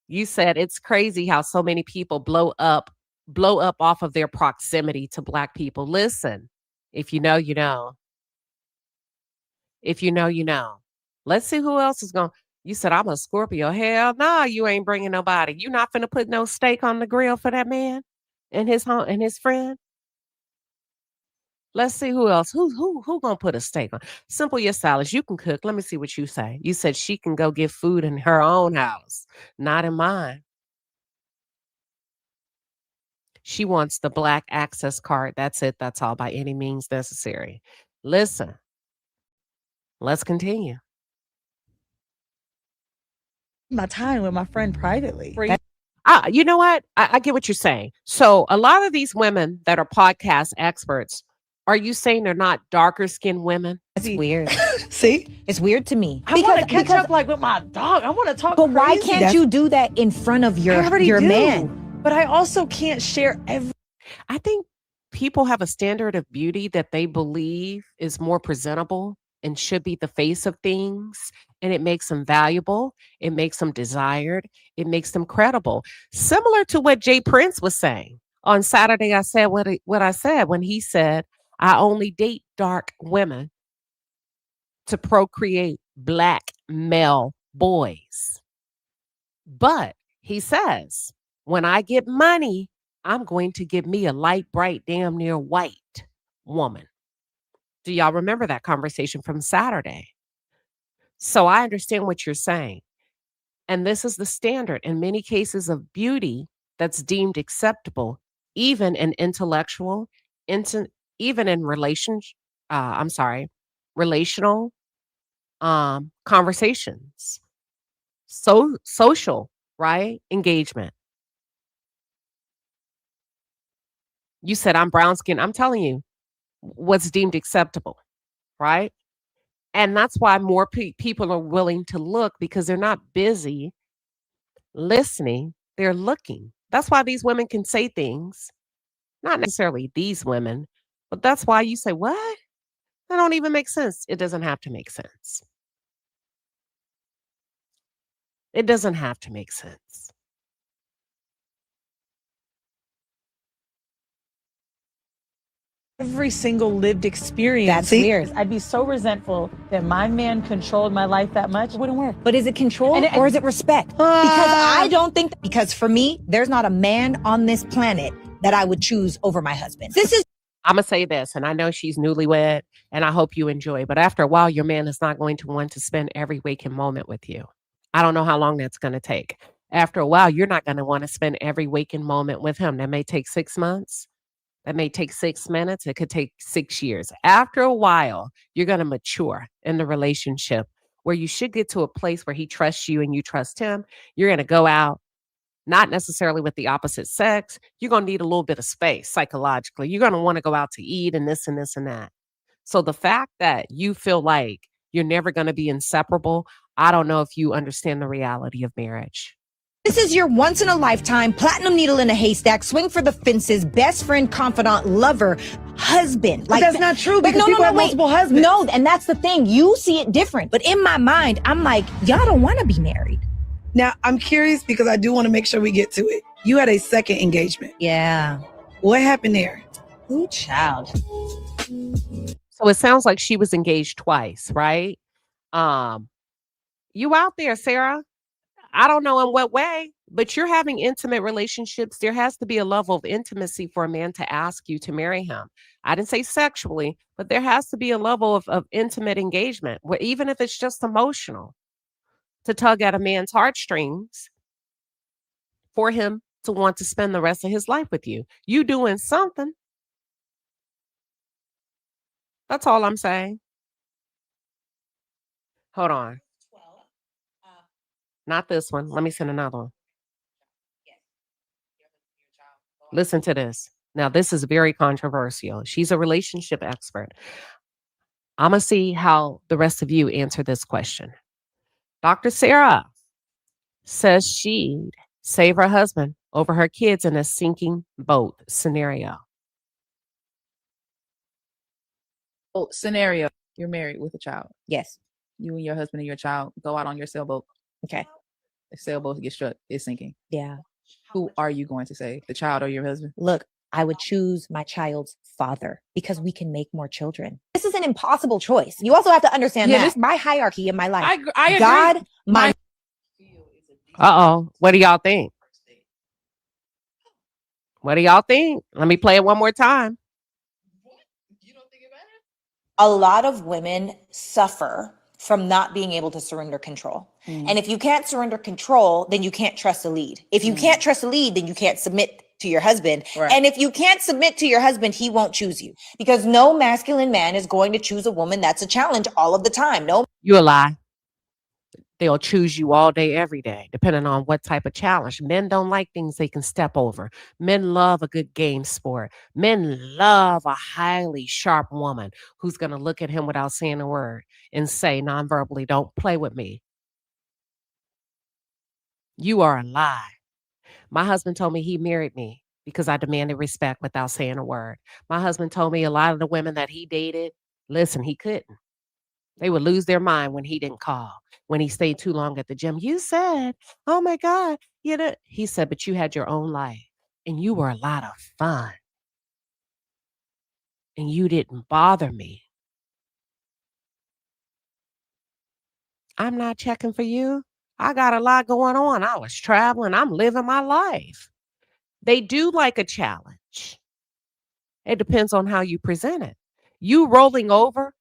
You said it's crazy how so many people blow up off of their proximity to Black people. Listen, if you know, you know. If you know, you know. Let's see who else is going. You said, I'm a Scorpio. Hell no, you ain't bringing nobody. You not finna put no steak on the grill for that man and his home and his friend. Let's see who else. Who gonna put a steak on? Simple your salads. You can cook. Let me see what you say. You said she can go get food in her own house, not in mine. She wants the Black access card. That's it. That's all by any means necessary. Listen, let's continue. My time with my friend privately. You know what? I get what you're saying. So a lot of these women that are podcast experts Are you saying they're not darker skinned women? That's weird. See? It's weird to me. I want to catch up like with my dog. I want to talk. But why crazy. can't you do that in front of your man? But I also can't share every. I think people have a standard of beauty that they believe is more presentable and should be the face of things. And it makes them valuable. It makes them desired. It makes them credible. Similar to what Jay Prince was saying. On Saturday, I said what I said when he said, I only date dark women to procreate black male boys. But he says, when I get money, I'm going to give me a light, bright, damn near white woman. Do y'all remember that conversation from Saturday? So I understand what you're saying. And this is the standard in many cases of beauty that's deemed acceptable, even in intellectual, even in relational conversations. So social, right? Engagement. You said I'm brown skin. I'm telling you what's deemed acceptable, right? And that's why more people are willing to look, because they're not busy listening. They're looking. That's why these women can say things, not necessarily these women, but that's why you say, what? That don't even make sense. It doesn't have to make sense. It doesn't have to make sense. Every single lived experience. That's weird. I'd be so resentful that my man controlled my life that much. It wouldn't work. But is it control or is it respect? Because I don't think because for me, there's not a man on this planet that I would choose over my husband. I'm going to say this, and I know she's newlywed, and I hope you enjoy, but after a while, your man is not going to want to spend every waking moment with you. I don't know how long that's going to take. After a while, you're not going to want to spend every waking moment with him. That may take 6 months. That may take 6 minutes. It could take 6 years. After a while, you're going to mature in the relationship where you should get to a place where he trusts you and you trust him. You're going to go out, not necessarily with the opposite sex. You're going to need a little bit of space psychologically. You're going to want to go out to eat and this and this and that. So the fact that you feel like you're never going to be inseparable, I don't know if you understand the reality of marriage. This is your once in a lifetime, platinum needle in a haystack, swing for the fences, best friend, confidant, lover, husband. But that's not true because people have multiple husbands. No, and that's the thing. You see it different. But in my mind, I'm like, y'all don't want to be married. Now, I'm curious because I do want to make sure we get to it. You had a second engagement. Yeah. What happened there? Ooh, child. So it sounds like she was engaged twice, right? You out there, Sarah? I don't know in what way, but you're having intimate relationships. There has to be a level of intimacy for a man to ask you to marry him. I didn't say sexually, but there has to be a level of intimate engagement, where even if it's just emotional, to tug at a man's heartstrings for him to want to spend the rest of his life with you. You doing something. That's all I'm saying. Hold on. Not this one. Let me send another one. Listen to this. Now, this is very controversial. She's a relationship expert. I'm going to see how the rest of you answer this question. Dr. Sarah says she'd save her husband over her kids in a sinking boat scenario. Oh, scenario. You're married with a child. Yes. You and your husband and your child go out on your sailboat. Okay. The sailboat gets struck. It's sinking. Yeah. Who are you going to save? The child or your husband? Look, I would choose my child's father because we can make more children. This is an impossible choice. You also have to understand that my hierarchy in my life. I agree. God, my. Uh-oh. What do y'all think? What do y'all think? Let me play it one more time. A lot of women suffer from not being able to surrender control. And if you can't surrender control, then you can't trust a lead. If you can't trust a lead, then you can't submit to your husband. Right. And if you can't submit to your husband, he won't choose you, because no masculine man is going to choose a woman that's a challenge all of the time. No. You a lie. They'll choose you all day, every day, depending on what type of challenge. Men don't like things they can step over. Men love a good game sport. Men love a highly sharp woman who's going to look at him without saying a word and say non-verbally, don't play with me. You are a lie. My husband told me he married me because I demanded respect without saying a word. My husband told me a lot of the women that he dated, listen, he couldn't. They would lose their mind when he didn't call, when he stayed too long at the gym. You said, oh my God, you know, he said, but you had your own life and you were a lot of fun and you didn't bother me. I'm not checking for you. I got a lot going on. I was traveling. I'm living my life. They do like a challenge. It depends on how you present it. You rolling over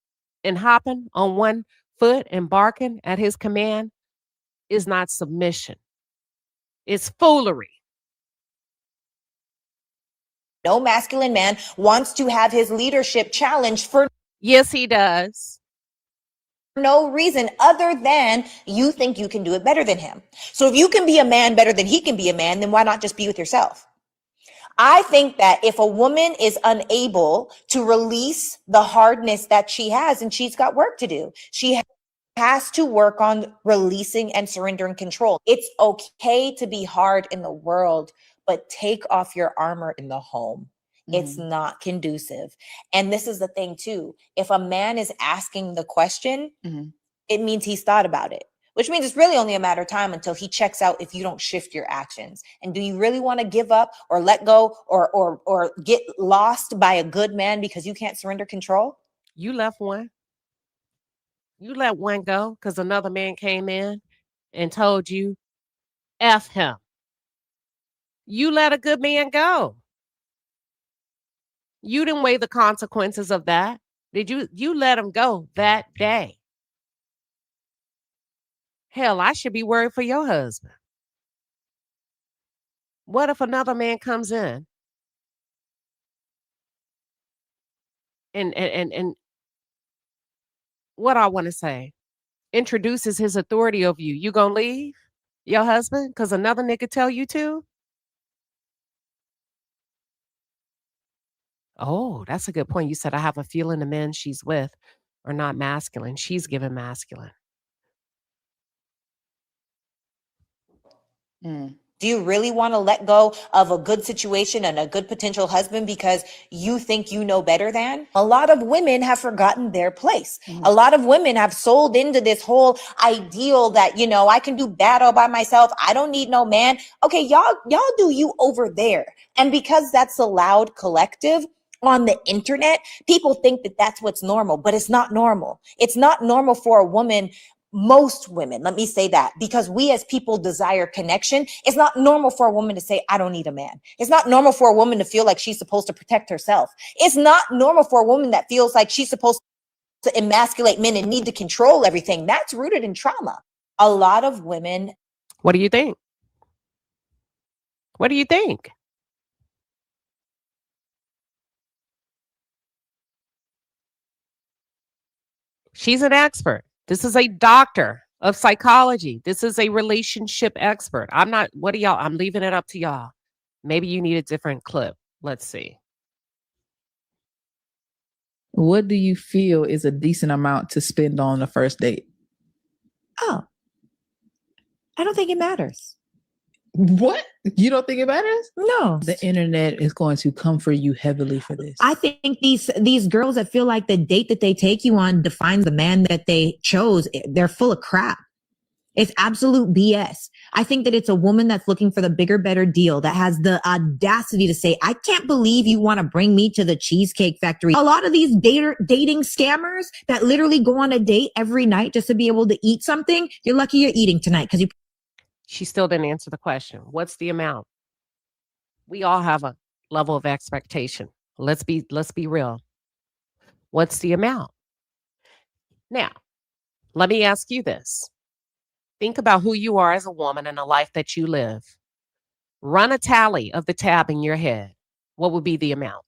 and hopping on one foot and barking at his command is not submission. It's foolery. No masculine man wants to have his leadership challenged for yes, he does. No reason other than you think you can do it better than him. So if you can be a man better than he can be a man, then why not just be with yourself? I think that if a woman is unable to release the hardness that she has, and she's got work to do, she has to work on releasing and surrendering control. It's okay to be hard in the world, but take off your armor in the home. It's not conducive. And this is the thing too. If a man is asking the question, it means he's thought about it, which means it's really only a matter of time until he checks out if you don't shift your actions. And do you really want to give up or let go or get lost by a good man because you can't surrender control? You left one. You let one go because another man came in and told you, F him. You let a good man go. You didn't weigh the consequences of that. Did you? You let him go that day. Hell, I should be worried for your husband. What if another man comes in and what I want to say, introduces his authority over you? You gonna leave your husband because another nigga tell you to? Oh, that's a good point. You said, I have a feeling the men she's with are not masculine. She's given masculine. Do you really want to let go of a good situation and a good potential husband because you think you know better than? A lot of women have forgotten their place. A lot of women have sold into this whole ideal that, you know, I can do bad all by myself. I don't need no man. Okay, y'all do you over there. And because that's a loud collective on the internet, people think that that's what's normal, but it's not normal. It's not normal for a woman. Most women, let me say that, because we as people desire connection. It's not normal for a woman to say, I don't need a man. It's not normal for a woman to feel like she's supposed to protect herself. It's not normal for a woman that feels like she's supposed to emasculate men and need to control everything. That's rooted in trauma. A lot of women. What do you think? What do you think? She's an expert. This is a doctor of psychology. This is a relationship expert. I'm not, what do y'all, I'm leaving it up to y'all. Maybe you need a different clip. Let's see. What do you feel is a decent amount to spend on a first date? Oh, I don't think it matters. What? You don't think it matters? No. The internet is going to come for you heavily for this. I think these girls that feel like the date that they take you on defines the man that they chose, they're full of crap. It's absolute BS. I think that it's a woman that's looking for the bigger, better deal, that has the audacity to say, I can't believe you want to bring me to the Cheesecake Factory. A lot of these dating scammers that literally go on a date every night just to be able to eat something, you're lucky you're eating tonight because you. She still didn't answer the question. What's the amount? We all have a level of expectation. Let's be real. What's the amount? Now, let me ask you this. Think about who you are as a woman and the life that you live. Run a tally of the tab in your head. What would be the amount?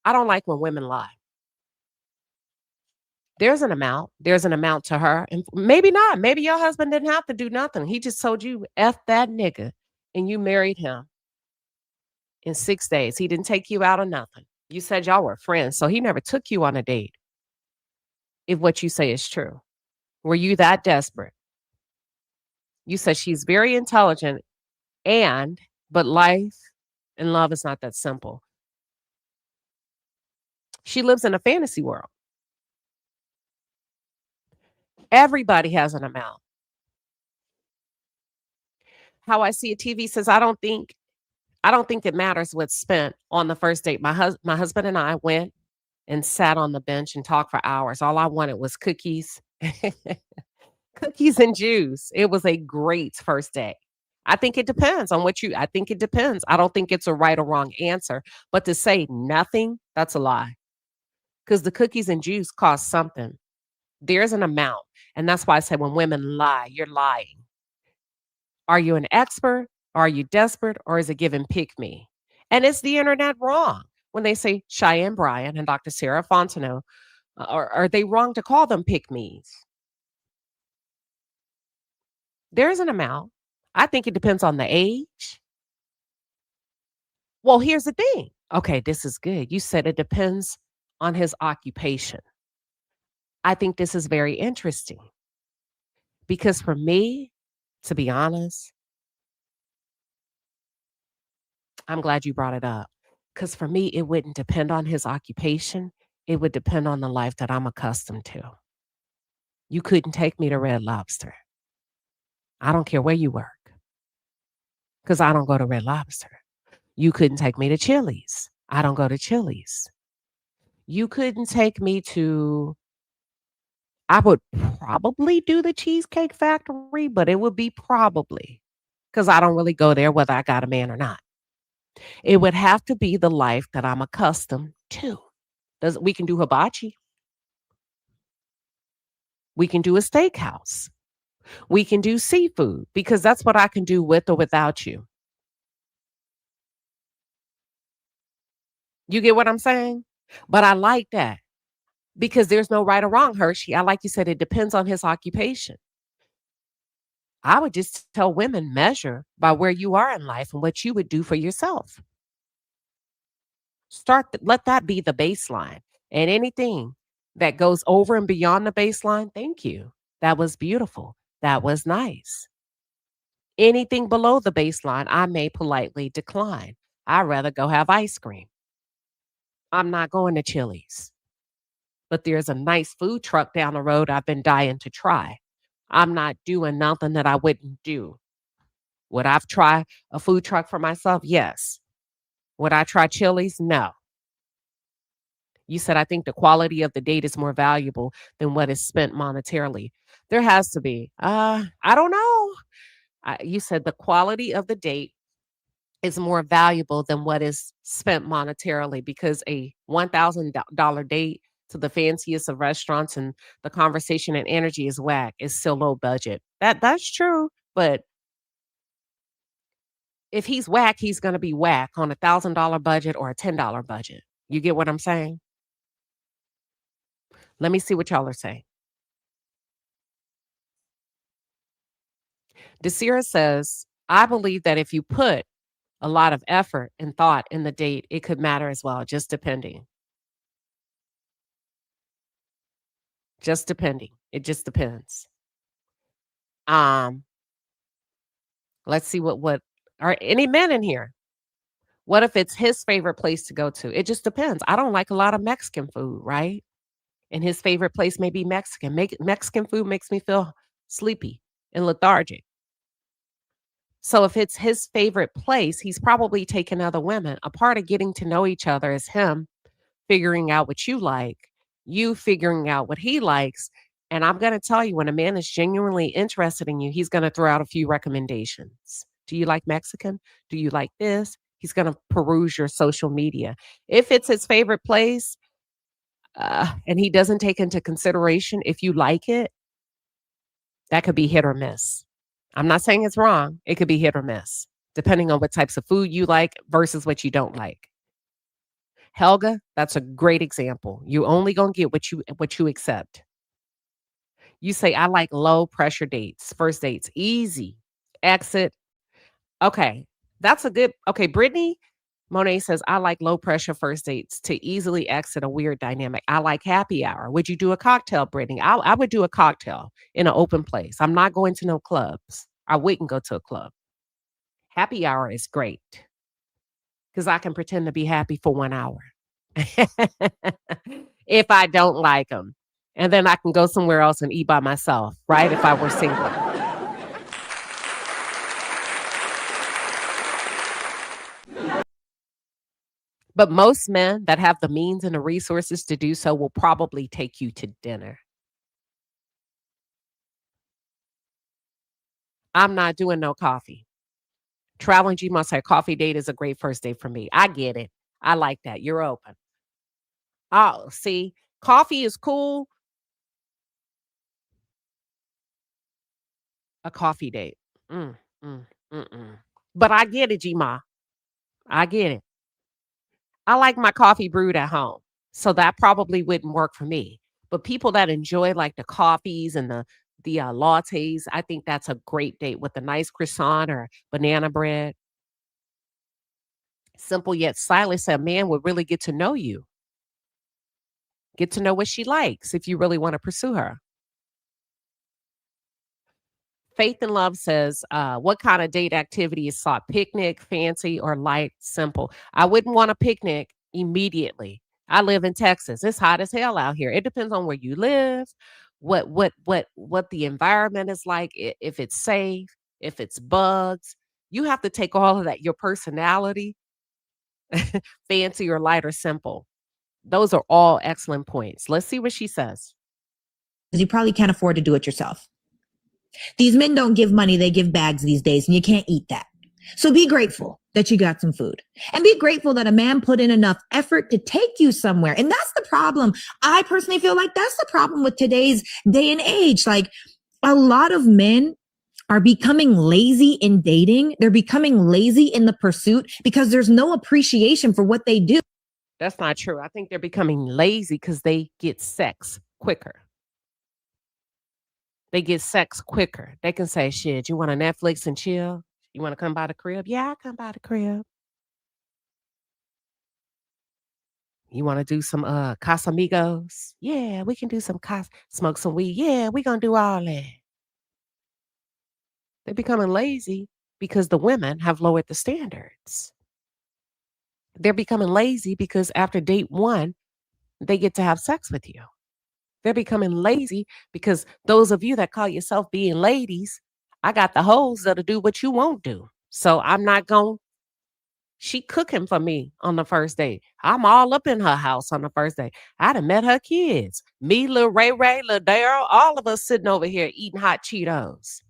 I don't like when women lie. There's an amount. There's an amount to her. And maybe not. Maybe your husband didn't have to do nothing. He just told you, F that nigga. And you married him in 6 days. He didn't take you out or nothing. You said y'all were friends. So he never took you on a date. If what you say is true. Were you that desperate? You said she's very intelligent but life and love is not that simple. She lives in a fantasy world. Everybody has an amount. How I see it, TV says, I don't think it matters what's spent on the first date. My husband and I went and sat on the bench and talked for hours. All I wanted was cookies, cookies and juice. It was a great first day. I think it depends on I think it depends. I don't think it's a right or wrong answer, but to say nothing, that's a lie. Because the cookies and juice cost something. There's an amount. And that's why I say when women lie, you're lying. Are you an expert? Are you desperate? Or is it giving pick me? And is the internet wrong when they say Cheyenne Bryant and Dr. Sarah Fontenot? Are they wrong to call them pick me's? There's an amount. I think it depends on the age. Well, here's the thing. Okay, this is good. You said it depends on his occupation. I think this is very interesting because for me, to be honest, I'm glad you brought it up because for me, it wouldn't depend on his occupation. It would depend on the life that I'm accustomed to. You couldn't take me to Red Lobster. I don't care where you work because I don't go to Red Lobster. You couldn't take me to Chili's. I don't go to Chili's. You couldn't take me to, I would probably do the Cheesecake Factory, but it would be probably because I don't really go there whether I got a man or not. It would have to be the life that I'm accustomed to. We can do hibachi. We can do a steakhouse. We can do seafood because that's what I can do with or without you. You get what I'm saying? But I like that because there's no right or wrong, Hershey. Like you said, it depends on his occupation. I would just tell women measure by where you are in life and what you would do for yourself. Let that be the baseline. And anything that goes over and beyond the baseline, thank you. That was beautiful. That was nice. Anything below the baseline, I may politely decline. I'd rather go have ice cream. I'm not going to Chili's. But there's a nice food truck down the road I've been dying to try. I'm not doing nothing that I wouldn't do. Would I try a food truck for myself? Yes. Would I try Chili's? No. You said, I think the quality of the date is more valuable than what is spent monetarily. There has to be. I don't know. You said the quality of the date is more valuable than what is spent monetarily because a $1,000 date to the fanciest of restaurants and the conversation and energy is whack. It's still low budget. That's true. But if he's whack, he's going to be whack on $1,000 budget or a $10 budget. You get what I'm saying? Let me see what y'all are saying. Desira says, I believe that if you put a lot of effort and thought in the date, it could matter as well, just depending. Just depending. It just depends. Let's see what are any men in here? What if it's his favorite place to go to? It just depends. I don't like a lot of Mexican food, right? And his favorite place may be Mexican. Mexican food makes me feel sleepy and lethargic. So if it's his favorite place, he's probably taken other women. A part of getting to know each other is him figuring out what you like, you figuring out what he likes. And I'm going to tell you, when a man is genuinely interested in you, he's going to throw out a few recommendations. Do you like Mexican? Do you like this? He's going to peruse your social media. If it's his favorite place and he doesn't take into consideration if you like it, that could be hit or miss. I'm not saying it's wrong. It could be hit or miss, depending on what types of food you like versus what you don't like. Helga, that's a great example. You only gonna get what you accept. You say, I like low pressure dates, first dates, easy. Exit. Okay. That's a good okay. Brittany Monet says, I like low pressure first dates to easily exit a weird dynamic. I like happy hour. Would you do a cocktail, Brittany? I would do a cocktail in an open place. I'm not going to no clubs. I wouldn't go to a club. Happy hour is great because I can pretend to be happy for 1 hour if I don't like them. And then I can go somewhere else and eat by myself, right? If I were single. But most men that have the means and the resources to do so will probably take you to dinner. I'm not doing no coffee. Traveling G must say coffee date is a great first date for me. I get it. I like that. You're open. Oh, see, coffee is cool. A coffee date. Mm, mm, mm-mm. But I get it, G-Ma. I get it. I like my coffee brewed at home. So that probably wouldn't work for me. But people that enjoy like the coffees and the lattes, I think that's a great date with a nice croissant or banana bread. Simple yet stylish. A man would really get to know you. Get to know what she likes if you really want to pursue her. Faith and Love says, what kind of date activity is sought? Picnic, fancy, or light, simple? I wouldn't want a picnic immediately. I live in Texas. It's hot as hell out here. It depends on where you live, what the environment is like, if it's safe, if it's bugs. You have to take all of that, your personality, fancy or light or simple. Those are all excellent points. Let's see what she says. You probably can't afford to do it yourself. These men don't give money, they give bags these days, and you can't eat that. So be grateful that you got some food. And be grateful that a man put in enough effort to take you somewhere. And that's the problem. I personally feel like that's the problem with today's day and age. Like, a lot of men are becoming lazy in dating. They're becoming lazy in the pursuit because there's no appreciation for what they do. That's not true. I think they're becoming lazy because they get sex quicker. They get sex quicker. They can say, shit, you want to Netflix and chill? You want to come by the crib? Yeah, I'll come by the crib. You want to do some Casamigos? Yeah, we can do some smoke some weed. Yeah, we're going to do all that. They're becoming lazy because the women have lowered the standards. They're becoming lazy because after date one, they get to have sex with you. They're becoming lazy because those of you that call yourself being ladies, I got the hoes that'll do what you won't do. So I'm not going. She cooking for me on the first date. I'm all up in her house on the first day. I done met her kids. Me, Lil Ray, Lil Daryl, all of us sitting over here eating hot Cheetos.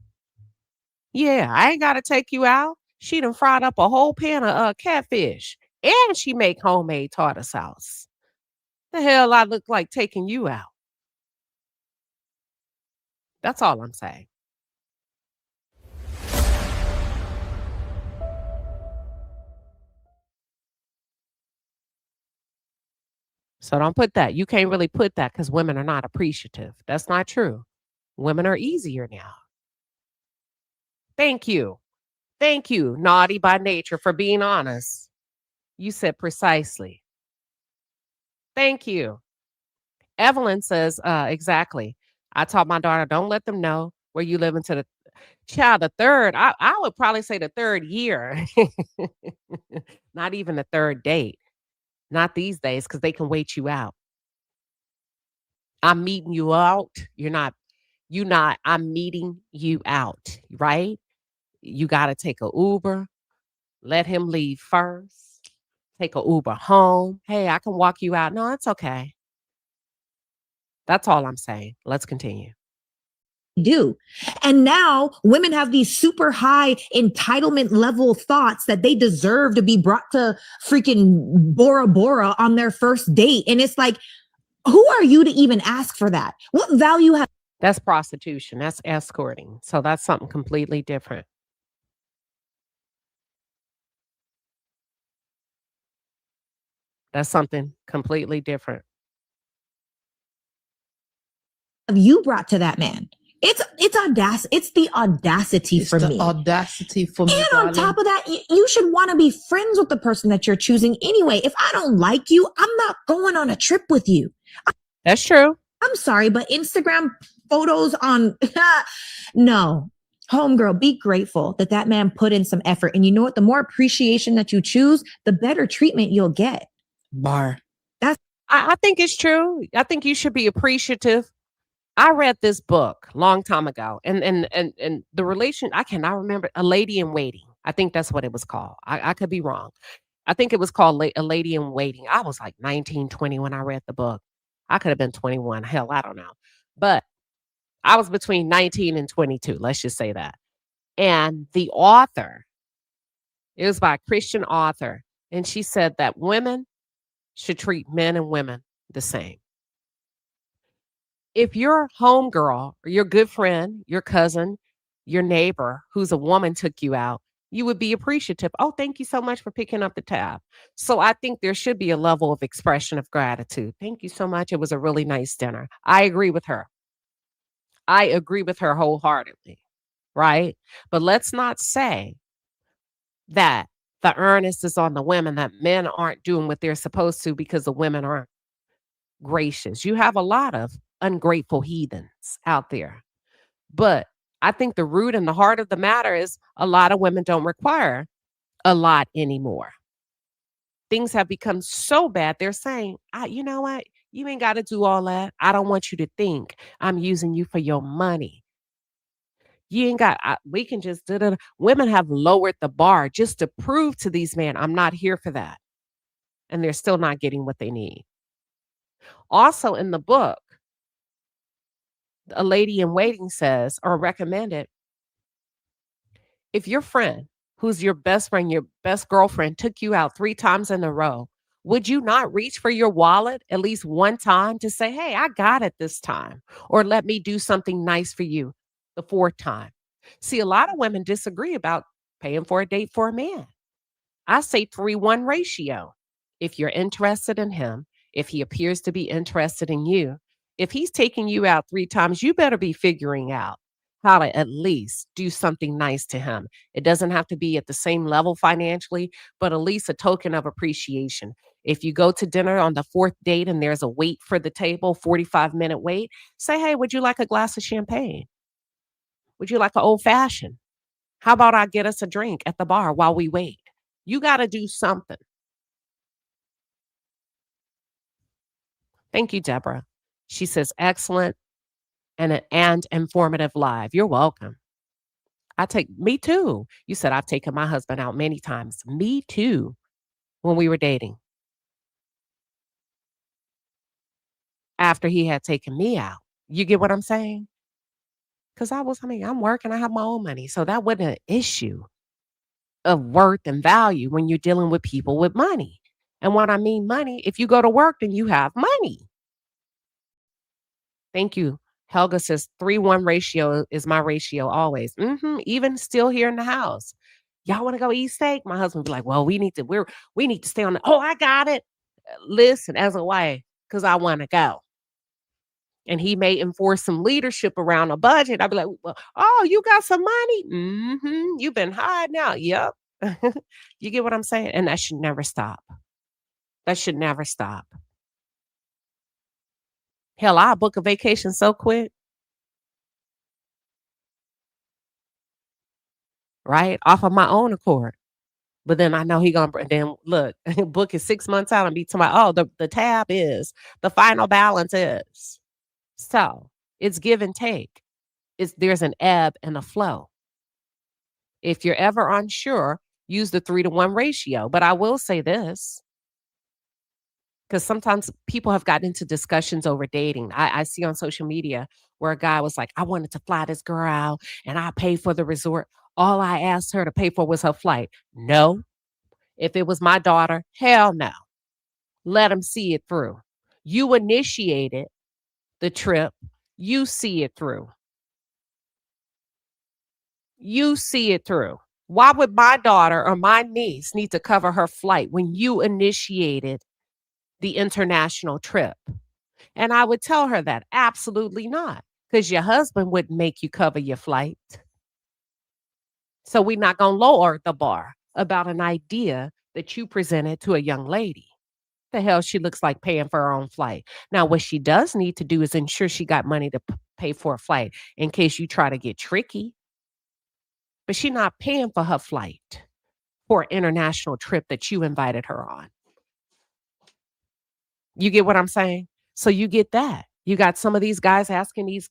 Yeah, I ain't got to take you out. She done fried up a whole pan of catfish. And she make homemade tartar sauce. The hell I look like taking you out? That's all I'm saying. So don't put that. You can't really put that because women are not appreciative. That's not true. Women are easier now. Thank you. Thank you, naughty by nature, for being honest. You said precisely. Thank you. Evelyn says, exactly. I taught my daughter, don't let them know where you live into the child. The third, I would probably say the third year. Not even the third date. Not these days, because they can wait you out. I'm meeting you out. I'm meeting you out, right? You got to take a Uber. Let him leave first. Take a Uber home. Hey, I can walk you out. No, it's okay. That's all I'm saying. Let's continue. Do. And now women have these super high entitlement level thoughts that they deserve to be brought to freaking Bora Bora on their first date. And it's like, who are you to even ask for that? What value have? That's prostitution. That's escorting. So that's something completely different. That's something completely different. You brought to that man. It's audacity. It's the audacity It's for the me. audacity for me, And on darling. top of that, you should want to be friends with the person that you're choosing anyway. If I don't like you, I'm not going on a trip with you. That's true. I'm sorry, but Instagram photos on no. Homegirl, be grateful that that man put in some effort. And you know what? The more appreciation that you choose, the better treatment you'll get. Bar. I think it's true. I think you should be appreciative. I read this book long time ago, and the relation, I cannot remember, A Lady in Waiting. I think that's what it was called. I could be wrong. I think it was called A Lady in Waiting. I was like 19, 20 when I read the book. I could have been 21. Hell, I don't know. But I was between 19 and 22. Let's just say that. And the author, it was by a Christian author. And she said that women should treat men and women the same. If your homegirl or your good friend, your cousin, your neighbor who's a woman took you out, you would be appreciative. Oh, thank you so much for picking up the tab. So I think there should be a level of expression of gratitude. Thank you so much. It was a really nice dinner. I agree with her. I agree with her wholeheartedly, right? But let's not say that the earnest is on the women, that men aren't doing what they're supposed to because the women aren't gracious. You have a lot of ungrateful heathens out there. But I think the root and the heart of the matter is a lot of women don't require a lot anymore. Things have become so bad. They're saying, you know what? You ain't got to do all that. I don't want you to think I'm using you for your money. You ain't got, we can just do it. Women have lowered the bar just to prove to these men, I'm not here for that. And they're still not getting what they need. Also in the book, A Lady in Waiting says, or recommended, if your friend, who's your best friend, your best girlfriend, took you out 3 times in a row, would you not reach for your wallet at least one time to say, hey, I got it this time, or let me do something nice for you the 4th time? See, a lot of women disagree about paying for a date for a man. I say 3-1 ratio. If you're interested in him, if he appears to be interested in you, if he's taking you out 3 times, you better be figuring out how to at least do something nice to him. It doesn't have to be at the same level financially, but at least a token of appreciation. If you go to dinner on the 4th date and there's a wait for the table, 45-minute wait, say, hey, would you like a glass of champagne? Would you like an old fashioned? How about I get us a drink at the bar while we wait? You got to do something. Thank you, Deborah. She says, excellent and informative live. You're welcome. Me too. You said I've taken my husband out many times. Me too. When we were dating. After he had taken me out. You get what I'm saying? Because I'm working, I have my own money. So that wasn't an issue of worth and value when you're dealing with people with money. And when I mean money, if you go to work, then you have money. Thank you. Helga says 3-1 ratio is my ratio always. Even still here in the house. Y'all want to go eat steak? My husband would be like, well, we need to stay on oh, I got it. Listen, as a wife, because I want to go. And he may enforce some leadership around a budget. I'd be like, well, oh, you got some money? You've been hiding out. Yep. You get what I'm saying? And that should never stop. That should never stop. Hell, I'll book a vacation so quick. Right? Off of my own accord. But then I know he gonna then look, book it 6 months out and be talking about, oh, the tab is, the final balance is. So it's give and take. There's an ebb and a flow. If you're ever unsure, use the 3-1 ratio. But I will say this, because sometimes people have gotten into discussions over dating. I see on social media where a guy was like, I wanted to fly this girl out and I paid for the resort. All I asked her to pay for was her flight. No. If it was my daughter, hell no. Let him see it through. You initiated the trip. You see it through. You see it through. Why would my daughter or my niece need to cover her flight when you initiated the international trip? And I would tell her that absolutely not, because your husband wouldn't make you cover your flight. So we're not going to lower the bar about an idea that you presented to a young lady. The hell she looks like paying for her own flight. Now, what she does need to do is ensure she got money to pay for a flight in case you try to get tricky. But she's not paying for her flight for an international trip that you invited her on. You get what I'm saying? So you get that. You got some of these guys asking these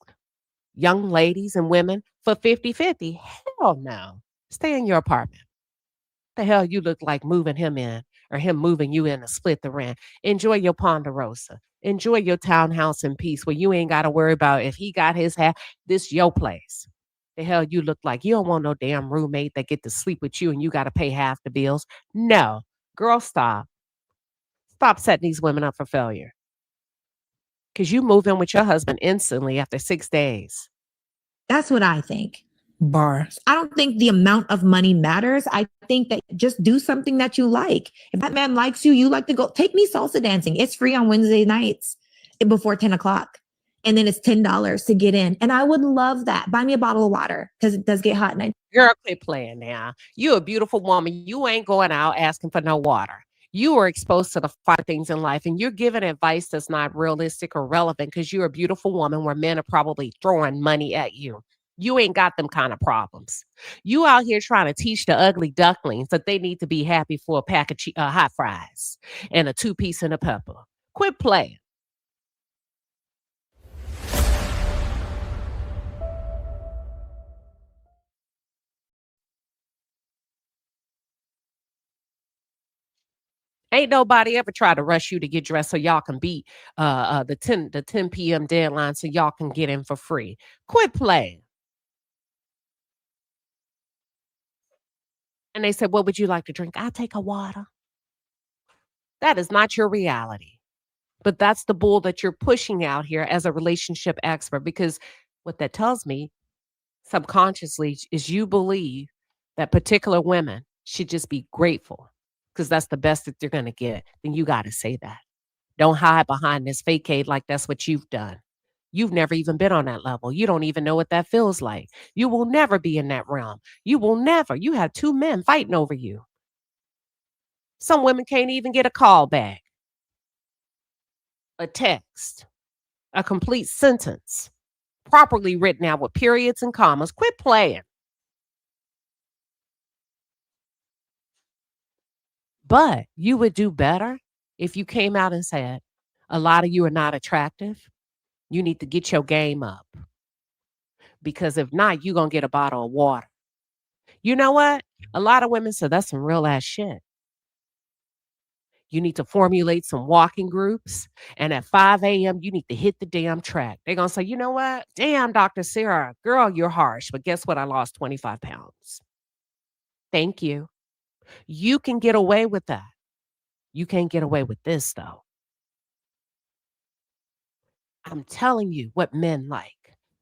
young ladies and women for 50-50. Hell no. Stay in your apartment. The hell you look like moving him in or him moving you in to split the rent. Enjoy your Ponderosa. Enjoy your townhouse in peace where you ain't got to worry about if he got his half. This your place. The hell you look like. You don't want no damn roommate that get to sleep with you and you got to pay half the bills. No. Girl, stop. Stop setting these women up for failure. Because you move in with your husband instantly after 6 days. That's what I think. Bars. I don't think the amount of money matters. I think that just do something that you like. If that man likes you, you like to go. Take me salsa dancing. It's free on Wednesday nights before 10 o'clock. And then it's $10 to get in. And I would love that. Buy me a bottle of water because it does get hot. And Girl, quit playing now. You a beautiful woman. You ain't going out asking for no water. You are exposed to the fine things in life and you're giving advice that's not realistic or relevant because you're a beautiful woman where men are probably throwing money at you. You ain't got them kind of problems. You out here trying to teach the ugly ducklings that they need to be happy for a pack of hot fries and a 2-piece and a pepper. Quit playing. Ain't nobody ever tried to rush you to get dressed so y'all can beat the 10 p.m. deadline so y'all can get in for free. Quit playing. And they said, what would you like to drink? I'll take a water. That is not your reality. But that's the bull that you're pushing out here as a relationship expert, because what that tells me subconsciously is you believe that particular women should just be grateful because that's the best that they're going to get. Then you got to say that. Don't hide behind this facade like that's what you've done. You've never even been on that level. You don't even know what that feels like. You will never be in that realm. You will never. You have 2 men fighting over you. Some women can't even get a call back, a text, a complete sentence, properly written out with periods and commas. Quit playing. But you would do better if you came out and said, a lot of you are not attractive. You need to get your game up. Because if not, you're going to get a bottle of water. You know what? A lot of women say that's some real ass shit. You need to formulate some walking groups. And at 5 a.m., you need to hit the damn track. They're going to say, you know what? Damn, Dr. Sarah, girl, you're harsh. But guess what? I lost 25 pounds. Thank you. You can get away with that. You can't get away with this, though. I'm telling you what men like.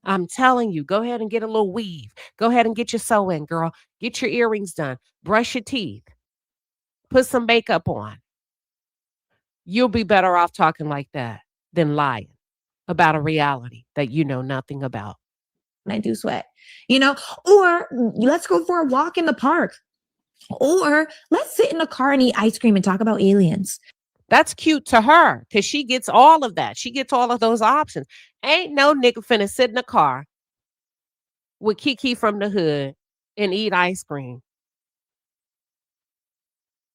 I'm telling you, go ahead and get a little weave. Go ahead and get your sew in, girl. Get your earrings done. Brush your teeth. Put some makeup on. You'll be better off talking like that than lying about a reality that you know nothing about. I do sweat, or let's go for a walk in the park, or let's sit in a car and eat ice cream and talk about aliens. That's cute to her because she gets all of that. She gets all of those options. Ain't no nigga finna sit in a car with Kiki from the hood and eat ice cream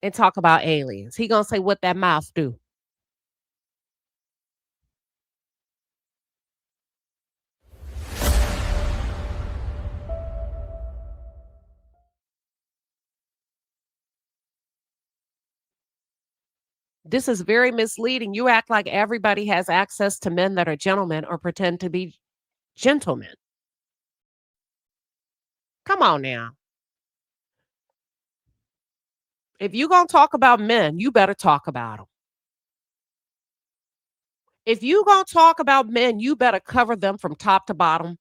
and talk about aliens. He gonna say what that mouth do. This is very misleading. You act like everybody has access to men that are gentlemen or pretend to be gentlemen. Come on now. If you're going to talk about men, you better talk about them. If you're going to talk about men, you better cover them from top to bottom,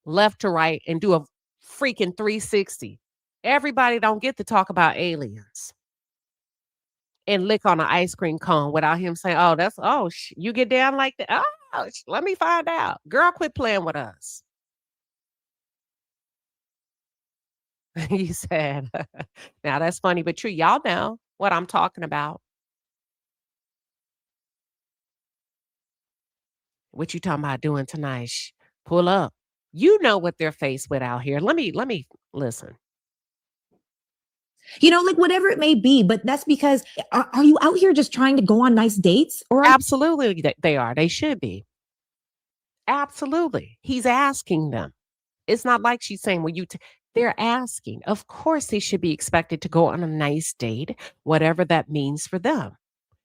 left to right, and do a freaking 360. Everybody don't get to talk about aliens. and lick on an ice cream cone without him saying, oh, you get down like that? Oh, let me find out. Girl, quit playing with us. You said, now that's funny, but true. Y'all know what I'm talking about. What you talking about doing tonight? Pull up. You know what they're faced with out here. Let me listen. You know, like whatever it may be, but that's because are you out here just trying to go on nice dates? Or Absolutely, they are. They should be. Absolutely. He's asking them. It's not like she's saying, well, they're asking. Of course, they should be expected to go on a nice date, whatever that means for them.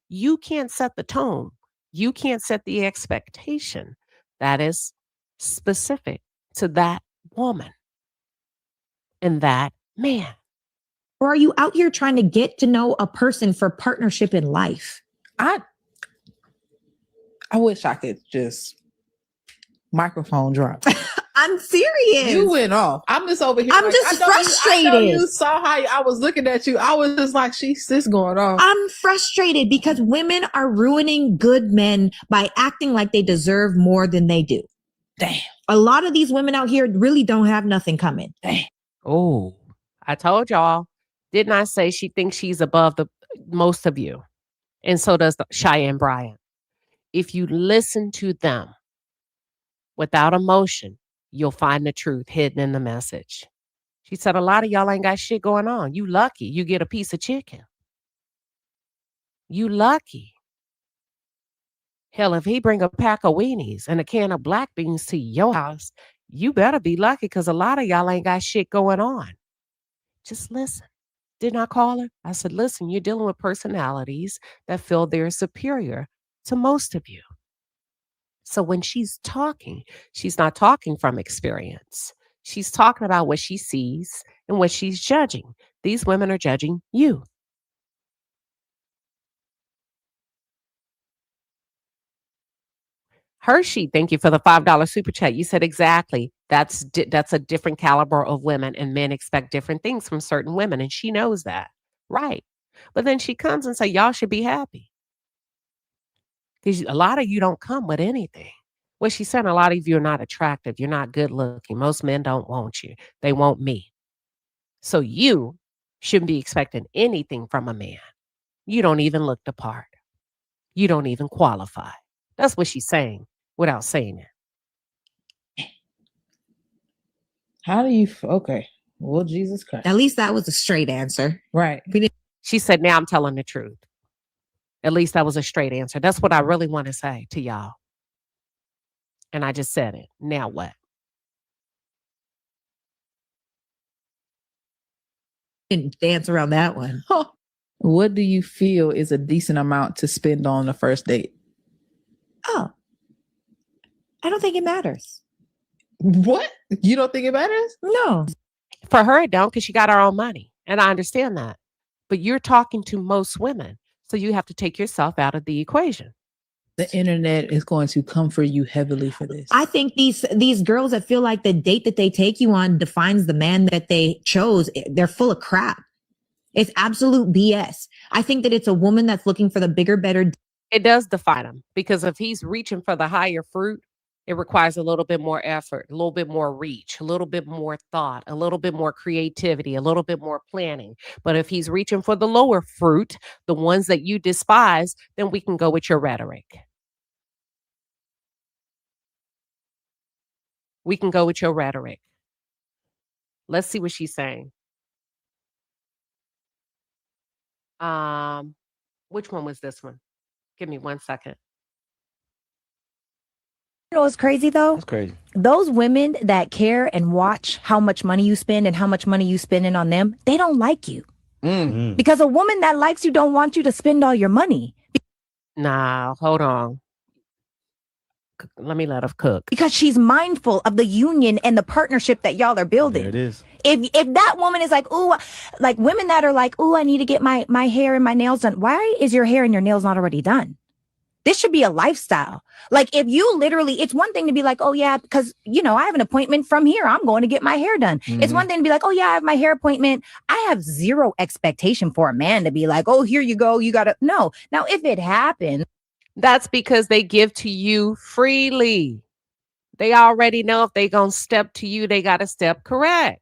You can't set the tone. You can't set the expectation that is specific to that woman and that man. Or are you out here trying to get to know a person for partnership in life? I wish I could just microphone drop. I'm serious. You went off. I'm just over here. I'm just frustrated. I know you saw how I was looking at you. I was just like, she's just going off. I'm frustrated because women are ruining good men by acting like they deserve more than they do. Damn. A lot of these women out here really don't have nothing coming. Damn. Oh, I told y'all. Didn't I say she thinks she's above the most of you? And so does Cheyenne Bryant. If you listen to them without emotion, you'll find the truth hidden in the message. She said, a lot of y'all ain't got shit going on. You lucky you get a piece of chicken. You lucky. Hell, if he bring a pack of weenies and a can of black beans to your house, you better be lucky because a lot of y'all ain't got shit going on. Just listen. Didn't I call her? I said, listen, you're dealing with personalities that feel they're superior to most of you. So when she's talking, she's not talking from experience. She's talking about what she sees and what she's judging. These women are judging you. Hershey, thank you for the $5 super chat. You said exactly. That's a different caliber of women, and men expect different things from certain women, and she knows that. Right. But then she comes and say, y'all should be happy. Because a lot of you don't come with anything. Well, she's saying a lot of you are not attractive. You're not good looking. Most men don't want you. They want me. So you shouldn't be expecting anything from a man. You don't even look the part. You don't even qualify. That's what she's saying without saying it. How do you? Okay. Well, Jesus Christ. At least that was a straight answer. Right. She said, now I'm telling the truth. At least that was a straight answer. That's what I really want to say to y'all. And I just said it. Now what? Didn't dance around that one. What do you feel is a decent amount to spend on the first date? Oh, I don't think it matters. What? You don't think it matters? No. For her, it don't, because she got her own money. And I understand that. But you're talking to most women. So you have to take yourself out of the equation. The internet is going to come for you heavily for this. I think these girls that feel like the date that they take you on defines the man that they chose, they're full of crap. It's absolute BS. I think that it's a woman that's looking for the bigger, better. It does define him, because if he's reaching for the higher fruit, it requires a little bit more effort, a little bit more reach, a little bit more thought, a little bit more creativity, a little bit more planning. But if he's reaching for the lower fruit, the ones that you despise, then we can go with your rhetoric. We can go with your rhetoric. Let's see what she's saying. Which one was this one? Give me 1 second. You know what's crazy though? That's crazy. Those women that care and watch how much money you spend and how much money you spending on them, they don't like you. Mm-hmm. Because a woman that likes you don't want you to spend all your money. Nah, hold on. Let me let her cook. Because she's mindful of the union and the partnership that y'all are building. There it is. If that woman is like, ooh, like women that are like, ooh, I need to get my hair and my nails done. Why is your hair and your nails not already done? This should be a lifestyle. Like if you literally, it's one thing to be like, oh yeah, because I have an appointment from here. I'm going to get my hair done. It's one thing to be like, oh yeah, I have my hair appointment. I have zero expectation for a man to be like, oh, here you go. You got to no. Now, if it happens. That's because they give to you freely. They already know if they going to step to you, they got to step correct.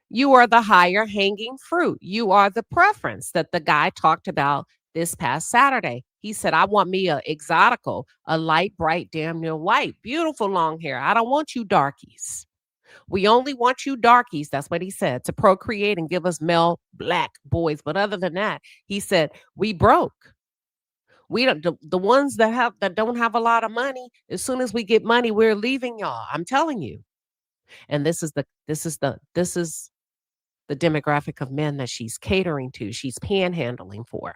You are the higher hanging fruit. You are the preference that the guy talked about this past Saturday. He said, I want me a exotical, a light, bright, damn near white, beautiful long hair. I don't want you darkies. We only want you darkies. That's what he said, to procreate and give us male black boys. But other than that, he said, we broke. We don't, the ones that don't have a lot of money, as soon as we get money, we're leaving y'all. I'm telling you. And this is the demographic of men that she's catering to. She's panhandling for.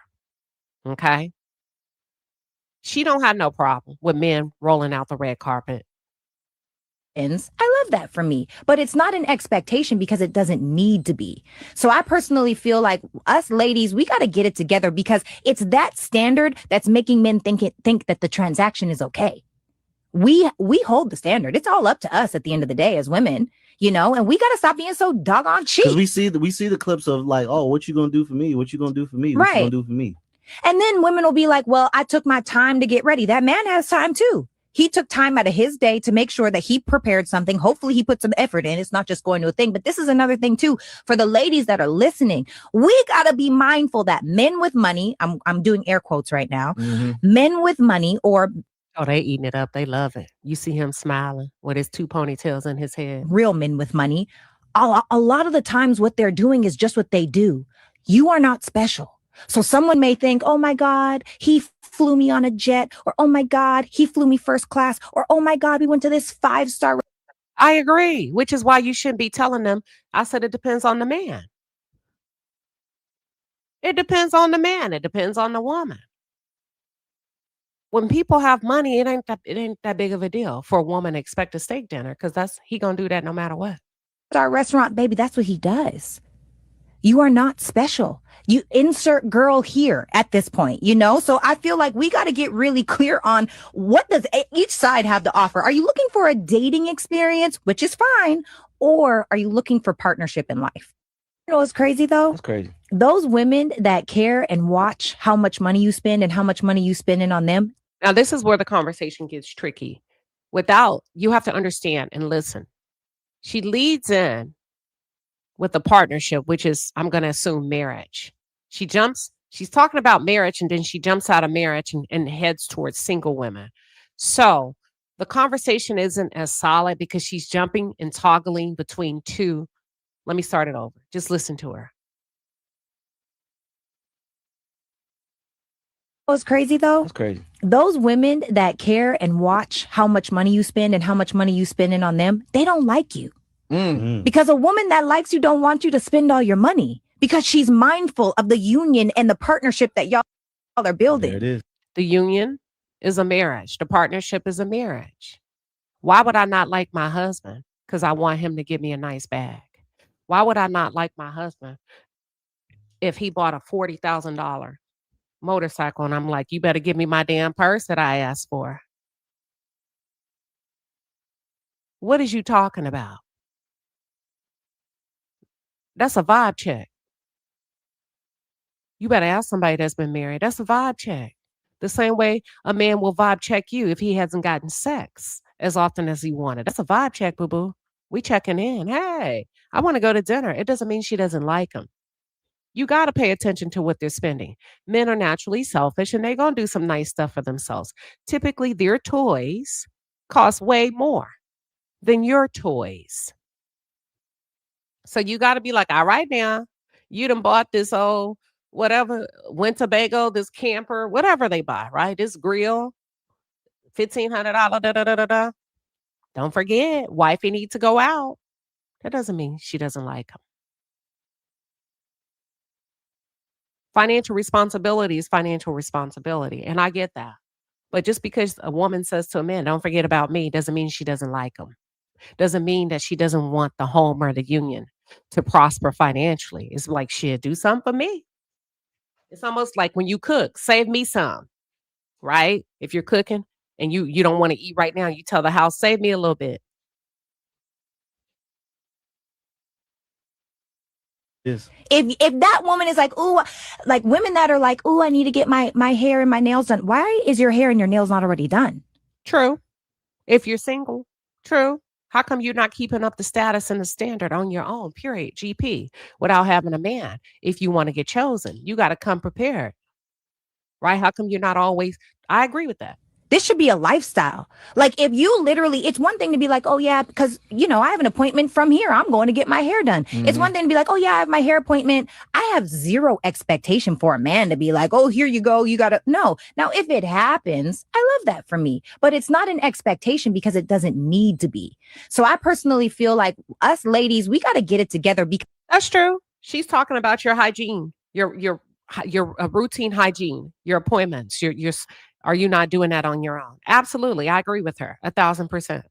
Okay. She don't have no problem with men rolling out the red carpet. I love that for me, but it's not an expectation because it doesn't need to be. So I personally feel like us ladies, we got to get it together because it's that standard that's making men think that the transaction is okay. We hold the standard. It's all up to us at the end of the day as women, and we got to stop being so doggone cheap. Because we see the clips of like, oh, what you gonna do for me? What you gonna do for me? What you gonna do for me? And then women will be like, well, I took my time to get ready. That man has time too. He took time out of his day to make sure that he prepared something. Hopefully he put some effort in. It's not just going to a thing. But this is another thing too, for the ladies that are listening. We got to be mindful that men with money, I'm doing air quotes right now, men with money or... Oh, they eating it up. They love it. You see him smiling with his 2 ponytails in his head. Real men with money. A lot of the times what they're doing is just what they do. You are not special. So someone may think, oh my God, he flew me on a jet, or oh my God, he flew me first class, or oh my God, we went to this 5-star. I agree, which is why you shouldn't be telling them. I said it depends on the man. It depends on the man. It depends on the woman. When people have money, it ain't that big of a deal for a woman to expect a steak dinner because he gonna do that no matter what. Our restaurant, baby, that's what he does. You are not special. You insert girl here at this point, So I feel like we got to get really clear on what does each side have to offer. Are you looking for a dating experience, which is fine, or are you looking for partnership in life? What's crazy though? That's crazy. Those women that care and watch how much money you spend and how much money you spending on them. Now, this is where the conversation gets tricky. You have to understand and listen. She leads in with a partnership, which is, I'm going to assume, marriage. She's talking about marriage, and then she jumps out of marriage and heads towards single women. So the conversation isn't as solid because she's jumping and toggling between two. Let me start it over. Just listen to her. What's crazy though? That's crazy. Those women that care and watch how much money you spend and how much money you spending on them, they don't like you. Because a woman that likes you don't want you to spend all your money because she's mindful of the union and the partnership that y'all are building. There it is. The union is a marriage. The partnership is a marriage. Why would I not like my husband? Because I want him to give me a nice bag. Why would I not like my husband if he bought a $40,000 motorcycle and I'm like, you better give me my damn purse that I asked for? What is you talking about? That's a vibe check. You better ask somebody that's been married. That's a vibe check. The same way a man will vibe check you if he hasn't gotten sex as often as he wanted. That's a vibe check, boo-boo. We checking in. Hey, I want to go to dinner. It doesn't mean she doesn't like him. You got to pay attention to what they're spending. Men are naturally selfish and they're going to do some nice stuff for themselves. Typically, their toys cost way more than your toys. So you got to be like, all right now, you done bought this old whatever, Winnebago, this camper, whatever they buy, right? This grill, $1,500, Don't forget, wifey needs to go out. That doesn't mean she doesn't like him. Financial responsibility is financial responsibility, and I get that. But just because a woman says to a man, don't forget about me, doesn't mean she doesn't like him. Doesn't mean that she doesn't want the home or the union to prosper financially. It's like, shit, do something for me. It's almost like when you cook, save me some. right? If you're cooking and you don't want to eat right now, you tell the house, save me a little bit. Yes. If that woman is like, ooh, like women that are like, ooh, I need to get my hair and my nails done. Why is your hair and your nails not already done? True. If you're single, true. How come you're not keeping up the status and the standard on your own, period, GP, without having a man? If you want to get chosen, you got to come prepared, right? How come you're not always? I agree with that. This should be a lifestyle. Like if you literally, it's one thing to be like, oh yeah, because I have an appointment from here. I'm going to get my hair done. Mm-hmm. It's one thing to be like, oh yeah, I have my hair appointment. I have zero expectation for a man to be like, oh, here you go. You got to, no. Now, if it happens, I love that for me, but it's not an expectation because it doesn't need to be. So I personally feel like us ladies, we got to get it together. Because that's true. She's talking about your hygiene, your routine hygiene, your appointments, are you not doing that on your own? Absolutely. I agree with her 1,000%.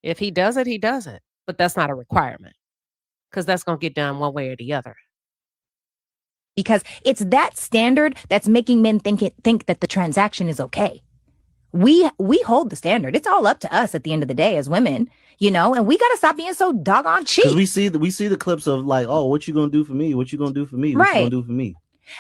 If he does it, he does it. But that's not a requirement because that's going to get done one way or the other. Because it's that standard that's making men think that the transaction is okay. We hold the standard. It's all up to us at the end of the day as women, and we got to stop being so doggone cheap. Because we see the clips of like, oh, what you going to do for me? What you going to do for me? What you going to do for me?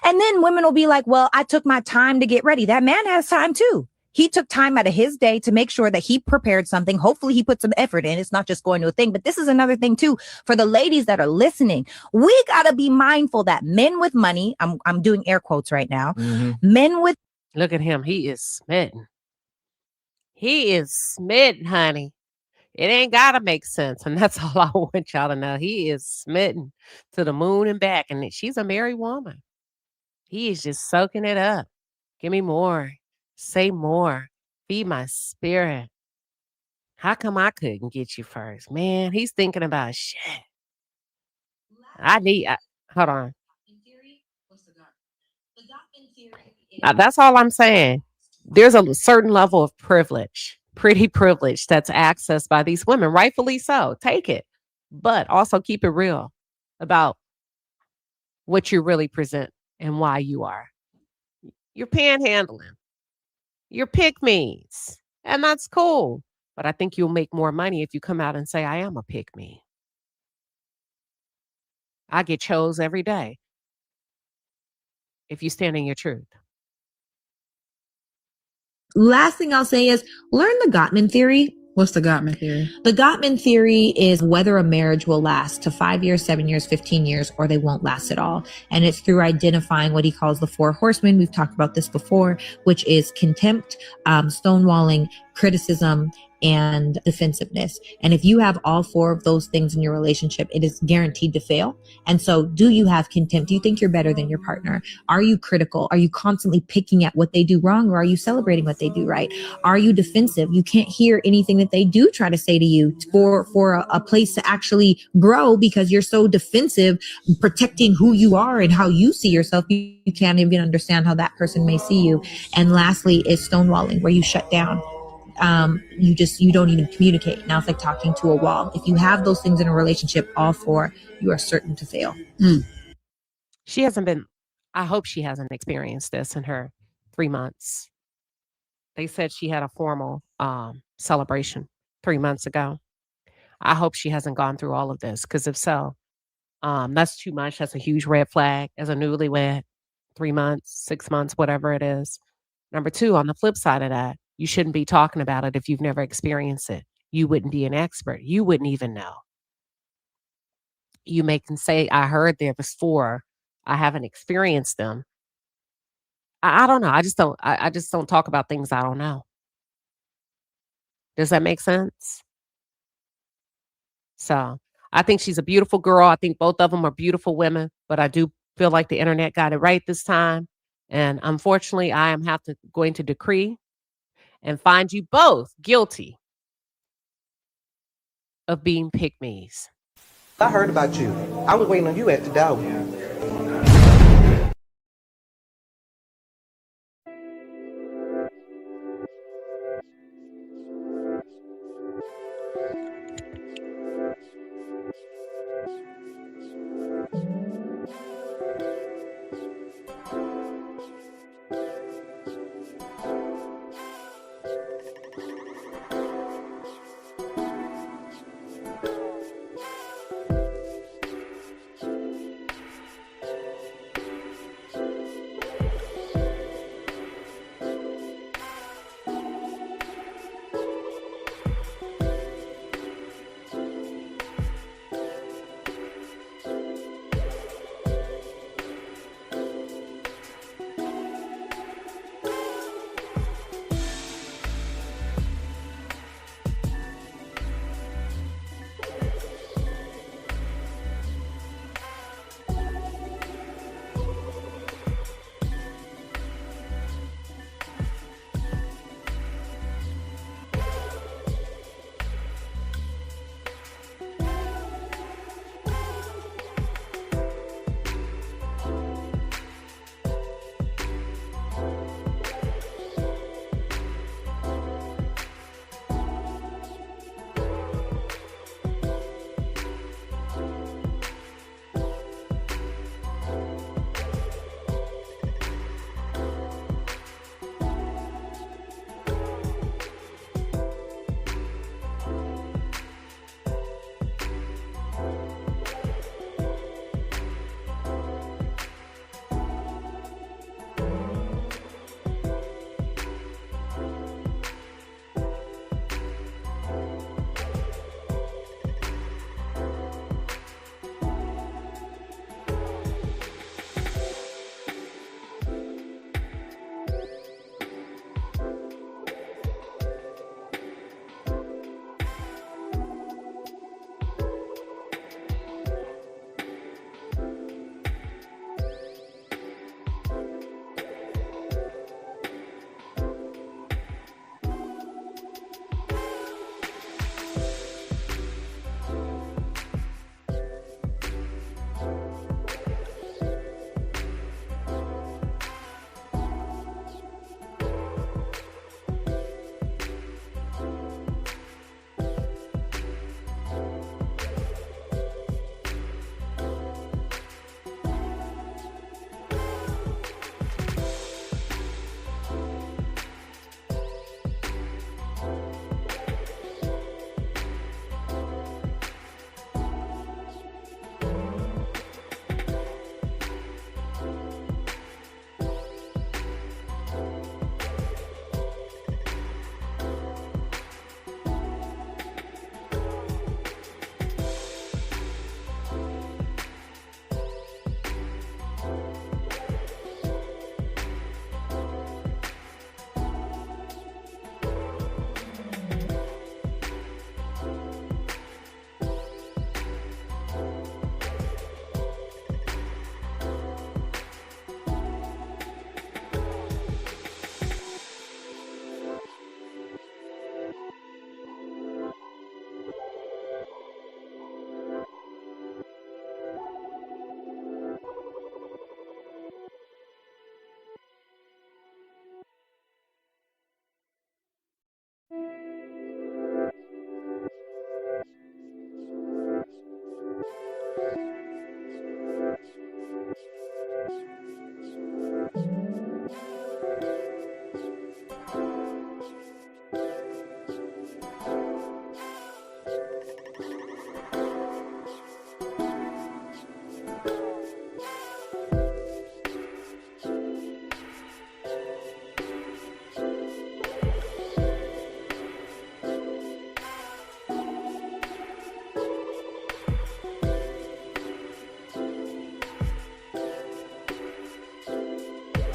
And then women will be like, well, I took my time to get ready. That man has time too. He took time out of his day to make sure that he prepared something. Hopefully he put some effort in. It's not just going to a thing. But this is another thing too, for the ladies that are listening. We got to be mindful that men with money, I'm doing air quotes right now. Mm-hmm. Men with. Look at him. He is smitten. He is smitten, honey. It ain't got to make sense. And that's all I want y'all to know. He is smitten to the moon and back. And she's a married woman. He is just soaking it up. Give me more. Say more. Feed my spirit. How come I couldn't get you first? Man, he's thinking about shit. Hold on. That's all I'm saying. There's a certain level of privilege, pretty privilege that's accessed by these women, rightfully so. Take it. But also keep it real about what you really present and why you are. You're panhandling. You're pick-me's. And that's cool. But I think you'll make more money if you come out and say, I am a pick-me. I get chose every day. If you stand in your truth. Last thing I'll say is learn the Gottman theory. What's the Gottman theory? The Gottman theory is whether a marriage will last to 5 years, 7 years, 15 years, or they won't last at all. And it's through identifying what he calls the 4 horsemen. We've talked about this before, which is contempt, stonewalling, criticism, and defensiveness. And if you have all 4 of those things in your relationship, it is guaranteed to fail. And so do you have contempt? Do you think you're better than your partner? Are you critical? Are you constantly picking at what they do wrong, or are you celebrating what they do right? Are you defensive? You can't hear anything that they do try to say to you for a place to actually grow because you're so defensive, protecting who you are and how you see yourself. You can't even understand how that person may see you. And lastly is stonewalling, where you shut down. You don't even communicate. Now it's like talking to a wall. If you have those things in a relationship, all 4, you are certain to fail. I hope she hasn't experienced this in her 3 months. They said she had a formal celebration 3 months ago. I hope she hasn't gone through all of this, because if so, that's too much. That's a huge red flag as a newlywed. 3 months, 6 months, whatever it is. Number 2, on the flip side of that, you shouldn't be talking about it if you've never experienced it. You wouldn't be an expert. You wouldn't even know. You can say, I heard there was 4. I haven't experienced them. I don't know. I just don't talk about things I don't know. Does that make sense? So I think she's a beautiful girl. I think both of them are beautiful women, but I do feel like the internet got it right this time. And unfortunately, I am going to decree and find you both guilty of being pick-me's. I heard about you. I was waiting on you at the door.